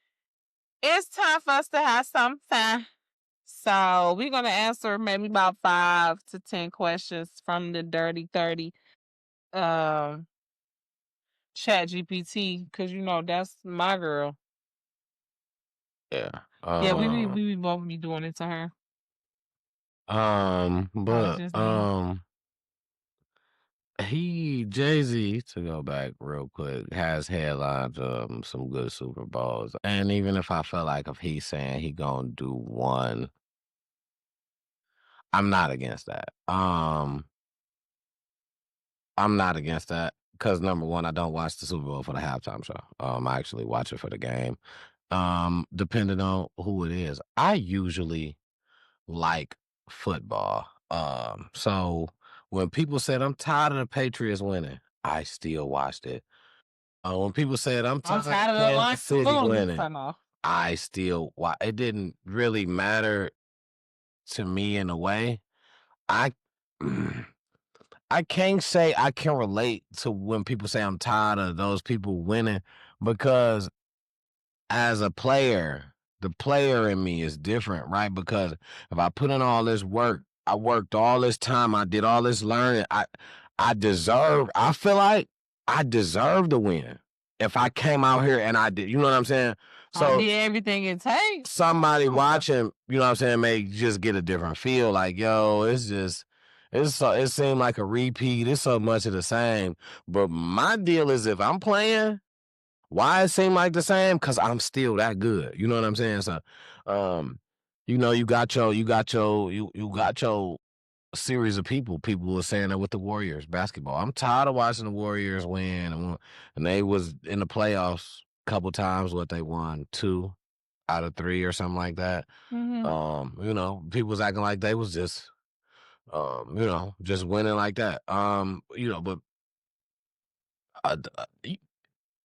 It's time for us to have some fun. So we're going to answer maybe about 5 to 10 questions from the Dirty 30 chat GPT, because that's my girl.
Yeah.
Yeah, we both be doing it to her.
Jay-Z, to go back real quick, has headlined some good Super Bowls. And even if I feel like if he's saying he gonna do one, I'm not against that. I'm not against that because number one, I don't watch the Super Bowl for the halftime show. I actually watch it for the game. Depending on who it is, I usually like football. So when people said I'm tired of the Patriots winning, I still watched it. When people said I'm tired of Kansas City winning, I still watch. It didn't really matter to me in a way. I can't say I can relate to when people say I'm tired of those people winning because as a player, the player in me is different, right? Because if I put in all this work, I worked all this time, I did all this learning, I feel like I deserve to win. If I came out here and I did, you know what I'm saying?
So I did everything it takes.
Somebody watching, you know what I'm saying, may just get a different feel. Like, yo, it seemed like a repeat. It's so much of the same. But my deal is if I'm playing, why it seem like the same? Because I'm still that good. You know what I'm saying? So, you got your series of people. People were saying that with the Warriors basketball. I'm tired of watching the Warriors win, and they was in the playoffs a couple times. What they won 2 out of 3 or something like that.
Mm-hmm.
People was acting like they was just, just winning like that. But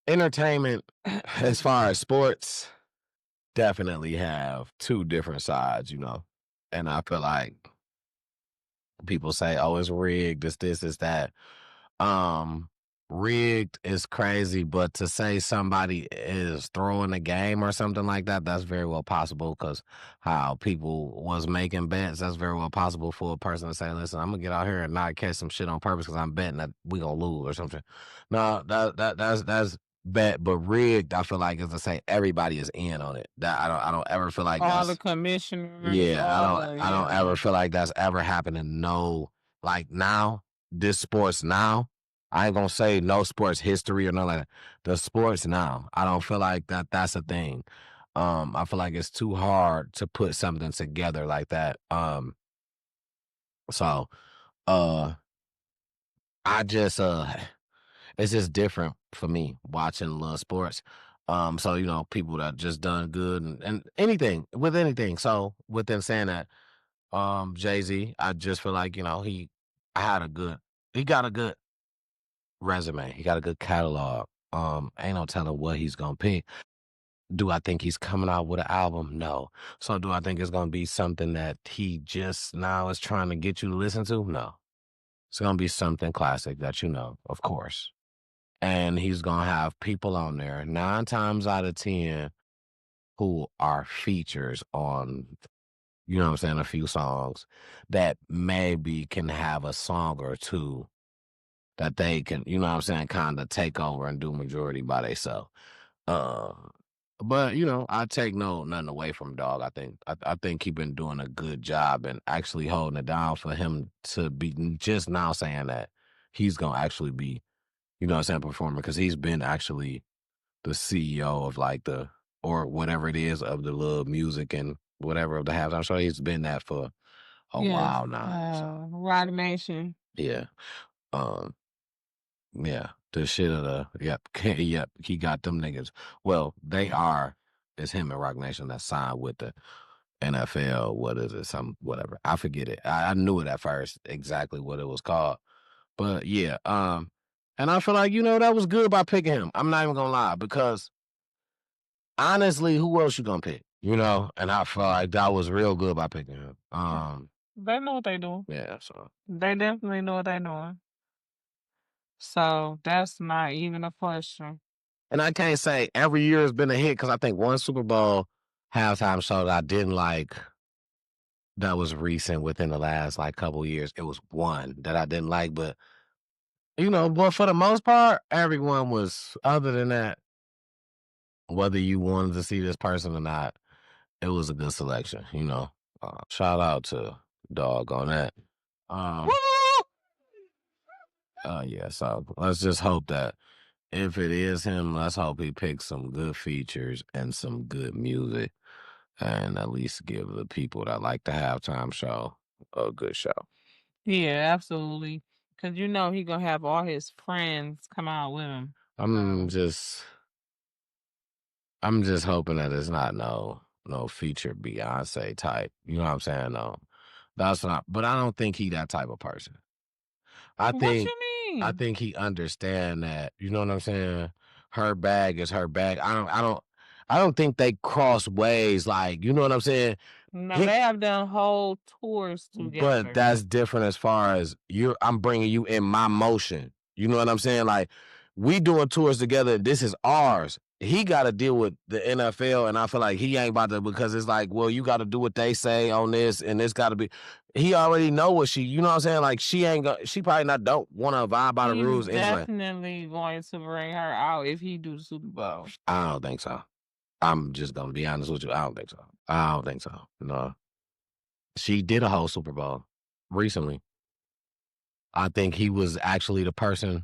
entertainment, as far as sports, definitely have 2 different sides, and I feel like people say, "Oh, it's rigged. It's that." Rigged is crazy, but to say somebody is throwing a game or something like that, that's very well possible because how people was making bets, that's very well possible for a person to say, listen, I'm going to get out here and not catch some shit on purpose because I'm betting that we going to lose or something. No, that's bet, but rigged, I feel like is to say everybody is in on it. That I don't ever feel like
all the commissioners.
Yeah, I don't ever feel like that's ever happening. No, like now, this sports now, I ain't gonna say no sports history or nothing like that. The sports now, I don't feel like that's a thing. I feel like it's too hard to put something together like that. So, I just it's just different for me watching little sports. So people that just done good and anything with anything. So within saying that, Jay-Z, I just feel like, I had a good he got a good resume. He got a good catalog. Ain't no telling what he's gonna pick. Do I think he's coming out with an album? No. So do I think it's gonna be something that he just now is trying to get you to listen to? No. It's gonna be something classic that of course. And he's gonna have people on there 9 times out of 10 who are features on, what I'm saying, a few songs that maybe can have a song or two that they can, what I'm saying, kind of take over and do majority by themselves. Uh, but I take nothing away from dog. I think he been doing a good job and actually holding it down for him to be just now saying that he's gonna actually be, what I'm saying, performing because he's been actually the CEO of like or whatever it is of the little music and whatever of the halftime show. He's been that for a
Yes.
while now. So
Rock Nation.
yeah. Um, yeah. The shit of yep, yep, he got them niggas. Well, they are, it's him and Rock Nation that signed with the NFL. What is it? Some whatever. I forget it. I knew it at first exactly what it was called. But yeah, and I feel like, that was good by picking him. I'm not even gonna lie, because honestly, who else you gonna pick? And I felt like that was real good by picking him.
They know what they doing.
Yeah, so
They definitely know what they doing. So that's not even a question.
and I can't say every year has been a hit because I think one Super Bowl halftime show that I didn't like that was recent within the last like couple years. It was one that I didn't like, but but for the most part, everyone was other than that, whether you wanted to see this person or not, it was a good selection, shout out to dog on that. Um yeah, so let's just hope that if it is him, let's hope he picks some good features and some good music and at least give the people that like the halftime show a good show.
Yeah, absolutely. Cause he gonna have all his friends come out with him.
I'm just hoping that it's not no feature Beyonce type. You know what I'm saying? No. That's not, but I don't think he that type of person. I
What
think
you mean?
I think he understand that, you know what I'm saying? Her bag is her bag. I don't think they cross ways, like, you know what I'm saying?
No, they have done whole tours
But
together.
that's different as far as I'm bringing you in my motion. You know what I'm saying? Like, we doing tours together. This is ours. He got to deal with the NFL, and I feel like he ain't about to, because it's like, well, you got to do what they say on this, and this got to be. He already know what you know what I'm saying? Like, she probably not don't want to abide by the
He's
rules anyway.
definitely going to bring her out if he do the Super Bowl.
I don't think so. I'm just gonna be honest with you. I don't think so. I don't think so. No, she did a whole Super Bowl recently. I think he was actually the person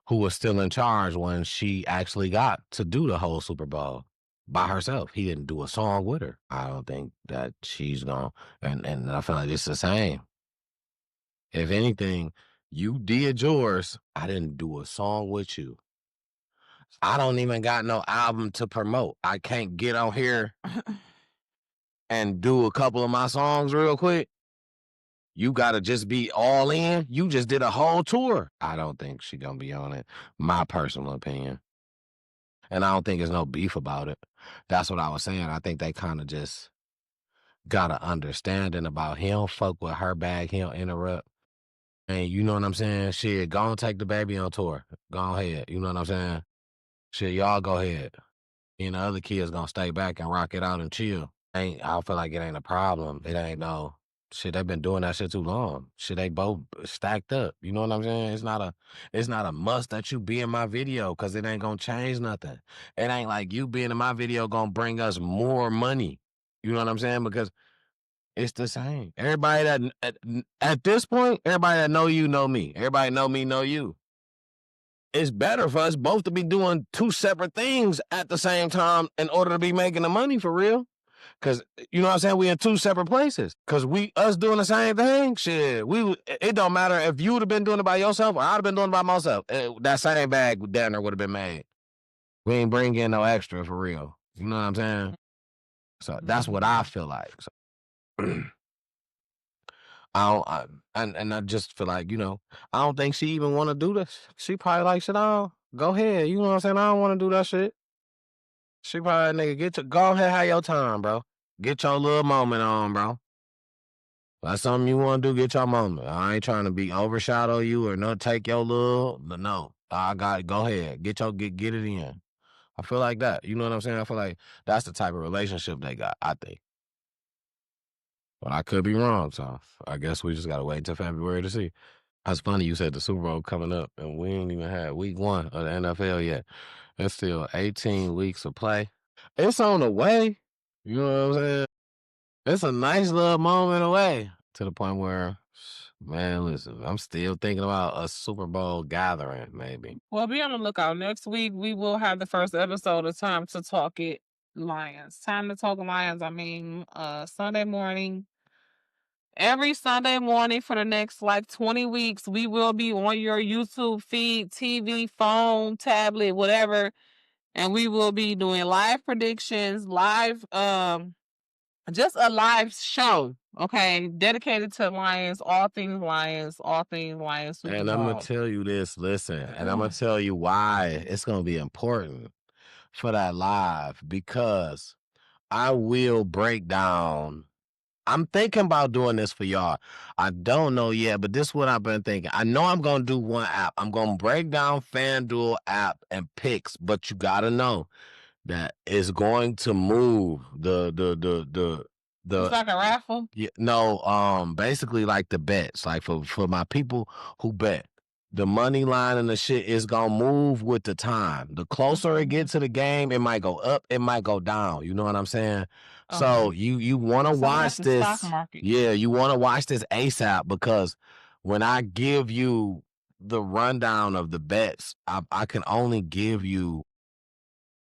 who was still in charge when she actually got to do the whole Super Bowl by herself. He didn't do a song with her. I don't think that she's going to, and I feel like it's the same. If anything, you did yours. I didn't do a song with you. I don't even got no album to promote. I can't get on here and do a couple of my songs real quick. You gotta just be all in. You just did a whole tour. I don't think she gonna be on it. My personal opinion. And I don't think there's no beef about it. That's what I was saying. I think they kind of just got an understanding about he don't fuck with her bag. He don't interrupt. And you know what I'm saying? Shit, go and take the baby on tour. Go ahead. You know what I'm saying? Shit, y'all go ahead. The other kids gonna stay back and rock it out and chill. I feel like it ain't a problem. It ain't no shit. They've been doing that shit too long. Shit, they both stacked up. You know what I'm saying? It's not a must that you be in my video because it ain't gonna change nothing. It ain't like you being in my video gonna bring us more money. You know what I'm saying? Because it's the same. Everybody that at this point, everybody that know you know me. Everybody know me know you. It's better for us both to be doing two separate things at the same time in order to be making the money for real. Cause you know what I'm saying? We in two separate places. Cause us doing the same thing, shit. It don't matter if you would have been doing it by yourself or I'd have been doing it by myself. That same bag dinner would have been made. We ain't bring in no extra for real. You know what I'm saying? So that's what I feel like. So, I don't, and I just feel like, I don't think she even want to do this. She probably like, shit, go ahead. You know what I'm saying? I don't want to do that shit. She probably, nigga, go ahead, have your time, bro. Get your little moment on, bro. That's something you want to do, get your moment. I ain't trying to be overshadow you or no take your little, no. I got it. Go ahead. Get it in. I feel like that. You know what I'm saying? I feel like that's the type of relationship they got, I think. But I could be wrong, so I guess we just gotta wait until February to see. That's funny you said the Super Bowl coming up, and we ain't even had week 1 of the NFL yet. It's still 18 weeks of play. It's on the way. You know what I'm saying? It's a nice little moment away to the point where, man, listen, I'm still thinking about a Super Bowl gathering, maybe.
Well, be on the lookout. Next week, we will have the first episode of Time to Talk It Lions. Time to Talk Lions, Sunday morning. Every Sunday morning for the next 20 weeks, we will be on your YouTube feed, TV, phone, tablet, whatever. And we will be doing live predictions, just a live show, okay, dedicated to Lions, all things Super
And I'm going
Bowl.
to tell you this, listen, and I'm going to tell you why it's going to be important for that live, because I will break down. I'm thinking about doing this for y'all. I don't know yet, but this is what I've been thinking. I know I'm going to do one app. I'm going to break down FanDuel app and picks, but you got to know that is going to move
It's like a raffle.
yeah, no, basically like the bets, like for my people who bet, the money line and the shit is gonna move with the time. The closer it gets to the game, it might go up, it might go down. You know what I'm saying? So
Okay.
you want to
So like
watch
the
this?
stock market.
Yeah, you want to watch this ASAP, because when I give you the rundown of the bets, I can only give you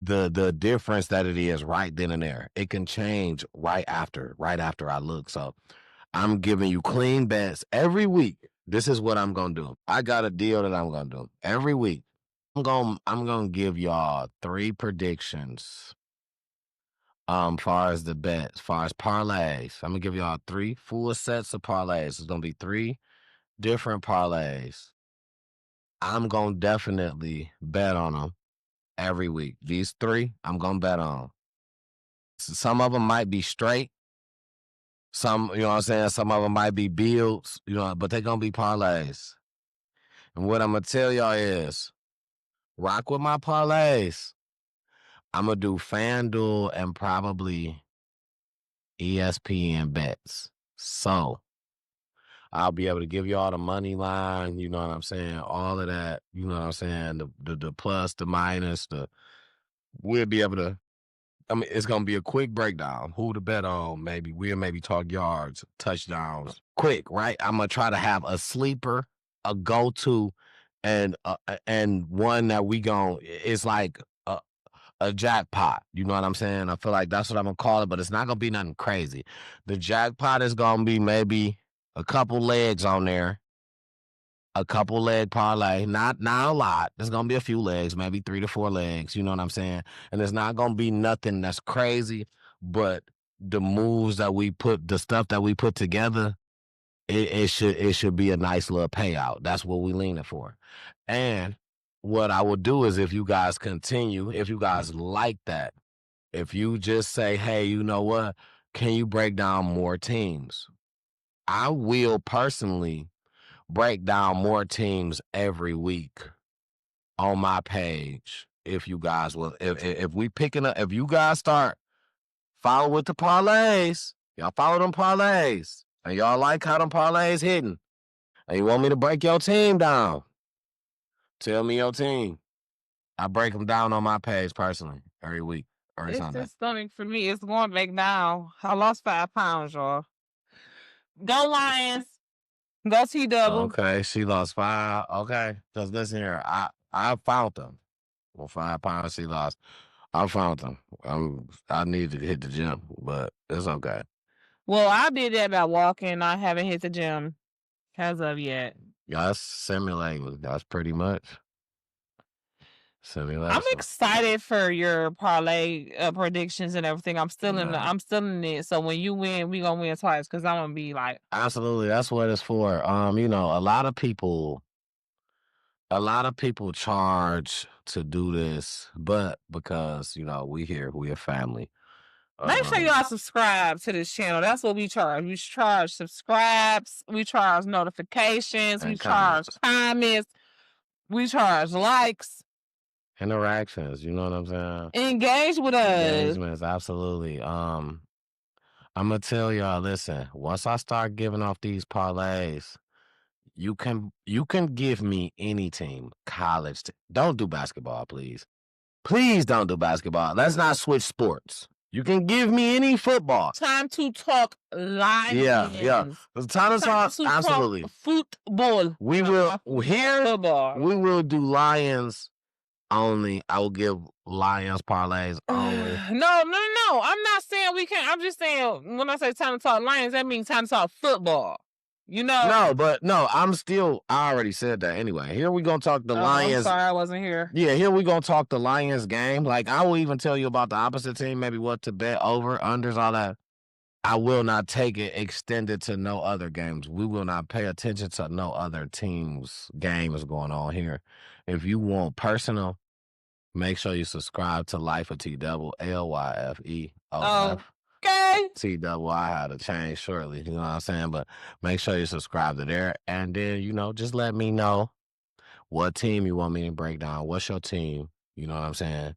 the difference that it is right then and there. It can change right after I look. So I'm giving you clean bets every week. This is what I'm gonna do. I got a deal that I'm gonna do every week. I'm gonna give y'all 3 predictions. Far as the bets, far as parlays, I'm gonna give y'all 3 full sets of parlays. It's gonna be 3 different parlays. I'm gonna definitely bet on them every week. These 3, I'm gonna bet on. Some of them might be straight. Some, you know what I'm saying? Some of them might be builds, but they're going to be parlays. And what I'm going to tell y'all is rock with my parlays. I'm going to do FanDuel and probably ESPN bets. So I'll be able to give y'all the money line, you know what I'm saying? All of that, you know what I'm saying? The plus, the minus, we'll be able to. It's gonna be a quick breakdown. Who to bet on? We'll maybe talk yards, touchdowns. Quick, right? I'm gonna try to have a sleeper, a go-to, and one that it's like a jackpot. You know what I'm saying? I feel like that's what I'm gonna call it, but it's not gonna be nothing crazy. The jackpot is gonna be maybe a couple legs on there, a couple leg parlay, not a lot. There's gonna be a few legs, maybe 3 to 4 legs. You know what I'm saying? And it's not gonna be nothing that's crazy, but the moves that we put, the stuff that we put together, it should be a nice little payout. That's what we leaning for. And what I will do is, if you guys continue, if you guys like that, if you just say, hey, you know what? Can you break down more teams? I will personally break down more teams every week on my page. If you guys will, if we picking up, if you guys start follow with the parlays, y'all follow them parlays, and y'all like how them parlays hitting, and you want me to break your team down, tell me your team. I break them down on my page personally every week, every
It's
Sunday.
just stomach for me. It's going back down. I lost 5 pounds, y'all. Go Lions. Go T-Double.
Okay, she lost 5. Okay, because listen here, I found them. Well, 5 pounds she lost. I found them. I need to hit the gym, but it's okay.
Well, I did that by walking. I haven't hit the gym as of yet.
That's simulating. That's pretty much
I'm
simulation.
excited for your parlay predictions and everything. I'm still in
Yeah.
I'm still in it. So when you win, we gonna win twice because I'm gonna be like,
Absolutely. That's what it's for. You know, a lot of people charge to do this, but because, you know, we a family.
make sure y'all subscribe to this channel. That's what we charge. We charge subscribes, we charge notifications, we
And
charge comments, we charge likes.
Interactions, you know what I'm saying?
Engage with us.
Engagements, absolutely. I'm gonna tell y'all, listen, once I start giving off these parlays, you can give me any team, college. Don't do basketball, please. Please don't do basketball. Let's not switch sports. You can give me any football.
Time to talk Lions.
Yeah. It's time to talk. Absolutely.
Football.
We will do Lions only. I will give Lions parlays only.
No. I'm not saying we can't. I'm just saying when I say time to talk Lions, that means time to talk football. You know?
I already said that anyway. Here we gonna talk the Lions.
I'm sorry I wasn't here.
Yeah, here we gonna talk the Lions game. Like, I will even tell you about the opposite team, maybe what to bet, over, unders, all that. I will not take it extended to no other games. We will not pay attention to no other teams' games going on here. If you want personal, make sure you subscribe to Life of T Double, LYFEOF.
Okay.
T Double, I had to change shortly, you know what I'm saying? But make sure you subscribe to there. And then, you know, just let me know what team you want me to break down. What's your team? You know what I'm saying?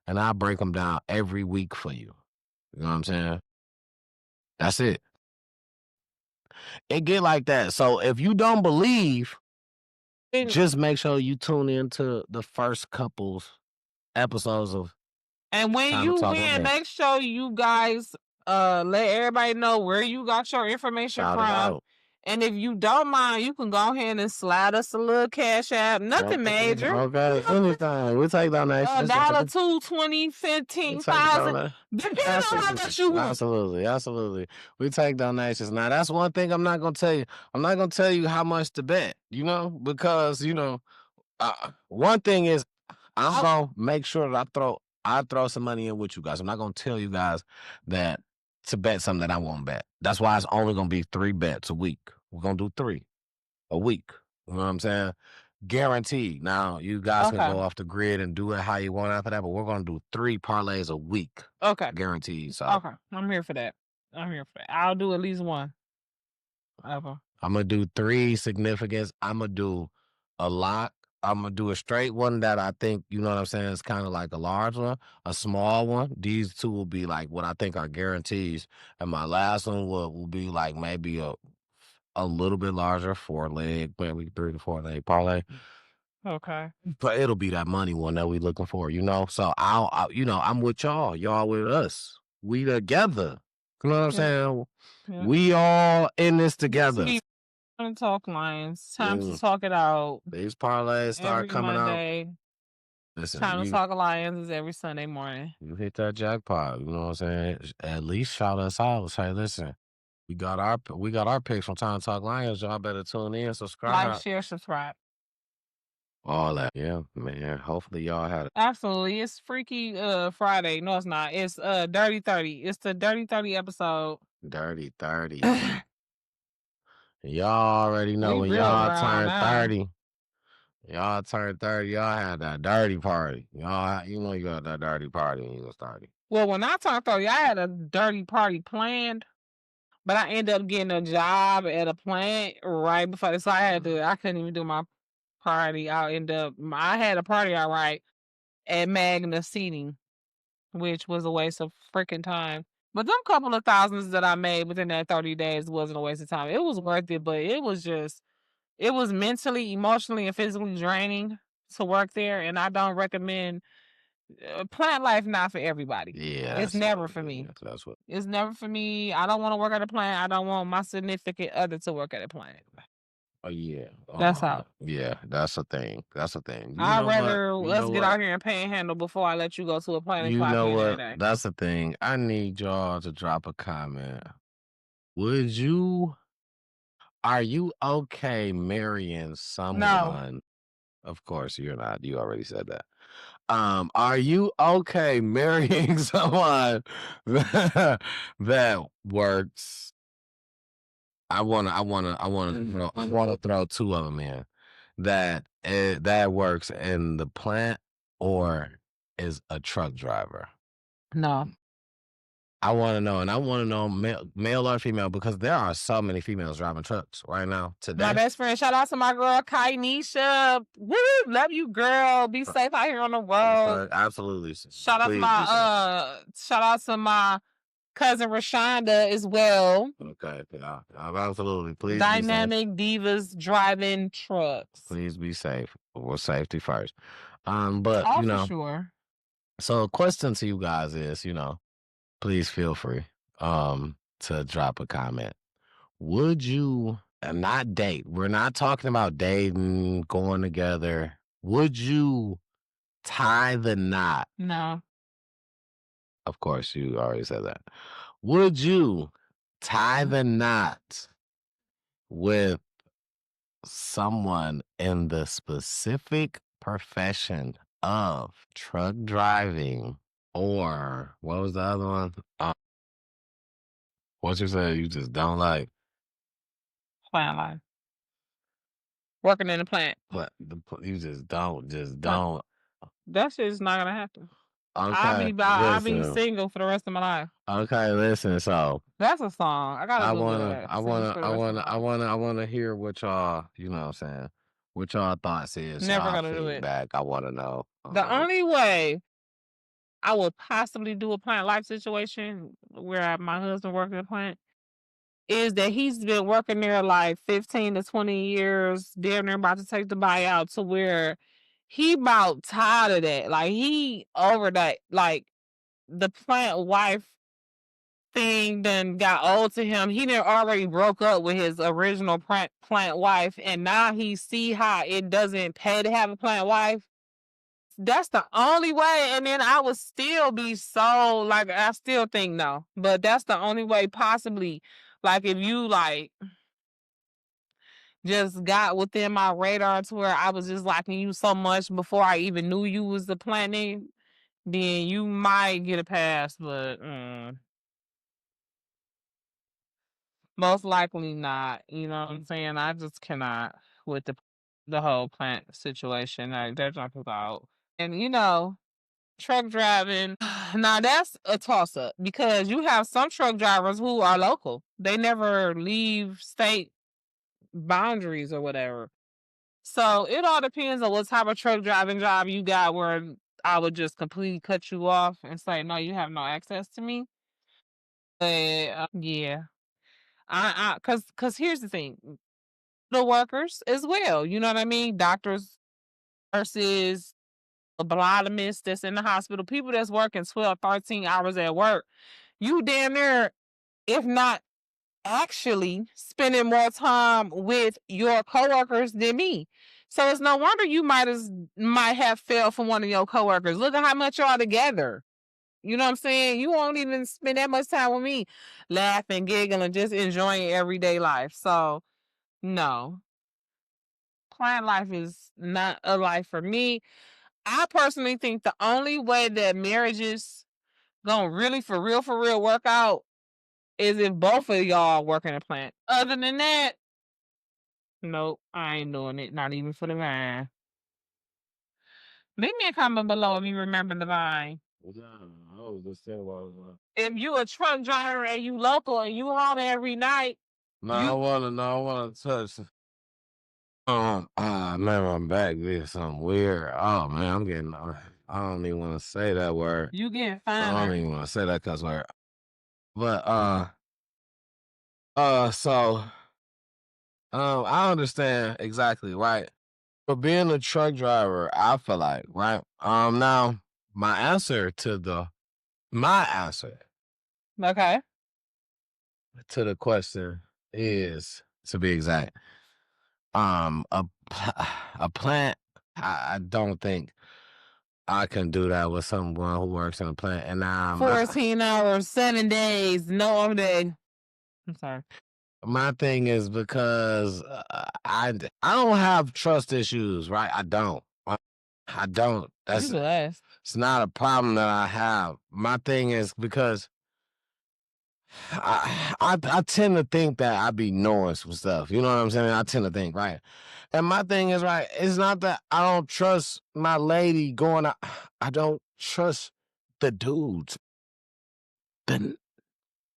And I'll break them down every week for you. You know what I'm saying? That's it. It get like that. So if you don't believe, just make sure you tune into the first couple's episodes of.
And when you win, make sure you guys let everybody know where you got your information from. And if you don't mind, you can go ahead and slide us a little cash app. Nothing major.
Okay, anything. We take donations.
$1, $2, $20, $15, $5. Depending on how much you want.
Absolutely. We take donations. Now, that's one thing I'm not gonna tell you. I'm not gonna tell you how much to bet. You know, because one thing is, I'm gonna make sure that I throw some money in with you guys. I'm not gonna tell you guys that to bet something that I won't bet. That's why it's only gonna be 3 bets a week. We're gonna do 3 a week. You know what I'm saying? Guaranteed. Now, you guys can go off the grid and do it how you want after that, but we're gonna do 3 parlays a week.
Okay.
Guaranteed. So
okay, I'm here for that. I'll do at least one.
I'm gonna do 3 significance. I'm gonna do a lot. I'm gonna do a straight one that I think, you know what I'm saying, is kind of like a large one, a small one. These 2 will be like what I think are guarantees, and my last one will be like maybe a little bit larger, 4-leg, maybe 3 to 4-leg parlay.
Okay.
But it'll be that money one that we looking for, you know. So I'll I'm with y'all with us. We together. You know what I'm saying? Yeah. We all in this together.
Time to talk Lions. Time to talk it out.
These parlays start coming
Monday.
out. Listen,
time to talk Lions is every Sunday morning.
You hit that jackpot. You know what I'm saying? At least shout us out. Say, listen, we got our picks from Time to Talk Lions. Y'all better tune in, subscribe.
Like, share, subscribe.
All that. Yeah, man. Hopefully y'all had it.
Absolutely. It's Freaky Friday. No, it's not. It's Dirty 30. It's the Dirty 30 episode.
Dirty 30. Y'all already know when y'all turn 30. Y'all turn 30, y'all had that dirty party. Y'all, you know you got that dirty party when you was 30.
Well, when I turned 30, I had a dirty party planned, but I ended up getting a job at a plant right before. So I couldn't even do my party. I had a party outright at Magna Seating, which was a waste of freaking time. But them couple of thousands that I made within that 30 days wasn't a waste of time. It was worth it, but it was mentally, emotionally, and physically draining to work there. And I don't recommend plant life, not for everybody.
Yeah.
It's never for me. It's never for me. I don't want to work at a plant. I don't want my significant other to work at a plant.
Oh yeah.
That's all.
Yeah, that's a thing. That's a thing. You
I'd
know what?
rather
You know
us get
what?
out here and panhandle before I let you go to a planet and
You
clock
know
in every
what?
day.
That's the thing. I need y'all to drop a comment. Would you Are you okay marrying
No.
someone? Of course you're not. You already said that. Are you okay marrying someone that works? I wanna throw two of them in that works in the plant or is a truck driver.
No.
I want to know, and I want to know male or female because there are so many females driving trucks right now
My
today.
best friend, shout out to my girl Kainisha. Woo, love you, girl. Be safe out here on the road.
Absolutely.
Shout out to
Please be safe.
shout out to my cousin Rashonda as well.
Okay, yeah, absolutely. Please be safe.
Dynamic divas driving trucks.
Please be safe. Well, safety first. But
Oh,
you
for
know,
sure.
so a question to you guys is, please feel free to drop a comment. Would you not date? We're not talking about dating, going together. Would you tie the knot?
No.
Of course, you already said that. Would you tie the knot with someone in the specific profession of truck driving or what was the other one? What you said you just don't like?
Plant life. Working in the plant.
But you just don't,
That shit's not gonna happen.
Okay,
I'll be
listen.
single for the rest of my life.
Okay, listen. So
That's a song. I gotta
I
Google
wanna,
that.
I
Single
wanna,
for the
I
rest of
wanna,
my
I
life.
wanna, I wanna hear what y'all, what y'all thoughts is.
Never
Y'all
gonna do it.
feedback. I wanna know.
The only way I would possibly do a plant life situation where my husband worked at a plant is that he's been working there like 15 to 20 years, damn near about to take the buyout to where he about tired of that. Like he over that. Like the plant wife thing done got old to him. He done already broke up with his original plant wife, and now he see how it doesn't pay to have a plant wife. That's the only way, and then I would still be so like I still think no, but that's the only way possibly. Like if you like just got within my radar to where I was just liking you so much before I even knew you was the planet, then you might get a pass, but most likely not. You know what I'm saying? I just cannot with the whole plant situation. Like they're talking about, and truck driving. Now that's a toss up because you have some truck drivers who are local. They never leave state boundaries or whatever. So it all depends on what type of truck driving job you got where I would just completely cut you off and say, no, you have no access to me. But yeah, cause here's the thing, the workers as well. You know what I mean? Doctors, nurses, phlebotomists that's in the hospital, people that's working 12, 13 hours at work. You damn near, if not actually spending more time with your coworkers than me. So it's no wonder you might have failed for one of your coworkers. Look at how much y'all together. You know what I'm saying? You won't even spend that much time with me, laughing, giggling, just enjoying everyday life. So no, plant life is not a life for me. I personally think the only way that marriages gonna really for real work out is if both of y'all work in a plant. Other than that, nope, I ain't doing it. Not even for the vine. Leave me a comment below if you remember the vine.
Yeah, I was just saying what
If you a truck driver and you local and you home every night,
No, I wanna touch. Man, my back did something weird. Oh man, I'm getting. I don't even want to say that word.
you getting
I don't
finer.
even want to say that cuss word. But so I understand exactly right. For being a truck driver, I feel like right. Now my answer
Okay.
to the question is to be exact. A a plant. I don't think I can do that with someone who works in a plant. And
14 hours, 7 days, no day. I'm sorry.
my thing is because I don't have trust issues, right? I don't. I don't.
You blessed.
It's not a problem that I have. My thing is because I tend to think that I be knowing some stuff. You know what I'm saying? I tend to think, right? And my thing is, right, it's not that I don't trust my lady going out. I don't trust the dudes. The,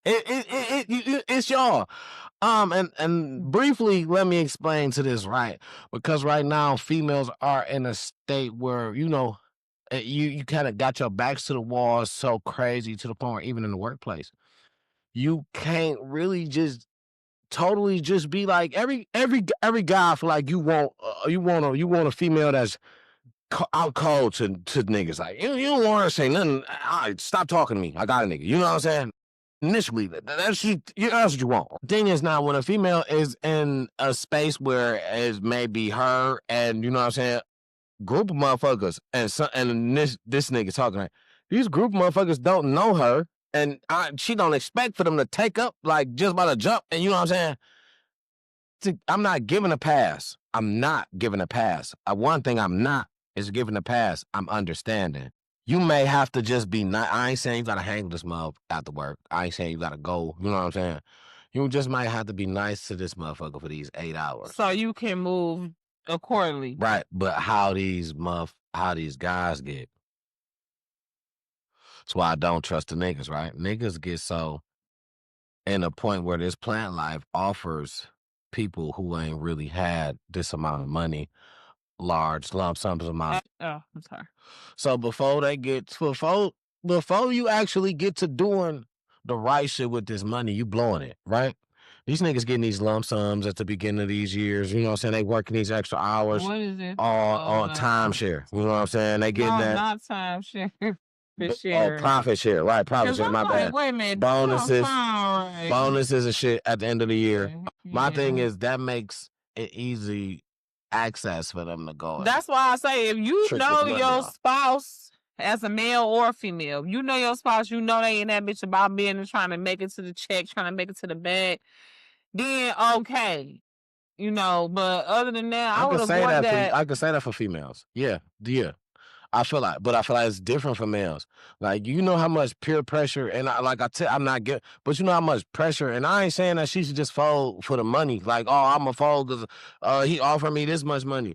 it's y'all. And briefly, let me explain to this, right? Because right now, females are in a state where, you kind of got your backs to the wall so crazy to the point where even in the workplace, you can't really just totally just be like every guy. I feel like you want a female that's out cold to niggas. Like you don't want her to say nothing. Stop talking to me. I got a nigga. You know what I'm saying? Initially, that's what you want. The thing is now when a female is in a space where it may be her and you know what I'm saying, group of motherfuckers and this nigga talking like these group of motherfuckers don't know her and she don't expect for them to take up like just by the jump and you know what I'm saying. I'm not giving a pass. I'm not giving a pass. One thing I'm not is giving a pass. I'm understanding. You may have to just be nice. I ain't saying you gotta hang with this motherfucker after work. I ain't saying you gotta go. You know what I'm saying? You just might have to be nice to this motherfucker for these 8 hours.
So you can move accordingly.
Right. But how these guys get. That's why I don't trust the niggas, right? Niggas get so in a point where this plant life offers people who ain't really had this amount of money, large lump sums amount.
Oh, I'm sorry.
So before you actually get to doing the right shit with this money, you blowing it, right? These niggas getting these lump sums at the beginning of these years. You know what I'm saying? They working these extra hours.
What is it?
On timeshare. You know what I'm saying? They getting that.
Not timeshare.
Profit share, right? Profit share. My bad.
Wait a minute.
Bonuses,
right.
bonuses and shit at the end of the year. Yeah. My thing is that makes it easy access for them to go.
That's why I say if you know your spouse as a male or a female, you know your spouse, you know they ain't that bitch about being and trying to make it to the check, trying to make it to the bag, then okay. You know, but other than that, I would avoid that.
I could say that for females. Yeah. I feel like it's different for males. Like, you know how much peer pressure, and I'm not getting, but you know how much pressure, and I ain't saying that she should just fold for the money. Like, oh, I'm a fold because he offered me this much money.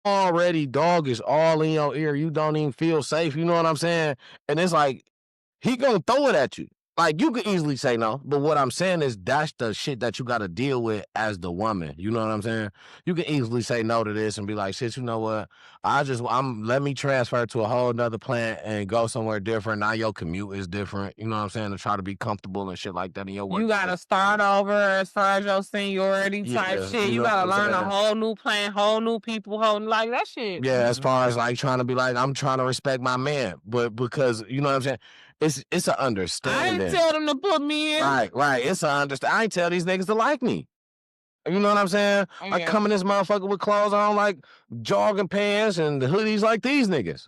Already, dog is all in your ear. You don't even feel safe. You know what I'm saying? And it's like, he gonna throw it at you. Like, you could easily say no, but what I'm saying is that's the shit that you got to deal with as the woman. You know what I'm saying? You can easily say no to this and be like, shit, you know what? Let me transfer to a whole nother plant and go somewhere different. Now your commute is different. You know what I'm saying? To try to be comfortable and shit like that in your work.
You got to start over as far as your seniority type shit. You got to learn a whole new plant, whole new people, like that shit.
Yeah, as far as like trying to be like, I'm trying to respect my man, but because, you know what I'm saying? It's an understanding.
I didn't tell them to put me in.
Right. It's an understanding. I ain't tell these niggas to like me. You know what I'm saying? Oh, yeah. I come in this motherfucker with clothes on like jogging pants and the hoodies like these niggas.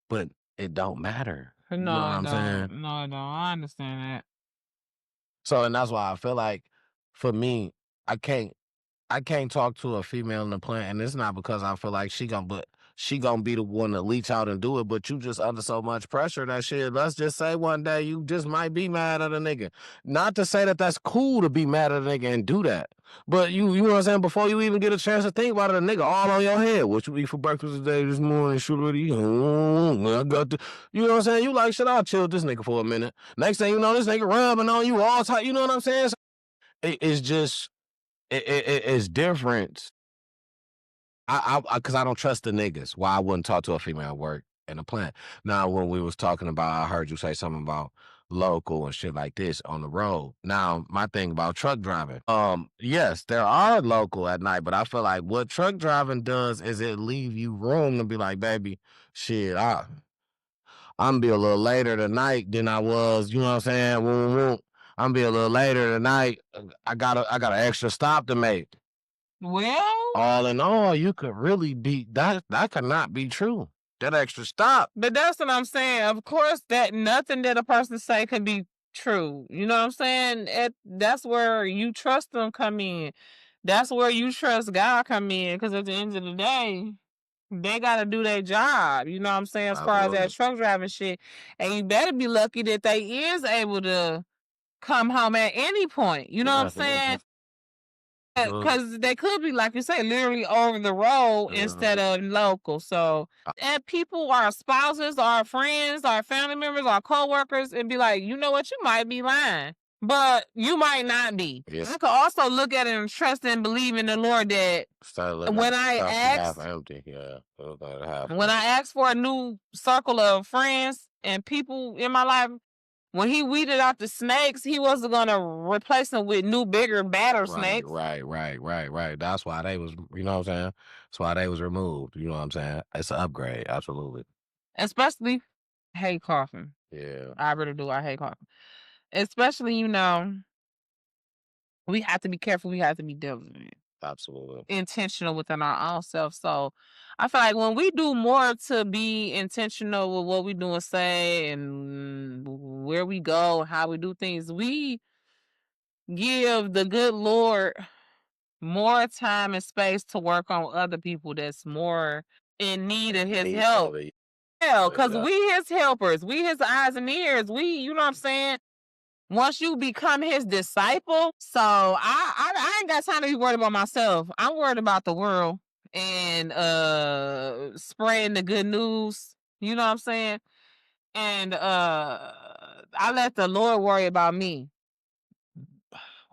But it don't matter.
No,
you know what I'm saying?
No, I don't. I understand that.
So, and that's why I feel like for me, I can't talk to a female in the plant, and it's not because I feel like she gonna be the one to leach out and do it, but you just under so much pressure that shit. Let's just say one day you just might be mad at a nigga. Not to say that that's cool to be mad at a nigga and do that, but you know what I'm saying? Before you even get a chance to think about it, a nigga all on your head. What you eat for breakfast today, this morning? Shorty, I got the, you know what I'm saying? You like, shit, I'll chill with this nigga for a minute. Next thing you know, this nigga rubbing on you all time. You know what I'm saying? So it's just, it's different. Because I don't trust the niggas. Why I wouldn't talk to a female at work in a plant. Now, when we was talking about, I heard you say something about local and shit like this on the road. Now, my thing about truck driving, yes, there are local at night, but I feel like what truck driving does is it leave you room to be like, baby, shit, I'm gonna be a little later tonight than I was. You know what I'm saying? I'm gonna be a little later tonight. I got an extra stop to make.
Well,
All in all, you could really be that. That could not be true. That extra stop.
but that's what I'm saying. Of course, that nothing that a person say can be true. You know what I'm saying? That's where you trust them come in. That's where you trust God come in. Because at the end of the day, they got to do their job. You know what I'm saying? As far as that
Absolutely.
truck driving shit, and you better be lucky that they is able to come home at any point. You know what I'm saying?
Absolutely.
Because they could be, like you say, literally over the road instead
Mhm.
of local. So, and people, our spouses, our friends, our family members, our coworkers, and be like, you know what, you might be lying, but you might not be.
Yes.
I could also look at it and trust and believe in the Lord that
Start looking
when
at
I
stuff half
ask,
empty. Yeah. Half
when I ask for a new circle of friends and people in my life, when he weeded out the snakes, he wasn't gonna replace them with new, bigger, badder snakes.
Right. That's why they was, you know what I'm saying? That's why they was removed. You know what I'm saying? It's an upgrade. Absolutely.
Especially, I hate coughing.
Yeah.
I really do. I hate coughing. Especially, we have to be careful. We have to be diligent,
Absolutely.
intentional within our own self. So I feel like when we do more to be intentional with what we do and say and where we go, how we do things, we give the good Lord more time and space to work on other people that's more in need of his help. Yeah, because
Yeah.
we his helpers, we his eyes and ears. You know what I'm saying? Once you become his disciple, so I ain't got time to be worried about myself. I'm worried about the world and spreading the good news. You know what I'm saying? And I let the Lord worry about me.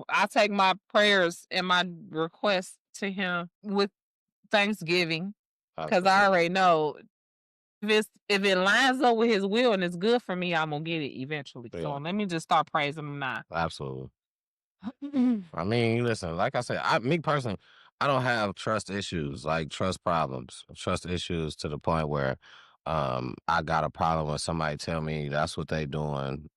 I take my prayers and my requests to him with thanksgiving because I already know if it lines up with his will and it's good for me, I'm gonna get it eventually. So
Yeah.
let me just start praising him now.
Absolutely. I mean, listen, like I said, me personally, I don't have trust issues, like trust problems, trust issues to the point where I got a problem when somebody tell me that's what they doing.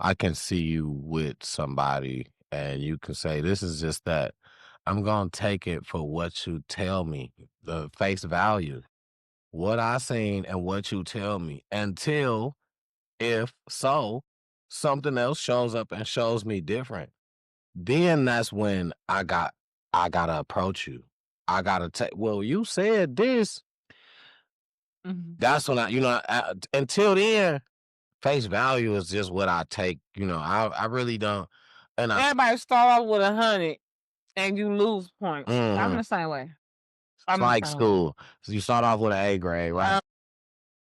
I can see you with somebody and you can say, this is just that. I'm gonna take it for what you tell me, the face value, what I seen and what you tell me, until if so, something else shows up and shows me different. Then that's when I gotta approach you. I gotta take. Well, you said this.
Mhm.
That's when until then, face value is just what I take. I really don't. And
Everybody start off with 100 and you lose points. I'm
mhm.
the same way.
It's
I'm the
like
same way.
school. So you start off with an A grade, right?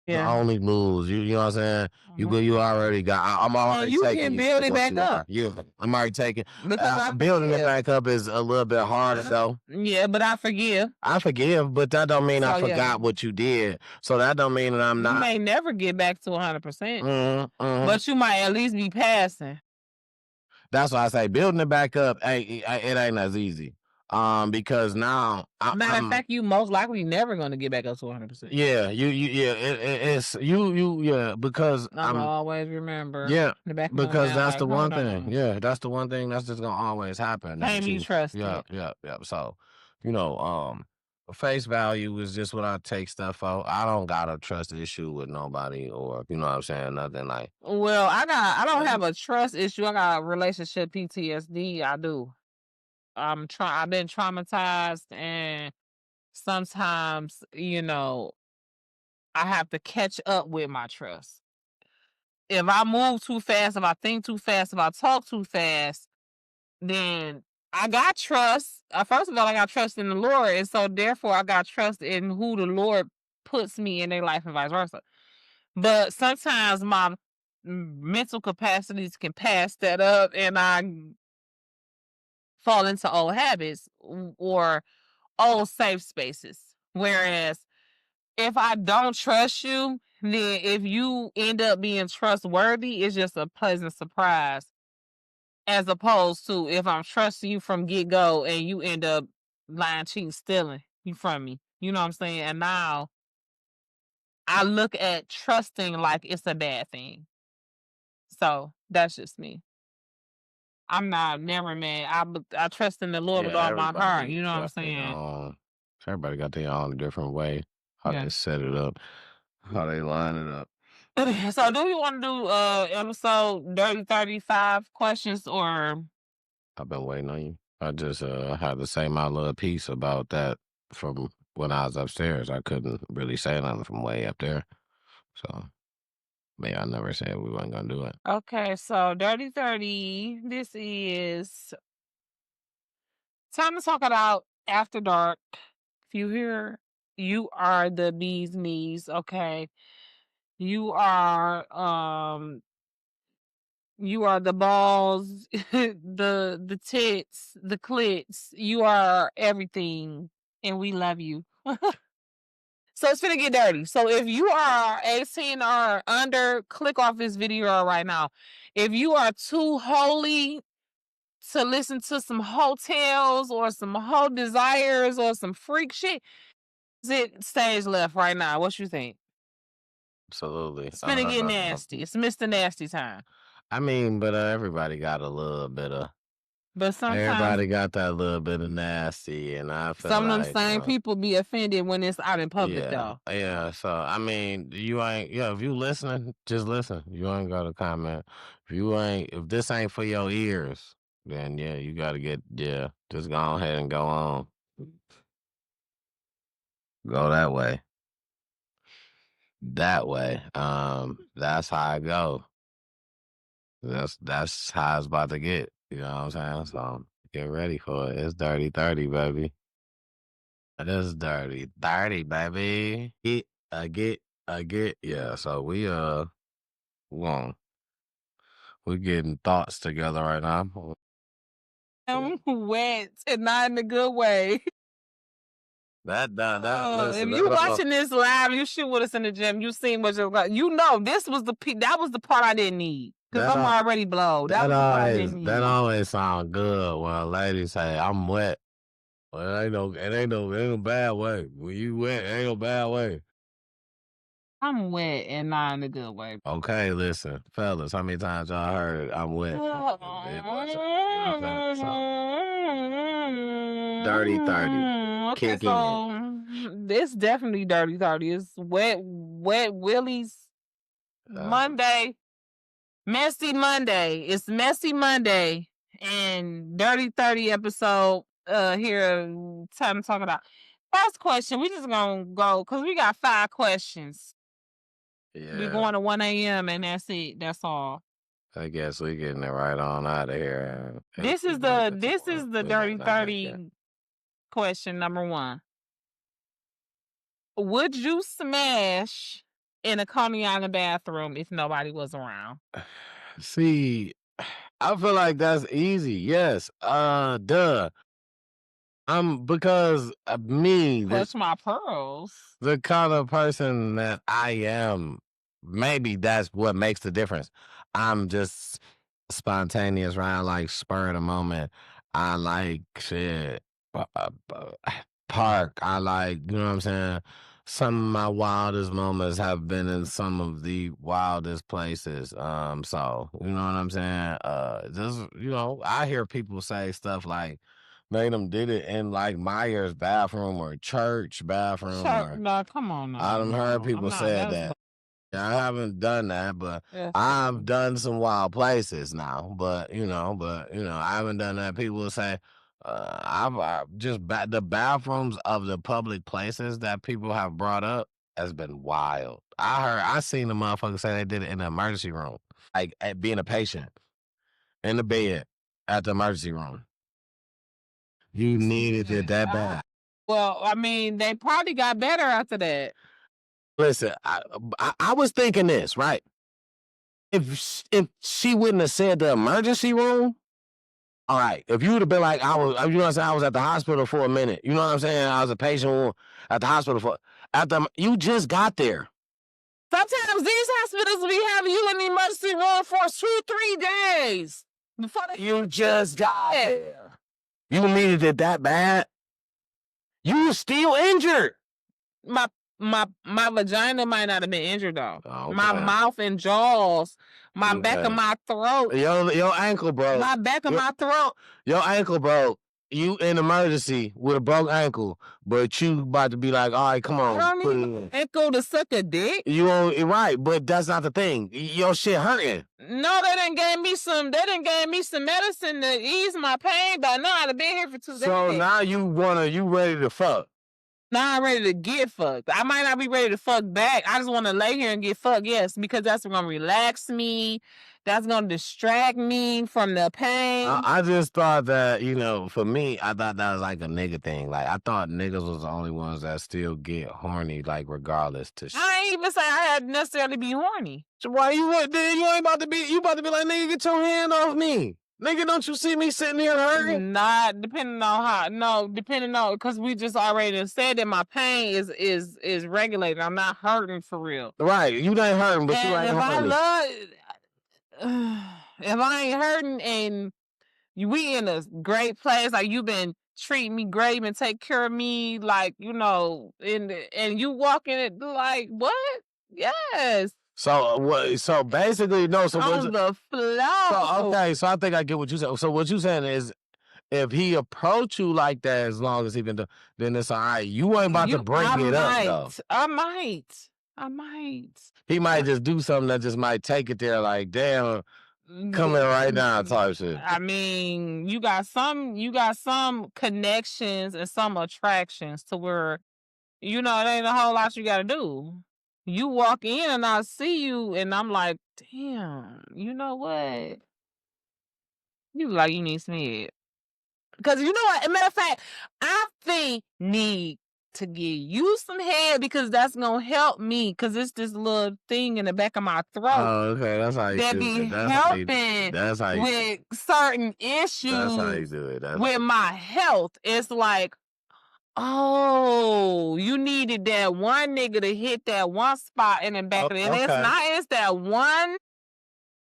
The
Yeah.
only moves, you know what I'm saying? You already got. I'm already
You
taking
can
you
build
for
it
what
back
you are.
up
I'm already taking.
because I
Building it
forgive.
back up is a little bit harder though.
Yeah, but I forgive.
I forgive, but that don't mean I
So yeah,
forgot what you did. So that don't mean that I'm
you
not.
may never get back to 100%,
Mhm.
but you might at least be passing.
That's why I say building it back up. It ain't as easy. Because now
Matter of fact, you most likely never gonna get back up to 100%.
yeah, yeah, it's yeah, because
I'm gonna always remember
yeah,
in the back of my
because
mind,
that's
like,
the one
hold
thing.
on,
Yeah, that's the one thing that's just gonna always happen.
can't
That
be
yeah,
trusted.
yeah. So, you know, face value is just what I take stuff out. I don't got a trust issue with nobody, or you know what I'm saying, nothing like.
Well, I don't have a trust issue. I got relationship PTSD. I do. I've been traumatized, and sometimes, I have to catch up with my trust. If I move too fast, if I think too fast, if I talk too fast, then I got trust. First of all, I got trust in the Lord, and so therefore I got trust in who the Lord puts me in their life and vice versa. But sometimes my mental capacities can pass that up, and I fall into old habits or old safe spaces. Whereas if I don't trust you, then if you end up being trustworthy, it's just a pleasant surprise. As opposed to if I'm trusting you from get go and you end up lying, cheating, stealing you from me. You know what I'm saying? And now I look at trusting like it's a bad thing. So that's just me. I'm not never mad. I trust in the Lord with
Yeah,
all my heart.
everybody
You know what I'm
got their
saying?
own. Everybody got their own different way how
Yeah.
they set it up, how they line it up.
So do you want to do episode 35 questions or
I've been waiting on you. I just had to say my little piece about that from when I was upstairs. I couldn't really say nothing from way up there. So maybe I never said we weren't gonna do it.
okay, so Dirty 30. This is time to talk about After Dark. If you hear, you are the bee's knees, okay? You are the balls, the tits, the clits. You are everything, and we love you. So it's gonna get dirty. So if you are 18 or under, click off this video right now. If you are too holy to listen to some hotels or some whole desires or some freak shit, it stage left right now. What you think?
Absolutely.
It's gonna get nasty. It's Mr. Nasty time.
I mean, but everybody got a little bit of.
But sometimes
Everybody got that little bit of nasty, and I feel
some of them
like,
same people be offended when it's out in public
yeah,
though.
yeah. So I mean, you ain't, yeah. If you listening, just listen. You ain't got to comment. If this ain't for your ears, then yeah, you got to just go ahead and go on. Go that way. That way. That's how I go. That's how it's about to get. You know what I'm saying? So get ready for it. It's dirty 30, baby. It is dirty 30, baby. I get. Yeah. So we we getting thoughts together right now.
I'm wet and not in a good way.
Listen,
if you watching this live, you should with us in the gym. You seen what you got. You know, this was that was the part I didn't need because I'm already blown. That was the part I didn't need.
That always sound good when a lady say I'm wet. Well, it ain't no bad way. When you wet, it ain't no bad way.
I'm wet and not in a good way.
Okay, listen, fellas, how many times y'all heard I'm wet? Dirty 30.
Okay,
Kick
so this definitely Dirty 30. It's wet Willie's Monday. Messy Monday. It's Messy Monday and Dirty 30 episode here. Time to talk about. First question, we just gonna go because we got 5 questions.
Yeah.
We're going to 1 a.m. and that's it. That's all.
I guess we getting it right on out of here.
This is the Dirty 30 question number 1. Would you smash in a Coney Island bathroom if nobody was around?
See, I feel like that's easy. Yes. Duh. Because me,
Clutch my pearls.
the kind of person that I am, maybe that's what makes the difference. I'm just spontaneous, right? I like spur of the moment. I like shit. Park. I like, you know what I'm saying? Some of my wildest moments have been in some of the wildest places. So you know what I'm saying? Just I hear people say stuff like they them did it in like Myers bathroom or church bathroom.
No, come on now.
I done heard people say that. I haven't done that, but I've done some wild places now. But I haven't done that. People will say, I've just the bathrooms of the public places that people have brought up has been wild. I seen the motherfucker say they did it in the emergency room, like being a patient in the bed at the emergency room. You needed it that bad.
Well, I mean, they probably got better after that.
Listen, I was thinking this, right? If she wouldn't have said the emergency room, all right. If you would have been like, I was at the hospital for a minute. You know what I'm saying? I was a patient at the hospital you just got there.
Sometimes these hospitals be having you in the emergency room for 2-3 days before
you just got there. You needed it that bad. You were still injured.
My My vagina might not have been injured though.
Oh,
My
okay.
mouth and jaws, my back of
Okay.
my throat,
Your ankle broke.
my back of my throat.
Your ankle broke. You in emergency with a broke ankle, but you about to be like, all right, come
I
on,
don't
put it
need
in.
my ankle to suck a dick.
You on right, but that's not the thing. Your shit hurting.
No, they didn't gave me some medicine to ease my pain, but now I've been here for 2 days.
So now you ready to fuck.
Now I'm ready to get fucked. I might not be ready to fuck back. I just want to lay here and get fucked, yes, because that's gonna relax me. That's gonna distract me from the pain.
I just thought that, for me, I thought that was like a nigga thing. Like, I thought niggas was the only ones that still get horny, like, regardless to shit.
I ain't even say I had to necessarily be horny.
So why you ain't about to be like, nigga, get your hand off me. Nigga, don't you see me sitting here hurting?
Not depending on because we just already said that my pain is regulated. I'm not hurting for real.
Right, you ain't hurting, but you ain't horny.
If I ain't hurting and we in a great place, like you've been treating me great and take care of me, like and you walking it like what? Yes.
So what? So basically, no. So
on the floor.
So okay, so I think I get what you said. So what you saying is, if he approach you like that, as long as he been, then it's all right. You ain't about to break it up though.
I might.
He might just do something that just might take it there, like damn, coming right now type shit.
I mean, you got some connections and some attractions to where it ain't a whole lot you got to do. You walk in and I see you and I'm like, damn, you know what? You like you need some head. Because you know what? As a matter of fact, I think need to give you some head because that's gonna help me. Because it's this little thing in the back of my throat.
Oh, okay, that's how you
that
do
be
it. That's how you
with certain issues.
That's how you do it.
With my health, it's like, oh, you needed that one nigga to hit that one spot in the back of it. And it's that one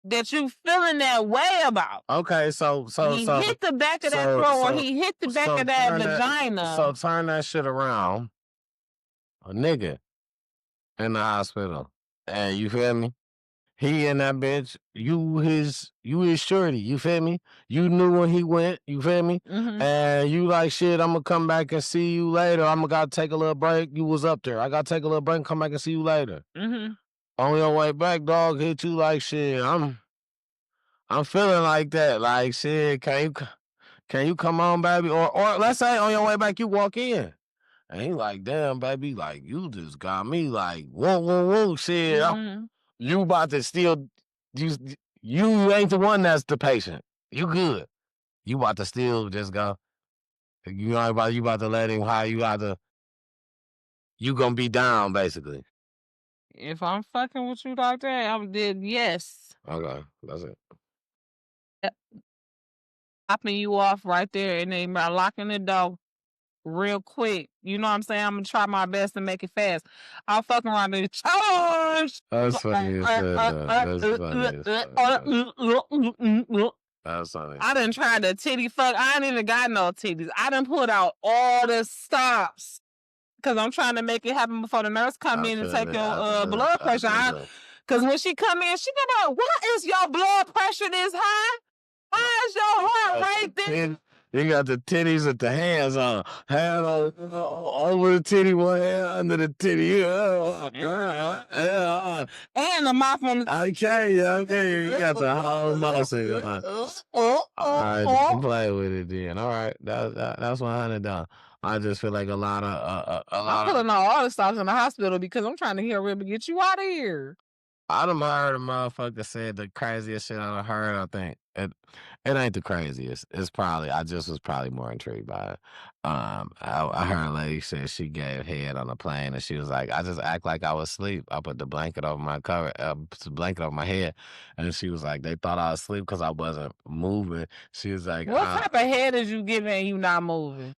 that you feeling that way about.
Okay, so
he hit the back of that throat, or he hit the back of that vagina.
So turn that shit around. A nigga in the hospital. And you feel me? He in that bitch. You his shorty. You feel me? You knew when he went. You feel me?
Mm-hmm.
And you like shit. I'm gonna come back and see you later. I'm gonna gotta take a little break. You was up there. I gotta take a little break and come back and see you later.
Mm-hmm.
On your way back, dog hit you like shit. I'm feeling like that. Like shit. Can you come on, baby? Or let's say on your way back you walk in. And he like, damn, baby, like you just got me like whoa, shit.
Mm-hmm.
You about to still you ain't the one that's the patient. You good. You about to still just go. You about to let him how you gonna be down basically.
If I'm fucking with you like that, I'm dead. Yes.
Okay, that's it.
Popping you off right there and then locking the door real quick. You know what I'm saying? I'm gonna try my best to make it fast. I'll fuck around and charge.
That's funny as shit. That's funny.
I done tried to titty fuck. I ain't even got no titties. I done put out all the stops. Cause I'm trying to make it happen before the nurse come in and take your blood pressure. Cause when she come in, she gonna be like, "What is your blood pressure this high? Why is your heart rate this?"
You got the titties with the hands on. Hand on over the titty, one hand under the titty.
And the mouth on the...
Okay, you got the whole muscle. All right, don't play with it then. All right, that's $100. I just feel like
I'm putting all the stops in the hospital because I'm trying to hear where to get you out of here.
I done heard a motherfucker said the craziest shit I done heard, I think. It ain't the craziest. It's probably, I just was probably more intrigued by it. I heard a lady say she gave head on a plane and she was like, I just act like I was asleep. I put the blanket over my blanket over my head. And she was like, they thought I was asleep because I wasn't moving. She was like,
what type of head is you giving and you not moving?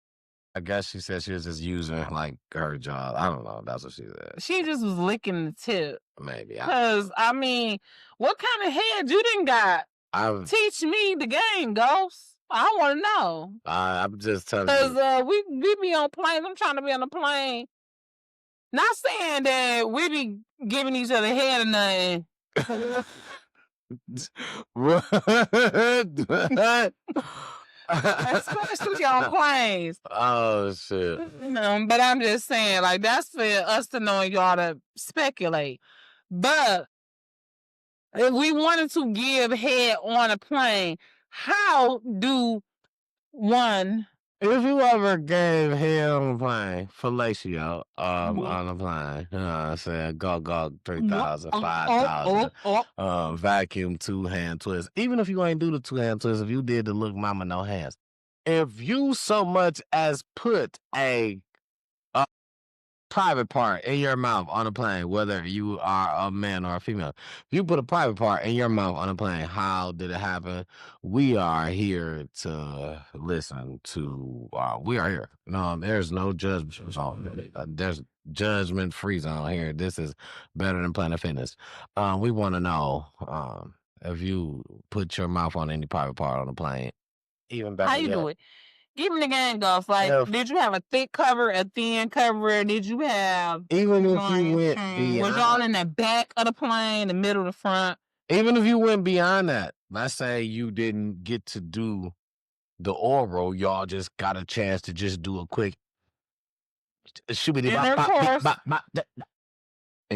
I guess she said she was just using like her jaw. I don't know. That's what she said.
She just was licking the tip.
Maybe.
Because, I mean, what kind of head you done got? Teach me the game, Ghost. I want to know.
I'm just telling you.
Because we be on planes. I'm trying to be on a plane Not saying that we be giving each other head or nothing.
What?
Especially on planes.
Oh shit.
But I'm just saying, like, that's for us to know and y'all to speculate. But if we wanted to give head on a plane, how do one
If you ever gave head on a plane, fellatio, on a plane, you know what I'm saying? Go 3,000, 5,000, vacuum 2-hand twist. Even if you ain't do the 2-hand twist, if you did the look mama no hands. If you so much as put a private part in your mouth on a plane, whether you are a man or a female. If you put a private part in your mouth on a plane, how did it happen? We are here to listen to. We are here. No, there's no judgment zone. There's judgment free zone here. This is better than Planet Fitness. We want to know if you put your mouth on any private part on a plane. Even better.
How you do it? Give me the gang off. Like, did you have a thick cover, a thin cover? Did you have
even if you went
was y'all in the back of the plane, the middle, the front?
Even if you went beyond that, let's say you didn't get to do the oral, y'all just got a chance to just do a quick and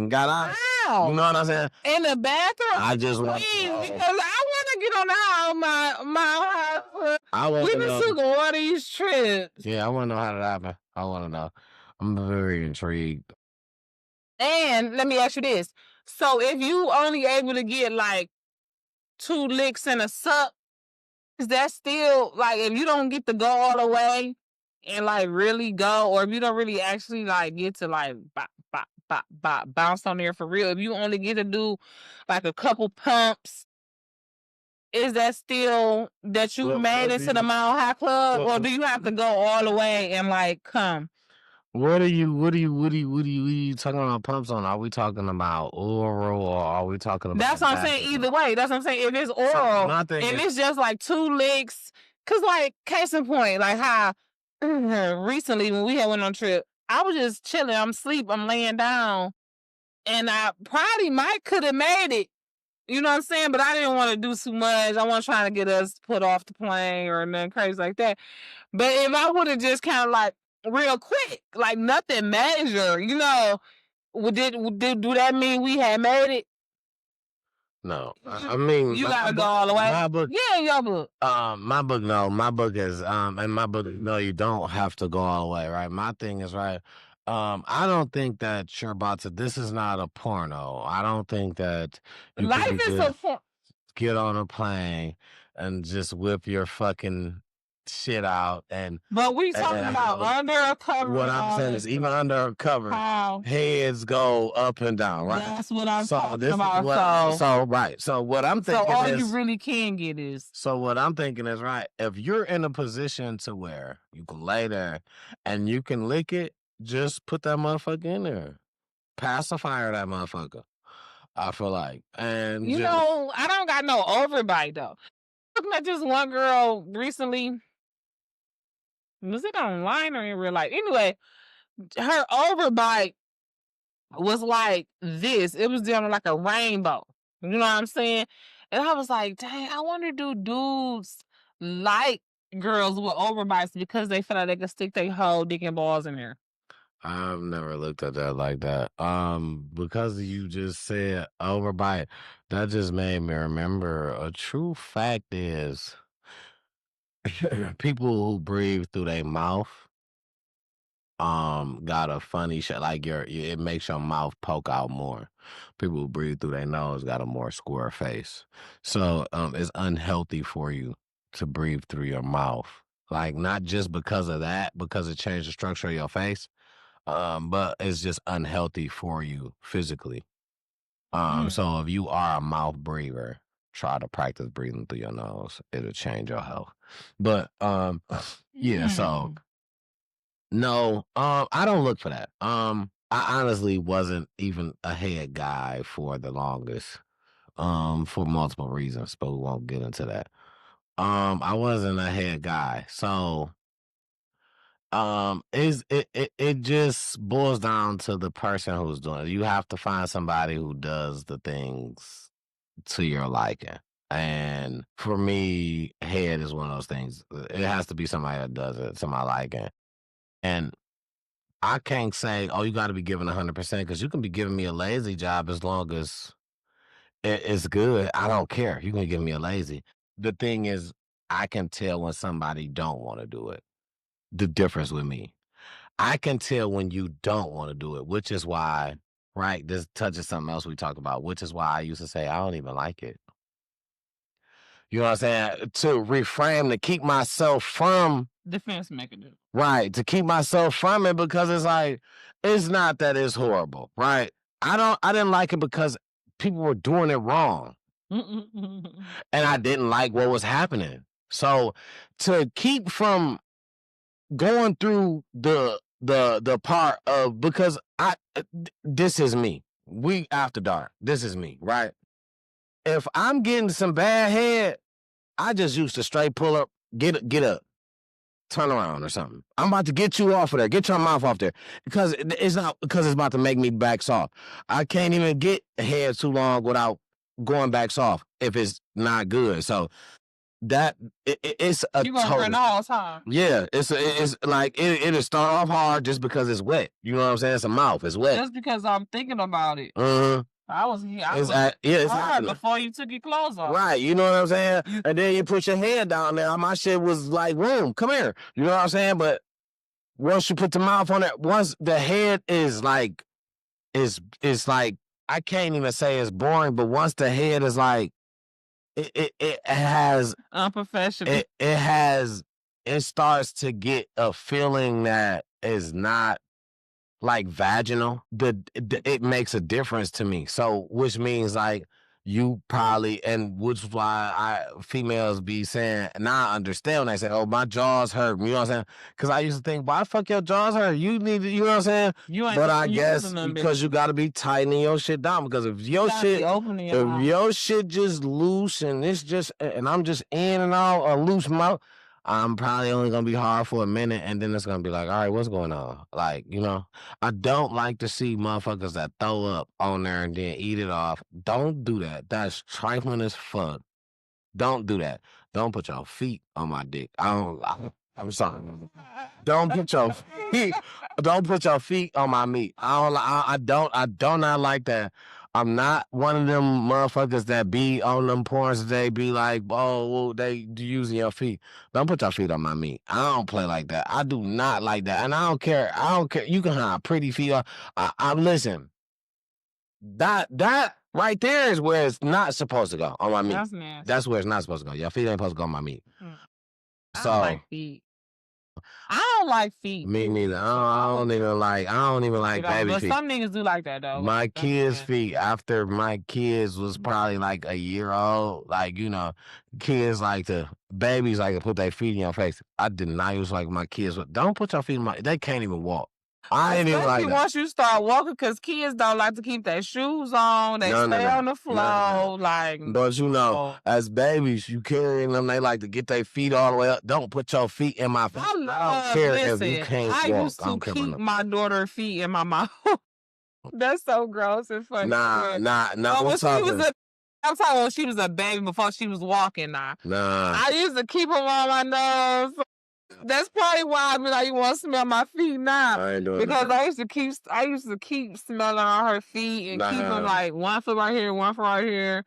got out.
Wow.
You know what I'm saying?
In the bathroom?
I just want
because I want to get on the how my we've been took all these trips.
Yeah, I want to know how that happened. I want to know. I'm very intrigued.
And let me ask you this. So if you only able to get like 2 licks and a suck, is that still like if you don't get to go all the way and like really go, or if you don't really actually like get to like bounce on there for real, if you only get to do like a couple pumps, is that still that you made it to the Mile High Club, or do you have to go all the way and like come?
What are you talking about pumps on? Are we talking about oral or are we talking about?
That's what I'm saying. Either way, that's what I'm saying. If it's oral, and it's just like 2 licks, cause like case in point, like how recently when we had went on trip, I was just chilling. I'm asleep. I'm laying down, and I probably might could have made it. You know what I'm saying? But I didn't want to do too much. I wasn't trying to get us put off the plane or nothing crazy like that. But if I would have just kind of like real quick, like nothing major, you know, do that mean we had made it?
No, I mean
you gotta go all the way.
My book,
yeah, your book.
My book, no. My book is in my book, no. You don't have to go all the way, right? My thing is right. I don't think that you're about to. This is not a porno. I don't think that you
life is a porno.
Get on a plane and just whip your fucking shit out and.
But we talking about under a cover.
What I'm saying is even under a cover, heads go up and down, right?
That's what I'm talking about.
So right. So what I'm thinking
so all is, you really can get is.
So what I'm thinking is right. If you're in a position to where you can lay there and you can lick it, just put that motherfucker in there. Pacifier that motherfucker. I feel like. And
you know, I don't got no overbite though. Looking at this one girl recently. Was it online or in real life? Anyway, her overbite was like this. It was down like a rainbow. You know what I'm saying? And I was like, dang, I wonder do dudes like girls with overbites because they feel like they can stick their whole dick and balls in there.
I've never looked at that like that. Because you just said overbite, that just made me remember a true fact is people who breathe through their mouth got a funny shit like it makes your mouth poke out more. People who breathe through their nose got a more square face. So it's unhealthy for you to breathe through your mouth. Like not just because of that, because it changed the structure of your face. But it's just unhealthy for you physically. So if you are a mouth breather, try to practice breathing through your nose. It'll change your health. But yeah, so no, I don't look for that. I honestly wasn't even a head guy for the longest. For multiple reasons, but we won't get into that. I wasn't a head guy. So is it just boils down to the person who's doing it. You have to find somebody who does the things to your liking. And for me, head is one of those things. It has to be somebody that does it to my liking. And I can't say, oh, you got to be giving 100% because you can be giving me a lazy job as long as it's good. I don't care. You can give me a lazy. The thing is, I can tell when somebody don't want to do it. The difference with me. I can tell when you don't want to do it, which is why, right? This touches something else we talked about, which is why I used to say I don't even like it. You know what I'm saying? To reframe, to keep myself from
Defense mechanism.
right, to keep myself from it because it's like it's not that it's horrible, right? I didn't like it because people were doing it wrong. And I didn't like what was happening. So to keep from going through the part of because this is me. We after dark. This is me, right? If I'm getting some bad head, I just used to straight pull up, get up, turn around or something. I'm about to get you off of there. Get your mouth off there. Because it's not because it's about to make me back soft. I can't even get head too long without going back soft if it's not good. So that it's a
You gonna run all the time.
yeah, it's like it'll start off hard just because it's wet. You know what I'm saying? It's a mouth. It's wet.
Just because I'm thinking about it. I was
it's
hard
happening.
before you took your clothes off.
Right, you know what I'm saying? And then you put your head down there. My shit was like, room, come here. You know what I'm saying? But once you put the mouth on it, once the head is like, it's like, I can't even say it's boring, but once the head is like, it has
unprofessional.
It starts to get a feeling that is not like vaginal. It makes a difference to me. So which means like you probably and which is why females be saying now I understand when they say, oh, my jaws hurt. You know what I'm saying? Because I used to think, why the fuck your jaws hurt? You need to, you know what I'm saying? But I guess because you gotta be tightening your shit down. Because if your shit just loose and it's just and I'm just in and out a loose mouth, I'm probably only gonna be hard for a minute and then it's gonna be like, all right, what's going on? Like, you know, I don't like to see motherfuckers that throw up on there and then eat it off. Don't do that. That's trifling as fuck. Don't do that. Don't put your feet on my dick. I'm sorry. Don't put your feet. Don't put your feet on my meat. I don't not like that. I'm not one of them motherfuckers that be on them porns. They be like, oh, well, they using your feet. Don't put your feet on my meat. I don't play like that. I do not like that, and I don't care. I don't care. You can have pretty feet. I listen. That right there is where it's not supposed to go on my meat.
That's nasty.
That's where it's not supposed to go. Your feet ain't supposed to go on my meat.
So I don't like feet. I don't like feet.
Me neither. I don't even like baby
but
feet.
But some niggas do like that though.
My kids' feet, after my kids was probably like a year old, like, you know, babies like to put their feet in your face. I did not use like my kids. Don't put your feet in they can't even walk. I ain't even like that.
Once you start walking, because kids don't like to keep their shoes on. They stay on the floor. Like,
but you know, as babies, you carrying them, they like to get their feet all the way up. Don't put your feet in my face. I don't care if you can't walk.
I used to keep my daughter's feet in my mouth. That's so gross and funny.
Nah.
I'm talking when she was a baby before she was walking. Nah. I used to keep them on my nose. That's probably why I be like, you want to smell my feet now?
I ain't doing
because
that.
I used to keep smelling on her feet and keep them like one foot right here, one foot right here.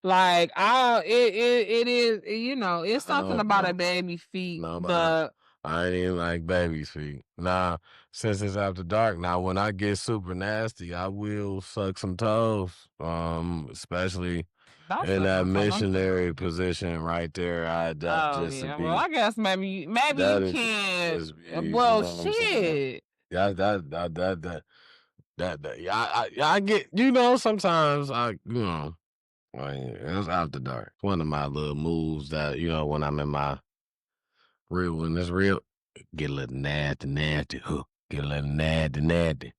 Like it is, you know, it's something about a baby feet. But
I ain't even like baby's feet. Nah, since it's after dark. Now, when I get super nasty, I will suck some toes. Especially in that missionary position right there.
Well, I guess maybe you can. Well, shit.
Yeah, I get. You know, sometimes it's after dark. One of my little moves that, you know, when I'm in my when it's real, get a little nasty. Get a little nasty.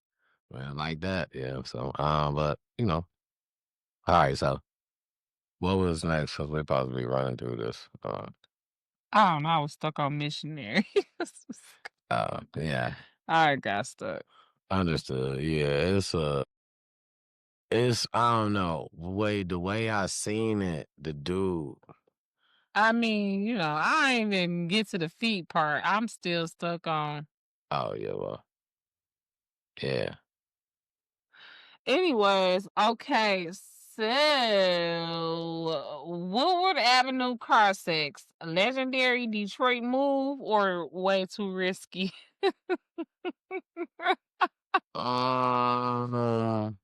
Well, like that, yeah. So, but you know, all right. So, what was next? Because we're probably running through this.
I don't know. I was stuck on missionary.
Oh, yeah.
I got stuck.
Understood. Yeah, it's I don't know. The way I seen it, the dude.
I mean, I ain't even get to the feet part. I'm still stuck on.
Oh yeah, well, yeah.
Anyways, okay, so Woodward Avenue car sex, a legendary Detroit move or way too risky?
Um,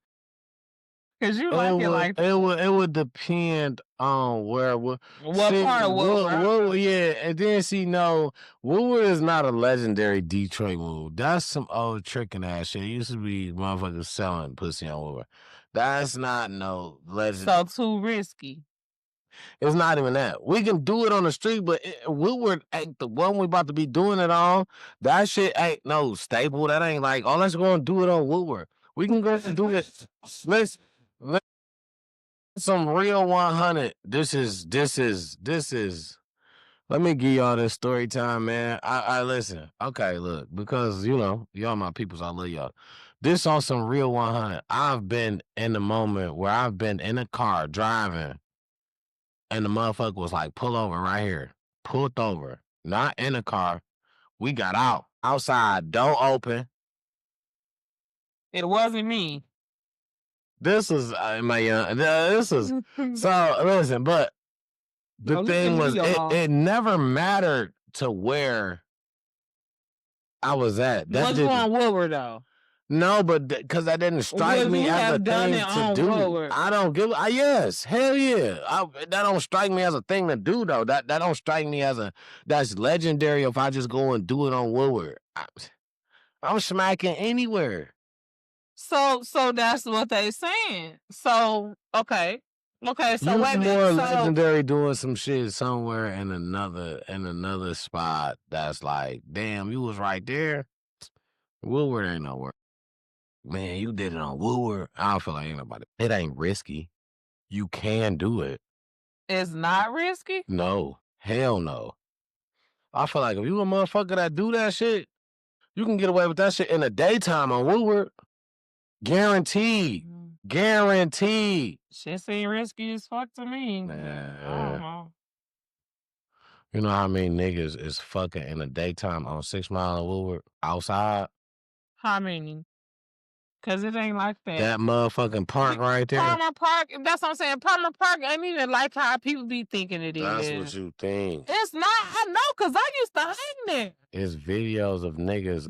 Cause you
it
like it
would
like
it would it would depend on where
what
see
part of Woodward?
what yeah, and then see no Woodward is not a legendary Detroit move. That's some old tricking ass shit. It used to be motherfuckers selling pussy on Woodward. That's not no legend.
So too risky.
It's not even that. We can do it on the street, but Woodward ain't the one we about to be doing it on. That shit ain't no staple. That ain't like, oh, let's go and do it on Woodward. We can go and do it. Let's some real 100. This is. Let me give y'all this story time, man. I listen. Okay, look, because y'all my peoples, I love y'all. This on some real 100. I've been in the moment where I've been in a car driving and the motherfucker was like, pull over right here. Pulled over. Not in the car. We got out. Outside. Don't open.
It wasn't me.
This is my young. This is so listen, but the
Don't listen
thing
to me,
was it,
y'all.
it never mattered to where I was at.
You
That
wasn't
didn't
on Woodward though.
no, but because that didn't strike
Would
me
you
as a
have done it
thing to
on
do.
Woodward?
I don't give. Yes, hell yeah. That don't strike me as a thing to do though. That don't strike me as that's legendary. If I just go and do it on Woodward, I'm smacking anywhere.
So that's what they saying. So okay. Okay, so
You
wait a minute.
more
So
legendary doing some shit somewhere in another spot that's like, damn, you was right there. Woodward ain't nowhere. Man, you did it on Woodward. I don't feel like ain't nobody. It ain't risky. You can do it.
it's not risky?
No. Hell no. I feel like if you a motherfucker that do that shit, you can get away with that shit in the daytime on Woodward. Guaranteed. Guaranteed.
Shit seem risky as fuck to me. I don't
Man.
know.
You know how many niggas is fucking in the daytime on 6 Mile and Woodward outside?
How many? Cause it ain't like that.
That motherfucking park right there.
Palmer Park, that's what I'm saying. Palmer Park ain't even like how people be thinking it
That's
is.
what you think.
It's not. I know, cause I used to hang there.
It's videos of niggas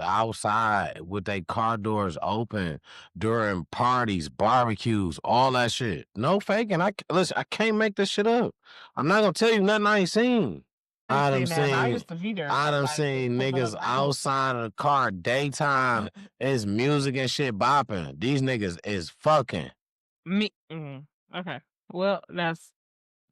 outside with their car doors open during parties, barbecues, all that shit. No faking. Listen, I can't make this shit up. I'm not gonna tell you nothing I ain't seen. I
used to be there.
done seen niggas outside of the car daytime. It's music and shit bopping. These niggas is fucking.
Me. Okay. Well, that's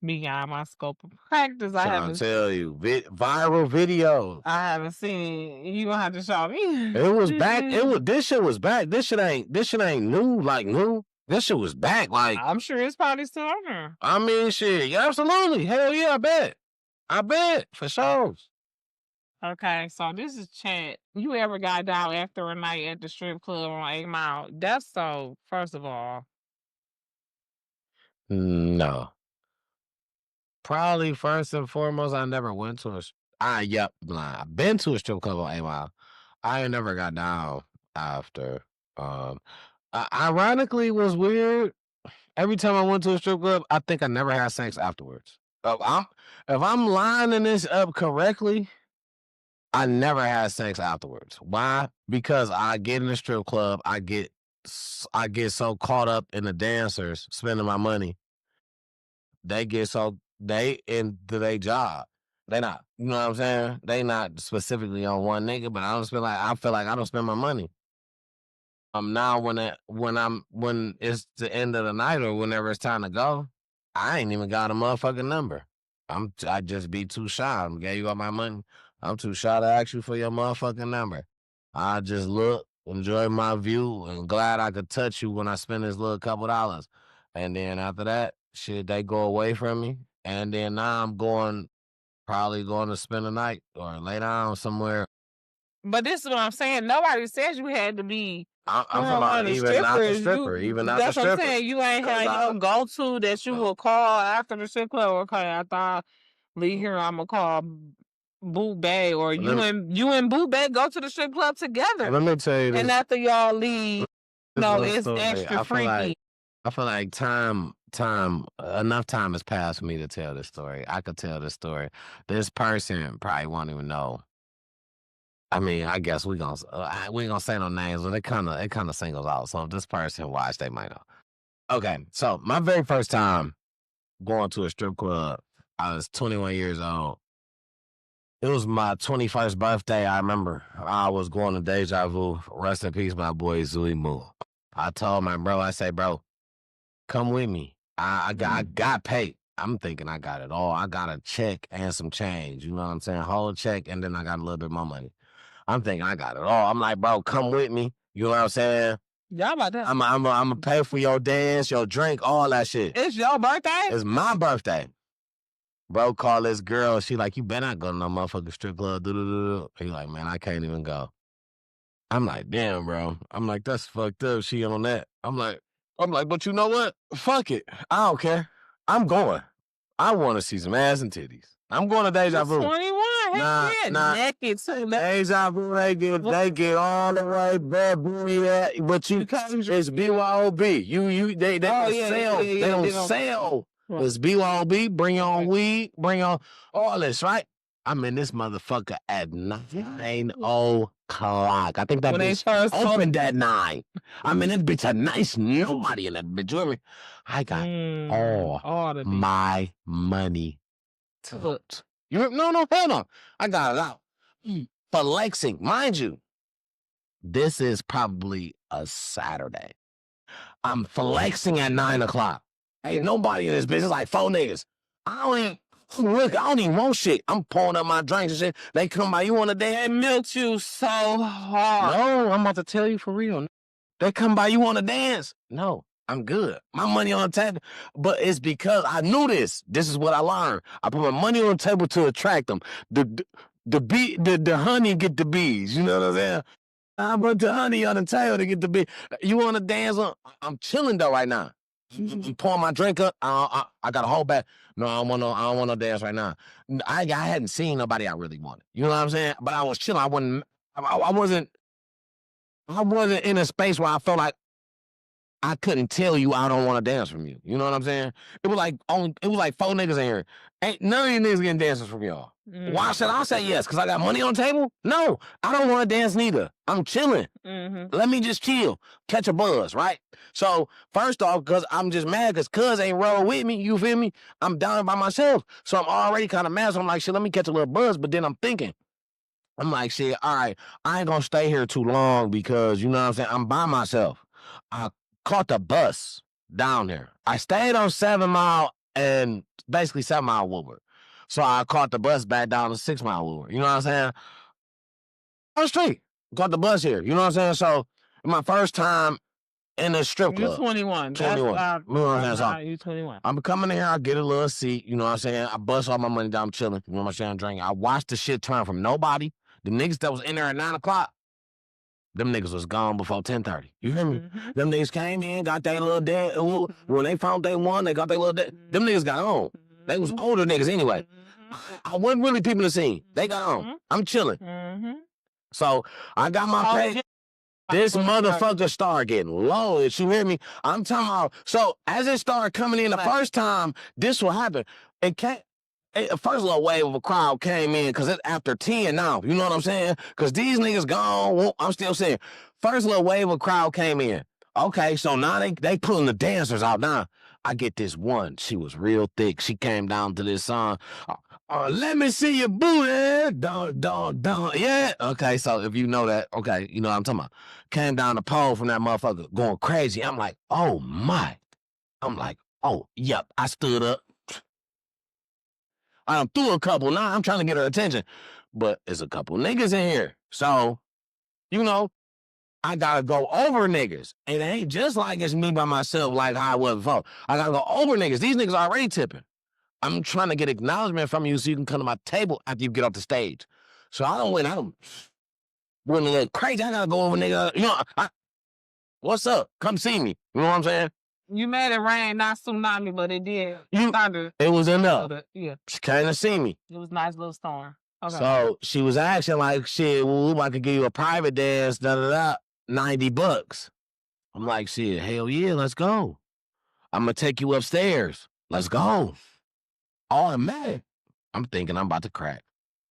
beyond my scope of practice. I
Trying
haven't.
to tell you, viral videos.
I haven't seen it. You gonna have to show me.
It was back. This shit was back. This shit ain't new. Like new. This shit was back. Like
I'm sure it's probably still on there.
I mean, shit. Yeah, absolutely. Hell yeah, I bet for sure.
Okay, so this is chat. You ever got down after a night at the strip club on 8 Mile? That's so. First of all,
No, probably first and foremost, I never went to a. Yep, blind. I've been to a strip club on 8 Mile. I ain't never got down after. Ironically, it was weird. Every time I went to a strip club, I think I never had sex afterwards. If I'm lining this up correctly, I never had sex afterwards. Why? Because I get in a strip club, I get so caught up in the dancers spending my money. They into their job. They not, you know what I'm saying? They not specifically on one nigga, but I feel like I don't spend my money. Now when it's the end of the night or whenever it's time to go, I ain't even got a motherfucking number. I just be too shy. I gave you all my money. I'm too shy to ask you for your motherfucking number. I just look, enjoy my view, and glad I could touch you when I spend this little couple dollars. And then after that, shit, they go away from me. And then now I'm probably going to spend a night or lay down somewhere
But this is what I'm saying. Nobody says you had to be
I'm talking
one
about
of the
even not the
strippers.
stripper, even not the
That's what I'm
stripper.
saying. You ain't had your go-to that you will call after the strip club. Okay, I thought leave here. I'm gonna call Boo Bay, or you and Boo Bay go to the strip club together.
Let me tell you this.
And after y'all leave, no, it's
story.
extra freaky.
I feel like enough time has passed for me to tell this story. I could tell this story. This person probably won't even know. I mean, I guess we ain't gonna say no names, but it kind of singles out. So if this person watched, they might know. Okay, so my very first time going to a strip club, I was 21 years old. It was my 21st birthday. I remember I was going to Deja Vu. Rest in peace, my boy Zui Moo. I told my bro, I say, bro, come with me. I got paid. I'm thinking I got it all. I got a check and some change. You know what I'm saying? Whole check, and then I got a little bit more money. I'm thinking I got it all. I'm like, bro, come with me. You know what I'm saying?
Y'all about that?
I'm gonna pay for your dance, your drink, all that shit.
It's your birthday?
It's my birthday. Bro, call this girl. She like, you better not go to no motherfucking strip club. He like, man, I can't even go. I'm like, damn, bro. I'm like, that's fucked up. She on that. I'm like, but you know what? Fuck it. I don't care. I'm going. I want to see some ass and titties. I'm going to Deja Vu.
21.
Nah.
Naked too.
Deja Vu, they get all the way bad booty at, but it's BYOB. They don't sell. They don't sell. It's BYOB. Bring your own weed. Bring on all this, right? I'm in this motherfucker at 9 o'clock. I think that bitch opened at 9. I'm in this bitch at nice. Nobody in that bitch. You hear me? I got all my money took. No, hell no. I got it out. Flexing. Mind you, this is probably a Saturday. I'm flexing at 9 o'clock. Ain't nobody in this bitch. It's like 4 niggas. I don't even want shit. I'm pouring up my drinks and shit. They come by, you want a dance?
They milked you so hard.
No, I'm about to tell you for real. They come by, you want to dance? No, I'm good. My money on the table. But it's because I knew this. This is what I learned. I put my money on the table to attract them. The honey get the bees. You know what I'm saying? I put the honey on the table to get the bees. You want to dance? I'm chilling though right now. I'm pouring my drink up. I got a whole bag. No, I don't want no dance right now. I hadn't seen nobody I really wanted. You know what I'm saying? But I was chilling. I wasn't in a space where I felt like I couldn't tell you I don't want to dance from you. You know what I'm saying? It was like 4 niggas in here. Ain't none of these niggas getting dances from y'all. Why should I say yes? Because I got money on the table? No, I don't want to dance neither. I'm chilling. Let me just chill, catch a buzz, right? So first off, because I'm just mad because cuz ain't roll with me, you feel me? I'm down by myself. So I'm already kind of mad. So I'm like, shit, let me catch a little buzz. But then I'm thinking, I'm like, shit, all right, I ain't gonna stay here too long because, you know what I'm saying? I'm by myself. I caught the bus down there. I stayed on 7 Mile and basically 7 Mile Woodward. So I caught the bus back down to 6 Mile Woodward. You know what I'm saying? On the street. Caught the bus here. You know what I'm saying? So my first time in a strip club.
You're 21.
21. You know what I'm saying?
You're 21.
I'm coming in here, I get a little seat, you know what I'm saying? I bust all my money down, I'm chilling. You know what I'm saying? Drinking. I watched the shit turn from nobody. The niggas that was in there at 9 o'clock, them niggas was gone before 10:30. You hear me? Them niggas came in, got their little dad. When they found they won, they got their little dad. Them niggas got on. They was older niggas anyway. I wasn't really peeping the scene. They got on. I'm chilling. So I got my pay. This motherfucker started getting low. You hear me? I'm talking about. So as it started coming in the first time, this will happen. First little wave of a crowd came in because it's after 10 now. You know what I'm saying? Because these niggas gone. Well, I'm still saying. First little wave of a crowd came in. Okay, so now they pulling the dancers out now. I get this one. She was real thick. She came down to this song. Let me see your booty. Don't. Yeah. Okay, so if you know that, okay, you know what I'm talking about. Came down the pole from that motherfucker going crazy. I'm like, oh my. I'm like, oh, yep. I stood up. I threw a couple. Now I'm trying to get her attention. But there's a couple niggas in here. So, you know, I gotta go over niggas. It ain't just like it's me by myself like how I was before. I gotta go over niggas. These niggas already tipping. I'm trying to get acknowledgement from you so you can come to my table after you get off the stage. So I don't win. When it look crazy, I gotta go over nigga. You know, what's up? Come see me. You know what I'm saying?
You made it rain, not tsunami, but it did. Thunder.
It was enough.
Yeah.
She came to see me.
It was a nice little storm. Okay.
So she was asking like, shit, well, I could give you a private dance, $90. I'm like, shit, hell yeah, let's go. I'm gonna take you upstairs. Let's go. Oh, man. I'm thinking I'm about to crack.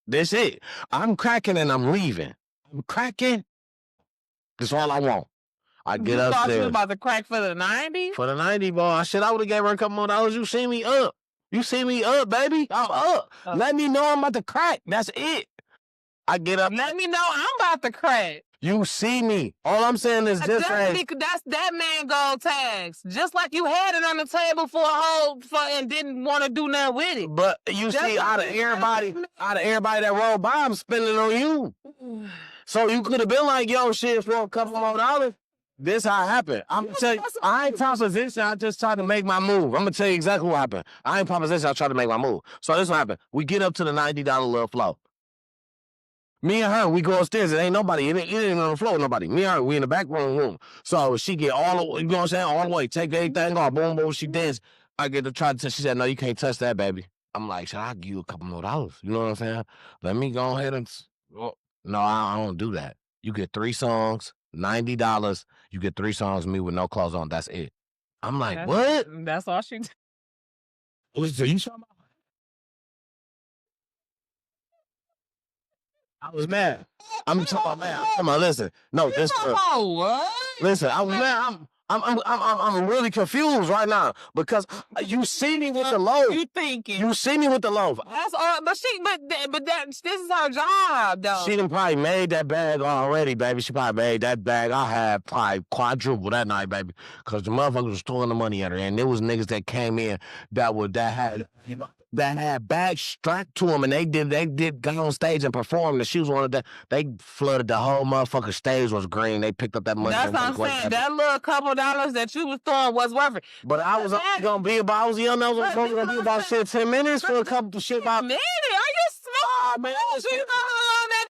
That's it. I'm cracking and I'm leaving. I'm cracking. That's all I want. I get upstairs.
You thought you was about to crack for the 90?
For the 90 ball. Shit, I would have gave her a couple more dollars. You see me up. You see me up, baby. I'm up. Let me know I'm about to crack. That's it. I get up.
Let me know I'm about to crack.
You see me. All I'm saying is just
that's that man gold tags. Just like you had it on the table for a whole and didn't want to do nothing with it.
But you see, out of everybody that rolled by, I'm spending on you. So you could have been like, yo, shit, for a couple more dollars. This how it happened. I'm gonna tell you, I ain't proposition, I just tried to make my move. I'm gonna tell you exactly what happened. I ain't proposition, I tried to make my move. So this what happened. We get up to the $90 little floor. Me and her, we go upstairs. It ain't nobody. It ain't on the floor, nobody. Me and her, we in the back room. So she get all the, you know what I'm saying, all the way. Take everything off. Boom, boom. She dance. I get to try to touch. She said, no, you can't touch that, baby. I'm like, should I give you a couple more dollars? You know what I'm saying? Let me go ahead and, no, I don't do that. You get 3 songs, $90. You get 3 songs, me with no clothes on. That's it. I'm like, what?
That's all she did.
So you talking about? I was mad. I'm talking about, man. I'm talking about, listen. No, this.
What?
Listen, I was mad. I'm really confused right now because you see me with the loaf.
You thinking?
You see me with the loaf.
That's all. But this is her job though.
She done probably made that bag already, baby. She probably made that bag. I had probably quadruple that night, baby, because the motherfuckers was throwing the money at her, and there was niggas that came in that had bags strapped to them, and they did go on stage and perform. And she was one of the. They flooded the whole motherfucking stage was green. They picked up that money.
That's what I'm saying. That little couple dollars that you was throwing was worth it.
But I was only gonna be about. I was young. I was only gonna be about 10 minutes for a couple of shit about.
Minute? Are you smart?
Man,
You know how long that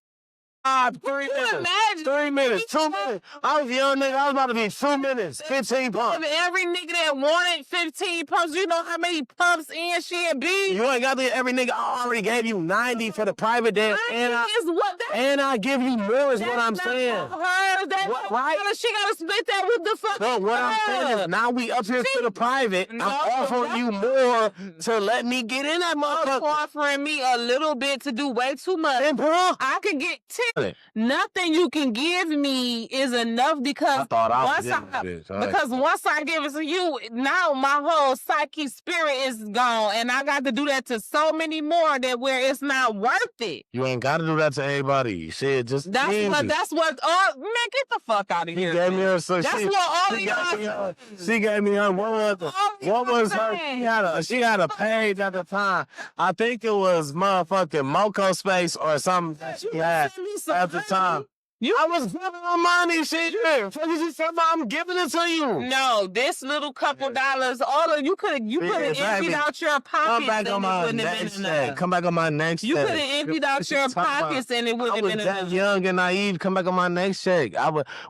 3 minutes. 3 minutes. 2 minutes. I was a young nigga. I was about to be 2 minutes. 15 pumps.
Every nigga that wanted 15 pumps, you know how many pumps in shit be?
You ain't got to every nigga. I already gave you 90 for the private dance. And I give you more is what I'm saying.
Right? She gotta split that with the fuck.
No, what I'm saying is now we up here to the private. I'm offering you more to let me get in that motherfucker.
Offering me a little bit to do way too much.
And bro,
I could get 10. Nothing you can give me is enough because once I give it to you, now my whole psyche spirit is gone, and I got to do that to so many more that where it's not worth it.
You ain't got to do that to everybody. Shit, just
that's what. Oh man, get the fuck out of here.
She gave me her. So
that's what all of y'all.
She gave me her. What was her? She had a page at the time. I think it was motherfucking Moco Space or something that she had at the time. I was giving her money, shit. I'm giving it to you.
No, this little couple dollars, all of you could have emptied out your pockets.
Come back on my next check. Come back on my next check.
You could have emptied out your pockets and it would have been enough.
I was that young and naive. Come back on my next check.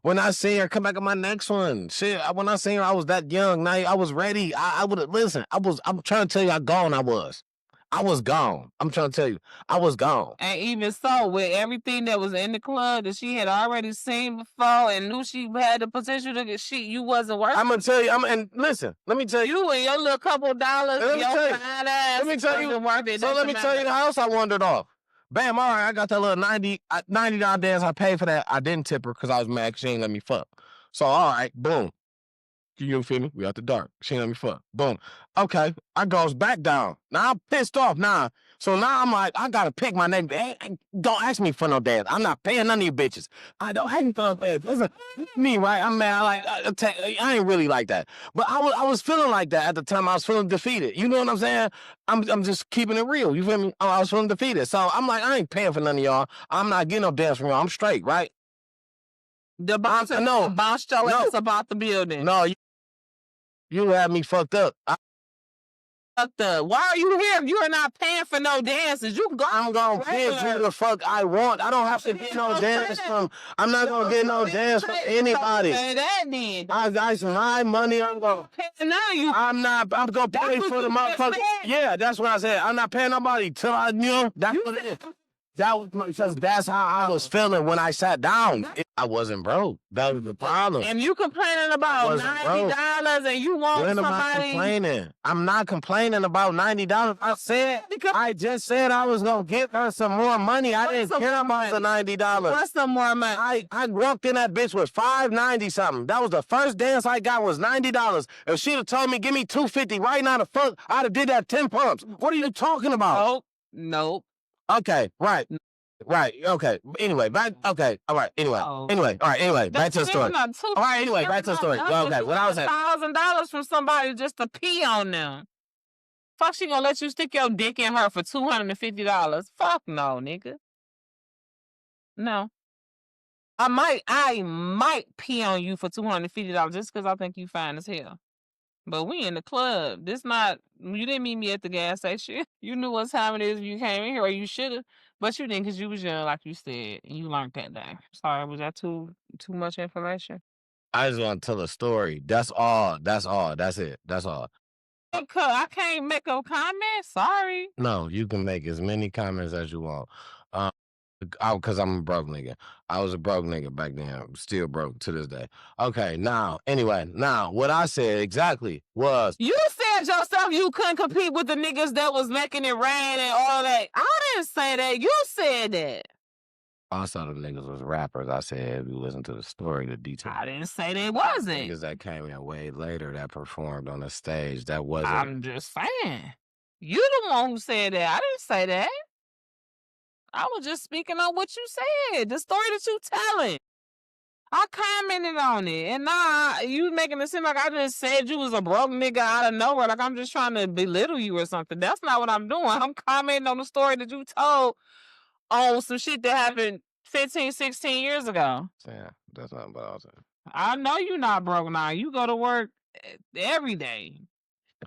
When I see her, come back on my next one. Shit, when I seen her, I was that young. Naive. I was ready. I would have listened. I'm trying to tell you how gone I was. I was gone. I'm trying to tell you, I was gone.
And even so, with everything that was in the club that she had already seen before and knew she had the potential to get shit, you wasn't worth it.
I'm gonna tell you. And listen, let me tell you.
You and your little couple dollars, your fine ass.
Let me tell you.
Worth it.
So let me tell you the house I wandered off. Bam, all right, I got that little $90 dance. I paid for that. I didn't tip her because I was mad because she ain't let me fuck. So all right, boom. You feel me? We out the dark. She ain't let me fuck. Boom. Okay. I goes back down. Now I'm pissed off now. So now I'm like, I gotta pick my neck. Don't ask me for no dance. I'm not paying none of you bitches. I don't ask me for no dance. Listen, me, right? I'm mad. I ain't really like that. But I was feeling like that at the time. I was feeling defeated. You know what I'm saying? I'm just keeping it real. You feel me? I was feeling defeated. So I'm like, I ain't paying for none of y'all. I'm not getting no dance from y'all. I'm straight, right?
The bounce your ass about the building.
No, you had me fucked up.
fucked up. Why are you here if you are not paying for no dances? You can go.
I'm gonna pay for the fuck I want. I don't have to get no dance from. I'm not gonna get no dance from anybody.
That then.
I got some high money. I'm gonna.
No, you.
I'm not. I'm gonna pay for the motherfucker. Yeah, that's what I said. I'm not paying nobody till I knew. That's what it is. That was because that's how I was feeling when I sat down. I wasn't broke. That was the problem.
And you complaining about $90 and you want
when
somebody.
Am I complaining? I'm not complaining about $90. I just said I was gonna give her some more money. I didn't care about the $90.
What's some more money?
I walked in that bitch with $5.90 something. That was the first dance I got was $90. If she'd have told me give me $250 right now, the fuck, I'd have did that 10 pumps. What are you talking about?
Nope.
Okay, right. Right, okay. Anyway, back, okay, all right, anyway. Anyway, all right, anyway, back to the story. All right, anyway, back to the story. Okay, what I was saying.
$1,000 from somebody just to pee on them. Fuck, she gonna let you stick your dick in her for $250? Fuck no, nigga. No. I might pee on you for $250 just because I think you fine as hell. But we in the club. You didn't meet me at the gas station. You knew what time it is when you came in here, or you should have. But you didn't because you was young, like you said, and you learned that day. Sorry, was that too much information?
I just want to tell a story. That's all. That's it. That's all.
I can't make a comment. Sorry.
No, you can make as many comments as you want. Because I'm a broke nigga. I was a broke nigga back then. I'm still broke to this day. Okay, now, what I said exactly was...
You said yourself you couldn't compete with the niggas that was making it rain and all that. I didn't say that. You said that.
I saw the niggas was rappers. I said, if you listen to the story, the detail.
I didn't say they wasn't.
Niggas that came in way later that performed on the stage, that wasn't...
I'm just saying. You the one who said that. I didn't say that. I was just speaking on what you said, the story that you telling. I commented on it, and now you making it seem like I just said you was a broke nigga out of nowhere, like I'm just trying to belittle you or something. That's not what I'm doing. I'm commenting on the story that you told on some shit that happened 15, 16 years ago.
Yeah, that's not what I was saying.
I know you're not broke now. You go to work every day.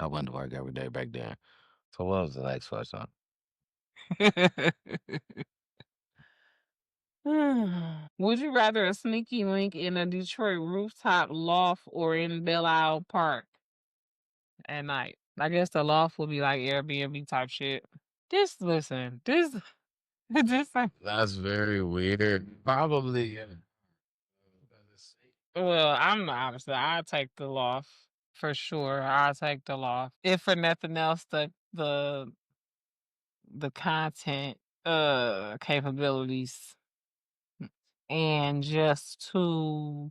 I went to work every day back then. So what was the next question?
Would you rather a sneaky link in a Detroit rooftop loft or in Belle Isle Park at night? I guess the loft would be like Airbnb type shit. Listen.
That's very weird. Probably.
Well, I'm obviously I'll take the loft for sure. I'll take the loft. If for nothing else, the content capabilities and just to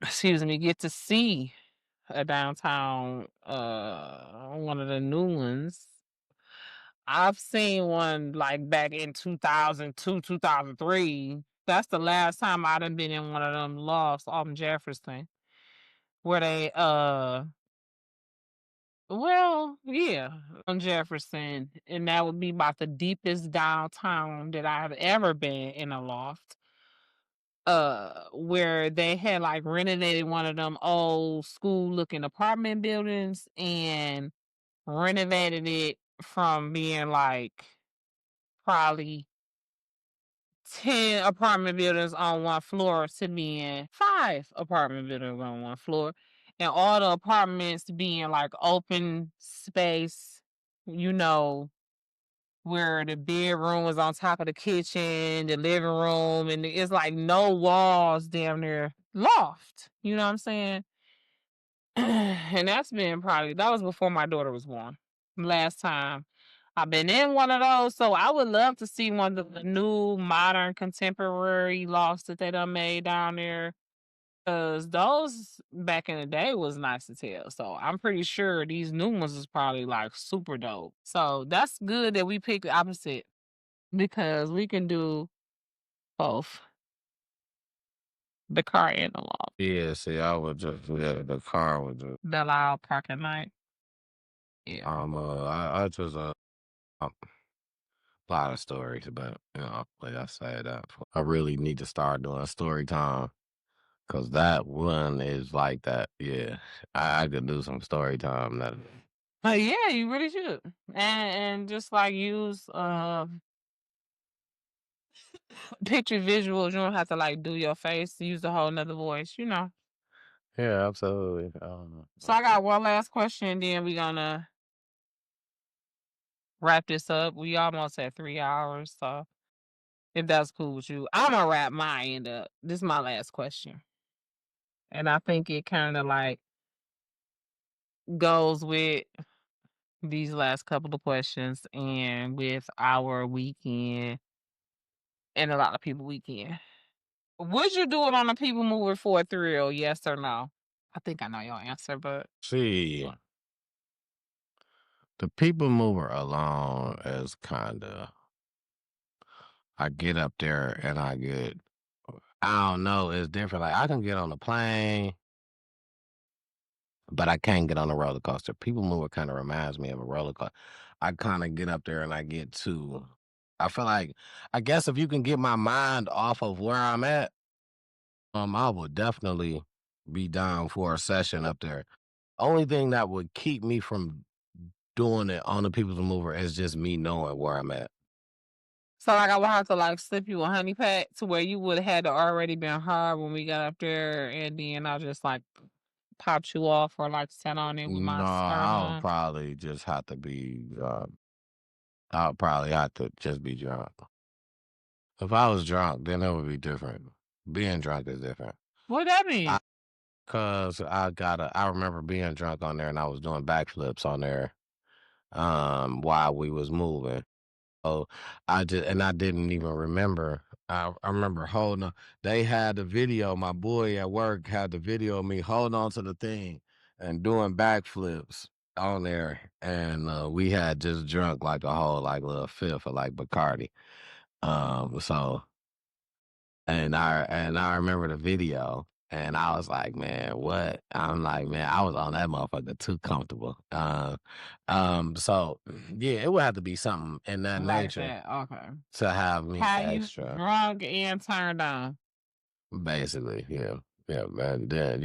get to see a downtown one of the new ones. I've seen one like back in 2002, 2003. That's the last time I done been in one of them lofts on Jefferson where they on Jefferson, and that would be about the deepest downtown that I have ever been in a loft. Where they had like renovated one of them old school looking apartment buildings and renovated it from being like probably 10 apartment buildings on one floor to being 5 apartment buildings on one floor. And all the apartments being like open space, where the bedroom was on top of the kitchen, the living room, and it's like no walls damn near loft. You know what I'm saying? And that was before my daughter was born. Last time I've been in one of those, so I would love to see one of the new modern contemporary lofts that they done made down there. Cause those back in the day was nice to tell. So I'm pretty sure these new ones is probably like super dope. So that's good that we picked the opposite because we can do both. The car and the loft.
Yeah, see, I would just the car would just
Belle Isle Park at night. Yeah.
I just a lot of stories, but like I said, I really need to start doing story time. Cause that one is like that. Yeah, I could do some story time. That
Yeah, you really should. And just like use picture visuals. You don't have to like do your face. Use a whole nother voice, you know.
Yeah, absolutely.
So I got one last question, then we're gonna wrap this up. We almost at 3 hours, so if that's cool with you, I'm gonna wrap my end up. This is my last question, and I think it kind of like goes with these last couple of questions and with our weekend and a lot of people weekend. Would you do it on a people mover for a thrill? Yes or no? I think I know your answer, but
See, the people mover alone is kind of. I get up there and I don't know, it's different. Like I can get on a plane, but I can't get on a roller coaster. People mover kind of reminds me of a roller coaster. I kind of get up there and I get to. I feel like I guess if you can get my mind off of where I'm at, I would definitely be down for a session up there. Only thing that would keep me from doing it on the People's Mover is just me knowing where I'm at.
so like I would have to like slip you a honey pack to where you would have had to already been hard when we got up there, and then I just like popped you off or like sat on it with my
No,
skirt
I'll
on.
probably just have to be. I'll probably have to just be drunk. If I was drunk, then it would be different. Being drunk is different.
What that mean?
Cause I remember being drunk on there and I was doing backflips on there, while we was moving. Oh, I didn't even remember. I remember holding on. They had the video. My boy at work had the video of me holding on to the thing and doing backflips on there, and we had just drunk like a whole like little fifth of like Bacardi. So and I remember the video. And I was like, man, what? I'm like, man, I was on that motherfucker too comfortable. So yeah, it would have to be something in that
Like
nature
that. Okay.
to have me
How you
extra.
drunk and turned on?
Basically, yeah. Yeah, man. Then,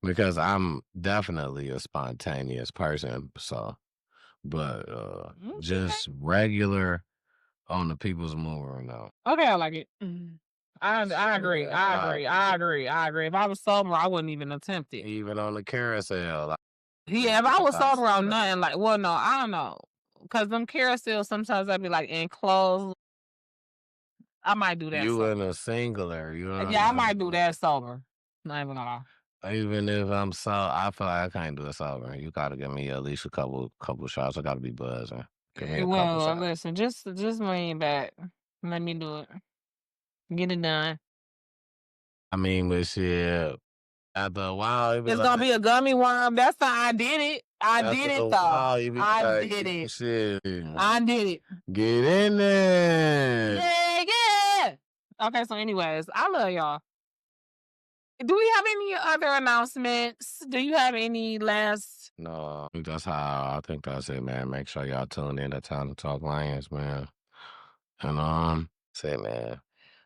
because I'm definitely a spontaneous person. So, but
Okay.
just regular on the people's mover, no.
Okay, I like it. I agree. I agree. I agree. I agree. If I was sober, I wouldn't even attempt it.
Even on the carousel. Like,
Yeah, if I was sober on nothing, like, well, no, I don't know. Cause them carousels sometimes I'd be like enclosed. I might do that
you
sober.
in a singular, you know what
Yeah, I
I'm
might do
saying?
that sober. Not even gonna
Even if I'm so, I feel like I can't do it sober. You gotta give me at least a couple shots. I gotta be buzzing. Give me
lie.
a couple
Well,
shots.
listen, just lean back. Let me do it. Get it done.
I mean, but shit, after a while, it be
It's gonna
like,
be a gummy worm. That's the I did it. I
after
did
a
it though.
while, you be
I
like,
did it.
shit,
I did it.
get in there.
Yeah, yeah. Okay, so anyways, I love y'all. Do we have any other announcements? Do you have any last
No, I think that's it, man. Make sure y'all tune in to Time to Talk Lions, man. And say, man,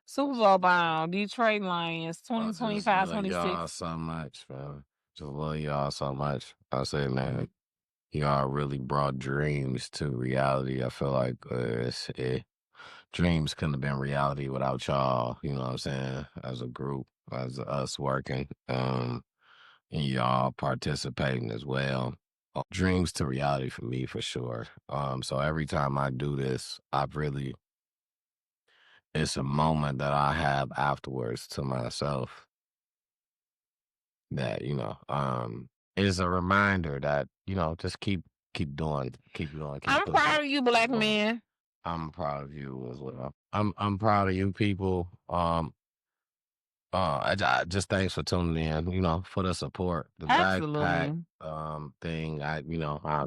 Super Bowl bound Detroit Lions
I just love
2025-26?
y'all so much, man. Just love y'all so much. I say, man, y'all really brought dreams to reality. I feel like dreams couldn't have been reality without y'all. You know what I'm saying? As a group, as us working, and y'all participating as well. Dreams to reality for me for sure. So every time I do this, it's a moment that I have afterwards to myself that is a reminder that just keep doing, keep going, keep
I'm
pushing.
proud of you, black
going.
man.
I'm proud of you as well. I'm proud of you people. Just thanks for tuning in. For the support, the backpack
Absolutely.
thing. I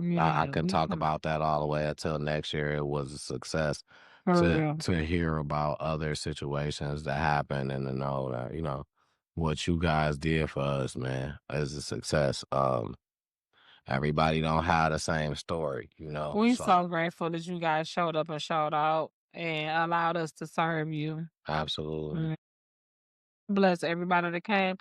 Yeah,
can talk about that all the way until next year. It was a success
for
to
real.
to hear about other situations that happened and to know that what you guys did for us, man, is a success. Everybody don't have the same story,
We
so
so grateful that you guys showed up and showed out and allowed us to serve you.
absolutely.
Mm. Bless everybody that came.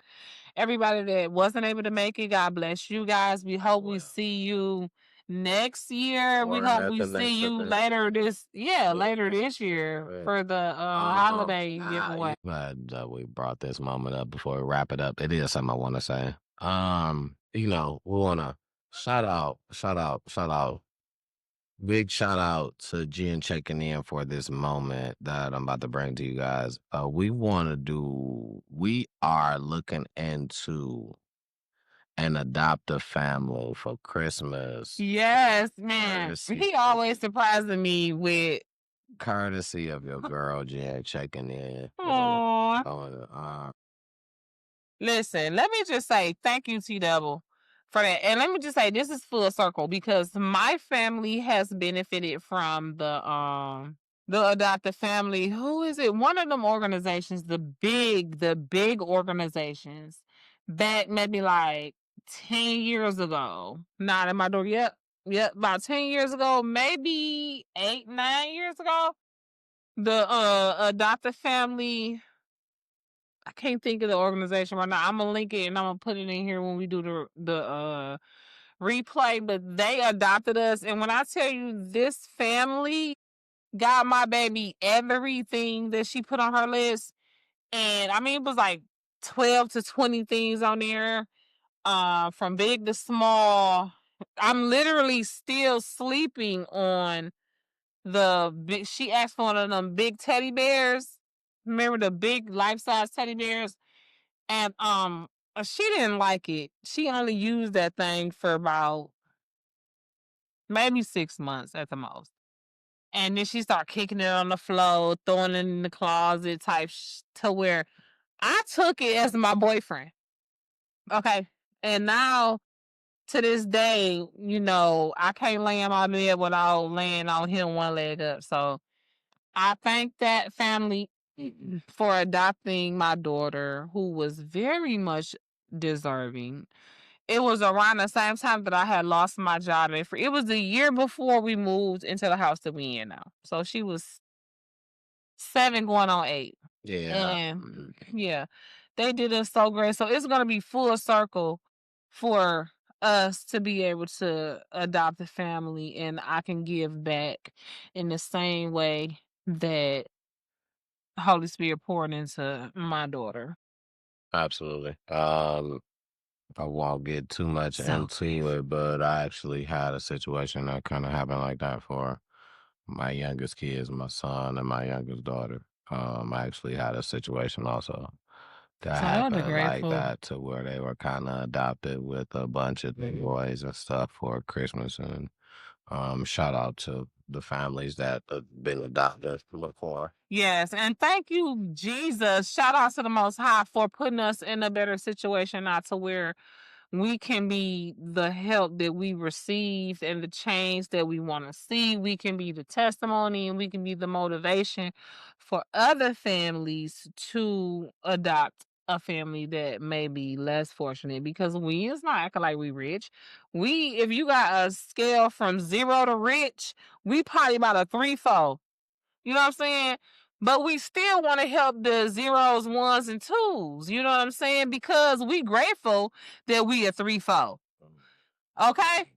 Everybody that wasn't able to make it, God bless you guys. We hope we see you next year. We
Or
hope
at
we
the
see
next
you
event.
later later
Yeah.
this year
Right.
for the holiday
You
giveaway.
glad that we brought this moment up before we wrap it up. It is something I want to say. We want to shout out, big shout out to Jen checking in for this moment that I'm about to bring to you guys. We are looking into an adoptive family for Christmas.
Yes, man. He always surprising me with
Courtesy of your girl Jen checking in.
Aww.
On,
Listen, let me just say thank you, T Double, for that. And let me just say this is full circle because my family has benefited from the adopted family. Who is it? One of them organizations, the big organizations back maybe like 10 years ago. Not in my door. Yep, about 10 years ago, maybe 8, 9 years ago. The adopted family, I can't think of the organization right now. I'm gonna link it and I'm gonna put it in here when we do the replay. But they adopted us, and when I tell you this family got my baby everything that she put on her list, and I mean it was like 12 to 20 things on there, from big to small. I'm literally still sleeping on the big. She asked for one of them big teddy bears. Remember the big life size teddy bears? And she didn't like it. She only used that thing for about maybe 6 months at the most. And then she started kicking it on the floor, throwing it in the closet type to where I took it as my boyfriend. Okay. And now to this day, I can't lay in my bed without laying on him one leg up. So I thank that family for adopting my daughter, who was very much deserving. It was around the same time that I had lost my job. It was a year before we moved into the house that we in now. So she was 7 going on 8.
yeah.
And yeah, they did us so great. So it's going to be full circle for us to be able to adopt a family, and I can give back in the same way that Holy Spirit poured into my daughter.
Absolutely. I won't get too much
So
into it, but I actually had a situation that kind of happened like that for my youngest kids, my son and my youngest daughter. I actually had a situation also that
they'll be
happened like
grateful.
that to where they were kind of adopted with a bunch of boys and stuff for Christmas. And shout out to the families that have been adopted before.
Yes, and thank you, Jesus. Shout out to the Most High for putting us in a better situation, not to where we can be the help that we received and the change that we want to see. We can be the testimony and we can be the motivation for other families to adopt a family that may be less fortunate, because we is not acting like we rich. If you got a scale from 0 to rich, we probably about a 3, 4. You know what I'm saying? But we still want to help the zeros, ones, and twos. You know what I'm saying? Because we grateful that we a 3, 4. Okay?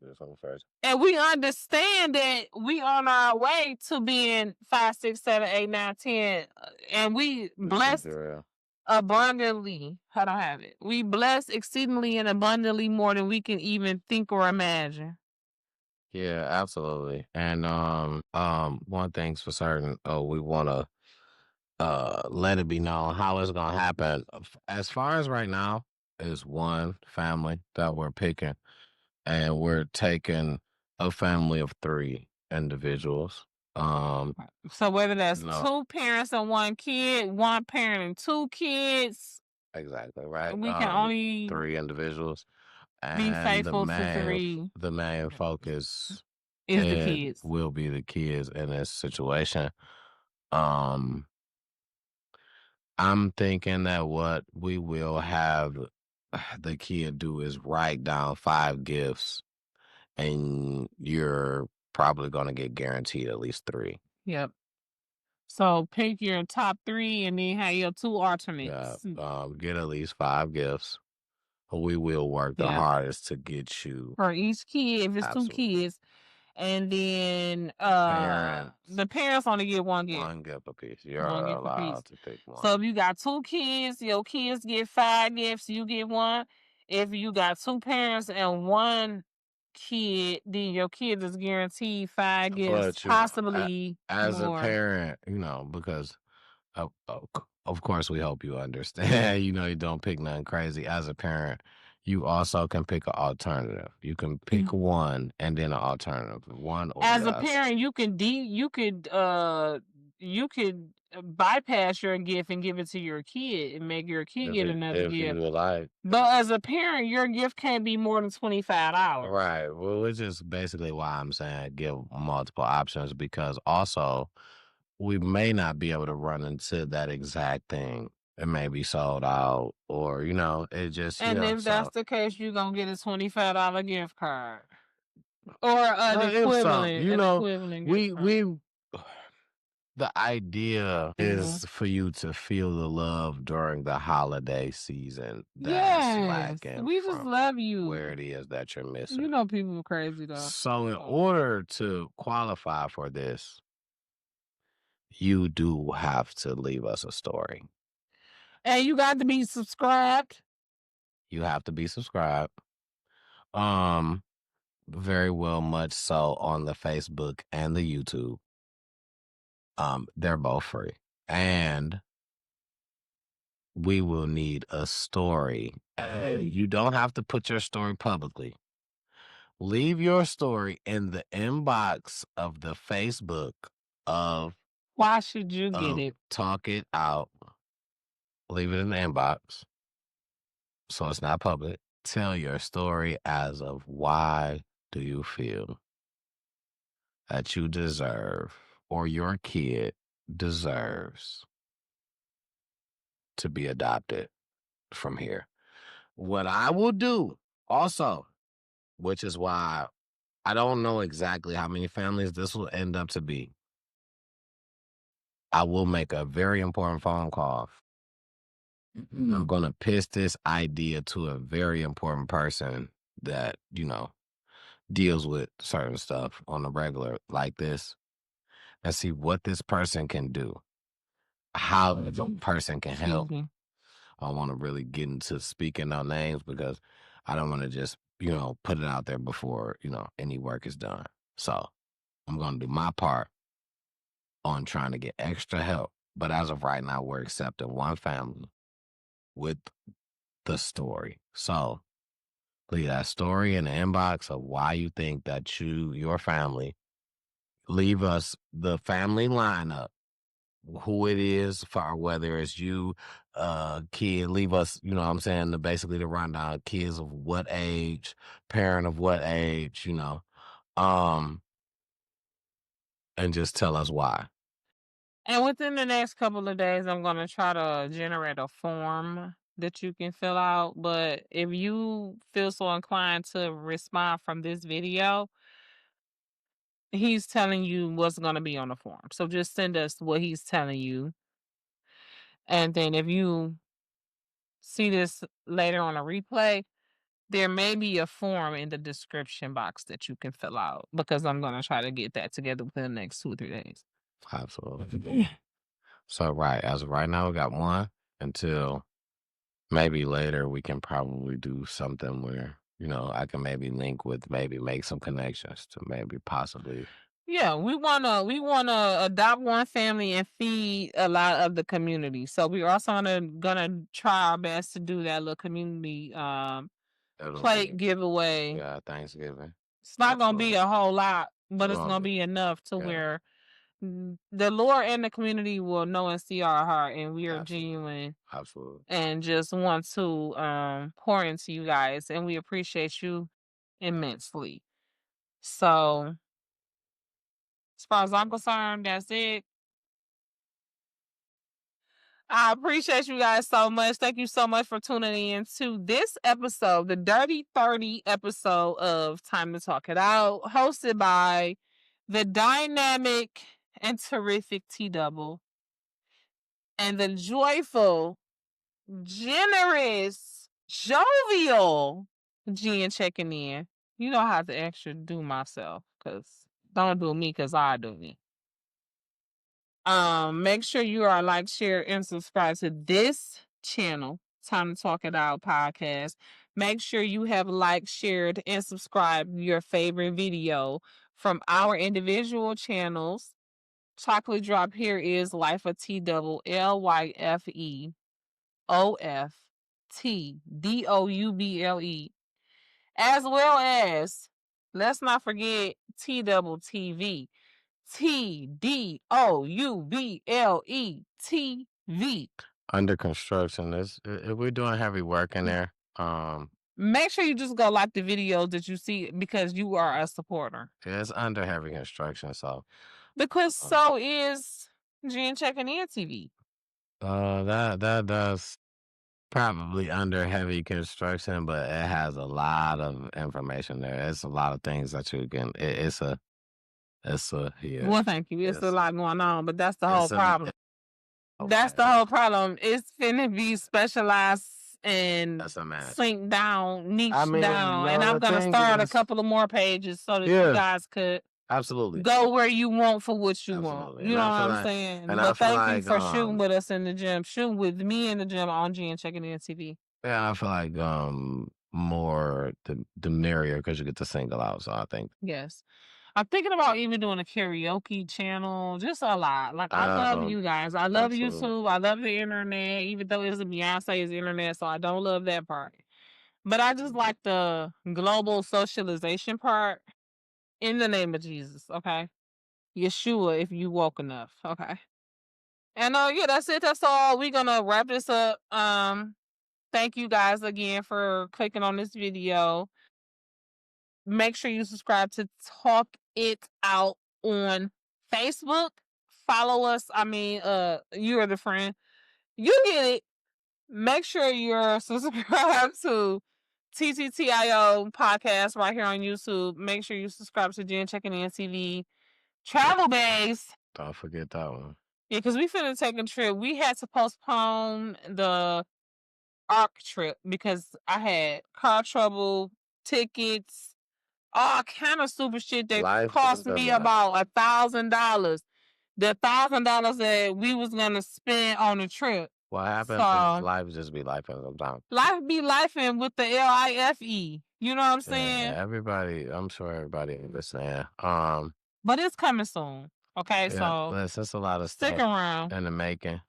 And we understand that we on our way to being 5, 6, 7, 8, 9, 10. And we blessed abundantly. I don't have it. We blessed exceedingly and abundantly more than we can even think or imagine.
Yeah, absolutely. And one thing's for certain, we want to let it be known how it's gonna happen. As far as right now, is one family that we're picking, and we're taking a family of 3 individuals.
So whether that's
No,
2 parents and 1 kid, 1 parent and 2 kids,
exactly right.
we can only
3 individuals,
be
and
faithful to 3
the main focus
is the
it
kids.
will be the kids in this situation. Um, I'm thinking that what we will have the kid do is write down 5 gifts, and you're probably gonna get guaranteed at least 3.
Yep. So pick your top 3 and then have your 2
Yeah,
alternates.
get at least 5 gifts. We will work the
Yeah.
hardest to get you.
For each kid, if it's two
Absolutely.
kids, and then
Parents,
the parents only get one gift.
one gift apiece. You're
One gift apiece.
allowed to pick
So if
one.
you got two kids, your kids get 5 gifts, you get one. If you got two parents and one kid, then your kid is guaranteed 5 gifts,
But
possibly
as a
more.
parent, because of course we hope you understand. You don't pick nothing crazy. As a parent, you also can pick an alternative. You can pick one and then an alternative. One or
As
the
a
other.
parent, you could bypass your gift and give it to your kid and make your kid get another
If you
gift.
would like.
But as a parent, your gift can't be more than $25.
Right. Well, which is basically why I'm saying give multiple options, because also we may not be able to run into that exact thing. It may be sold out, or it just
And if
so.
that's the case, you're gonna get a $25 gift card. Or an
If so,
equivalent gift card.
we the idea
Mhm.
is for you to feel the love during the holiday season that's
Yes.
lacking
We just
from
love
where
you.
it is that you're
You
missing.
know people are crazy though.
So in order to qualify for this, you do have to leave us a story.
And you got to be subscribed.
You have to be subscribed. Um, very well much so on the Facebook and the YouTube. They're both free. And we will need a story. You don't have to put your story publicly. Leave your story in the inbox of the Facebook of
Why should you get it?
Talk It Out. Leave it in the inbox so it's not public. Tell your story as of why do you feel that you deserve, or your kid deserves, to be adopted from here. What I will do also, which is why I don't know exactly how many families this will end up to be, I will make a very important phone call. I'm going to pitch this idea to a very important person that, deals with certain stuff on a regular like this, and see what this person can do, how the person can
Excuse
help.
me.
I don't want to really get into speaking on names because I don't want to just, put it out there before, any work is done. So I'm going to do my part on trying to get extra help. But as of right now, we're accepting one family with the story. So leave that story in the inbox of why you think that your family, leave us the family lineup, who it is, for whether it's you, kid, leave us, what I'm saying, basically the rundown, kids of what age, parent of what age, um, and just tell us why.
And within the next couple of days, I'm going to try to generate a form that you can fill out. But if you feel so inclined to respond from this video, he's telling you what's going to be on the form. So just send us what he's telling you. And then if you see this later on a replay, there may be a form in the description box that you can fill out, because I'm going to try to get that together within the next 2 or 3 days.
Absolutely. So, right, as of right now, we got one until maybe later we can probably do something where, I can maybe link with, maybe make some connections to maybe possibly.
Yeah, we wanna adopt one family and feed a lot of the community. So we're also gonna try our best to do that little community plate giveaway.
Yeah, Thanksgiving.
It's not gonna be a whole lot, but it's gonna
Be.
be enough to
Yeah.
where the Lord and the community will know and see our heart, and we are
Absolutely.
genuine
Absolutely.
and just want to pour into you guys, and we appreciate you immensely. So as far as I'm concerned, that's it. I appreciate you guys so much. Thank you so much for tuning in to this episode, the Dirty 30 episode of Time to Talk It Out, hosted by the dynamic and terrific T Double and the joyful, generous Jovial Jen checking in. You know how to extra do myself, because don't do me because I do me. Make sure you are like, share, and subscribe to this channel, Time to Talk It Out podcast. Make sure you have liked, shared, and subscribed your favorite video from our individual channels. Chocolate Drop here is Life of T double LYFEOFTDOUBLE, as well as, let's not forget, T double TV. TDOUBLE
Under construction. We're doing heavy work in there.
Make sure you just go like the videos that you see, because you are a supporter.
It's under heavy construction, so
Because so is Jen Checking In TV.
that does probably under heavy construction, but it has a lot of information there. It's a lot of things that you can. It's a yeah.
Well, thank you. It's a lot going on, but that's the whole
It's a
problem. That's the whole problem. It's finna be specialized and
That's a match.
sink down, niche
I mean,
down,
no,
and I'm
the
gonna
thing
start a
is-
couple of more pages so that you
Yeah.
guys could
Absolutely.
go where you want for what you want.
Absolutely.
You
And
know
I
what
feel
I'm
like-
saying?
and I
But
feel
thank you
like,
for shooting with us in the gym. Shoot with me in the gym on Jen Checking In TV.
Yeah, I feel like more the merrier, because you get to single out. So I think
Yes. I'm thinking about even doing a karaoke channel, just a lot. Like, I love you guys. I love
absolutely.
YouTube. I love the internet, even though it's Beyonce's internet, so I don't love that part. But I just like the global socialization part, in the name of Jesus, okay? Yeshua, if you woke enough, okay? And yeah, that's it. That's all. We're gonna wrap this up. Thank you guys again for clicking on this video. Make sure you subscribe to Talk It Out on Facebook. Follow us. I mean, you are the friend. You get it. Make sure you're subscribed to TTTIO podcast right here on YouTube. Make sure you subscribe to Jen Checking In TV. Travel bags.
Don't forget that one.
Yeah, because we finna take a trip. We had to postpone the ARC trip because I had car trouble, tickets, all kind of stupid shit that
Life
cost
is a
me
lot.
about $1,000. The $1,000 that we was gonna spend on the trip.
What happens
So-
is life just be life sometimes.
Life be lifing with the LIFE. You know what I'm saying?
Yeah, everybody, I'm sure everybody understand.
But it's coming soon. Okay,
Yeah,
so
it's a lot of
stick
stuff
around.
in the making.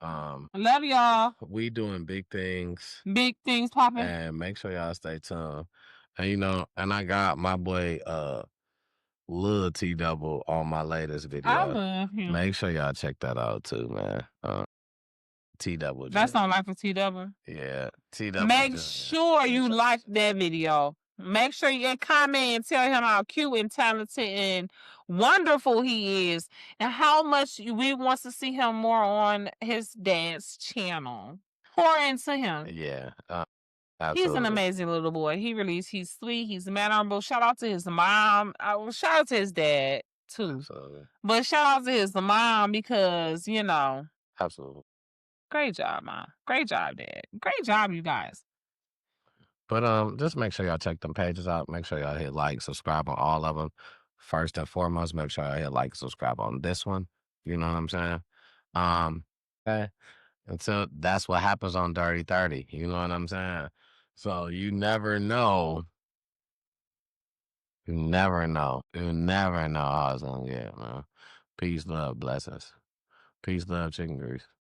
Love y'all.
We doing big things,
Big things popping.
and make sure y'all stay tuned. And and I got my boy Lil T Double on my latest video.
I love him.
Make sure y'all check that out too, man. T Double.
That's not Life of T Double.
Yeah, T Double.
Make sure you like that video. Make sure you comment and tell him how cute and talented and wonderful he is, and how much we want to see him more on his dance channel. Pour into him.
Yeah,
He's
absolutely.
an amazing little boy. He's sweet. He's mannerable. Shout out to his mom. Shout out to his dad too.
Absolutely.
But shout out to his mom, because,
Absolutely.
great job, Mom. Great job, Dad. Great job, you guys.
But just make sure y'all check them pages out. Make sure y'all hit like, subscribe on all of them. First and foremost, make sure y'all hit like, subscribe on this one. You know what I'm saying? Okay. Until that's what happens on Dirty 30. You know what I'm saying? So you never know. You never know. You never know how it's gonna get, man. Peace, love, blessings. Peace, love, chicken grease.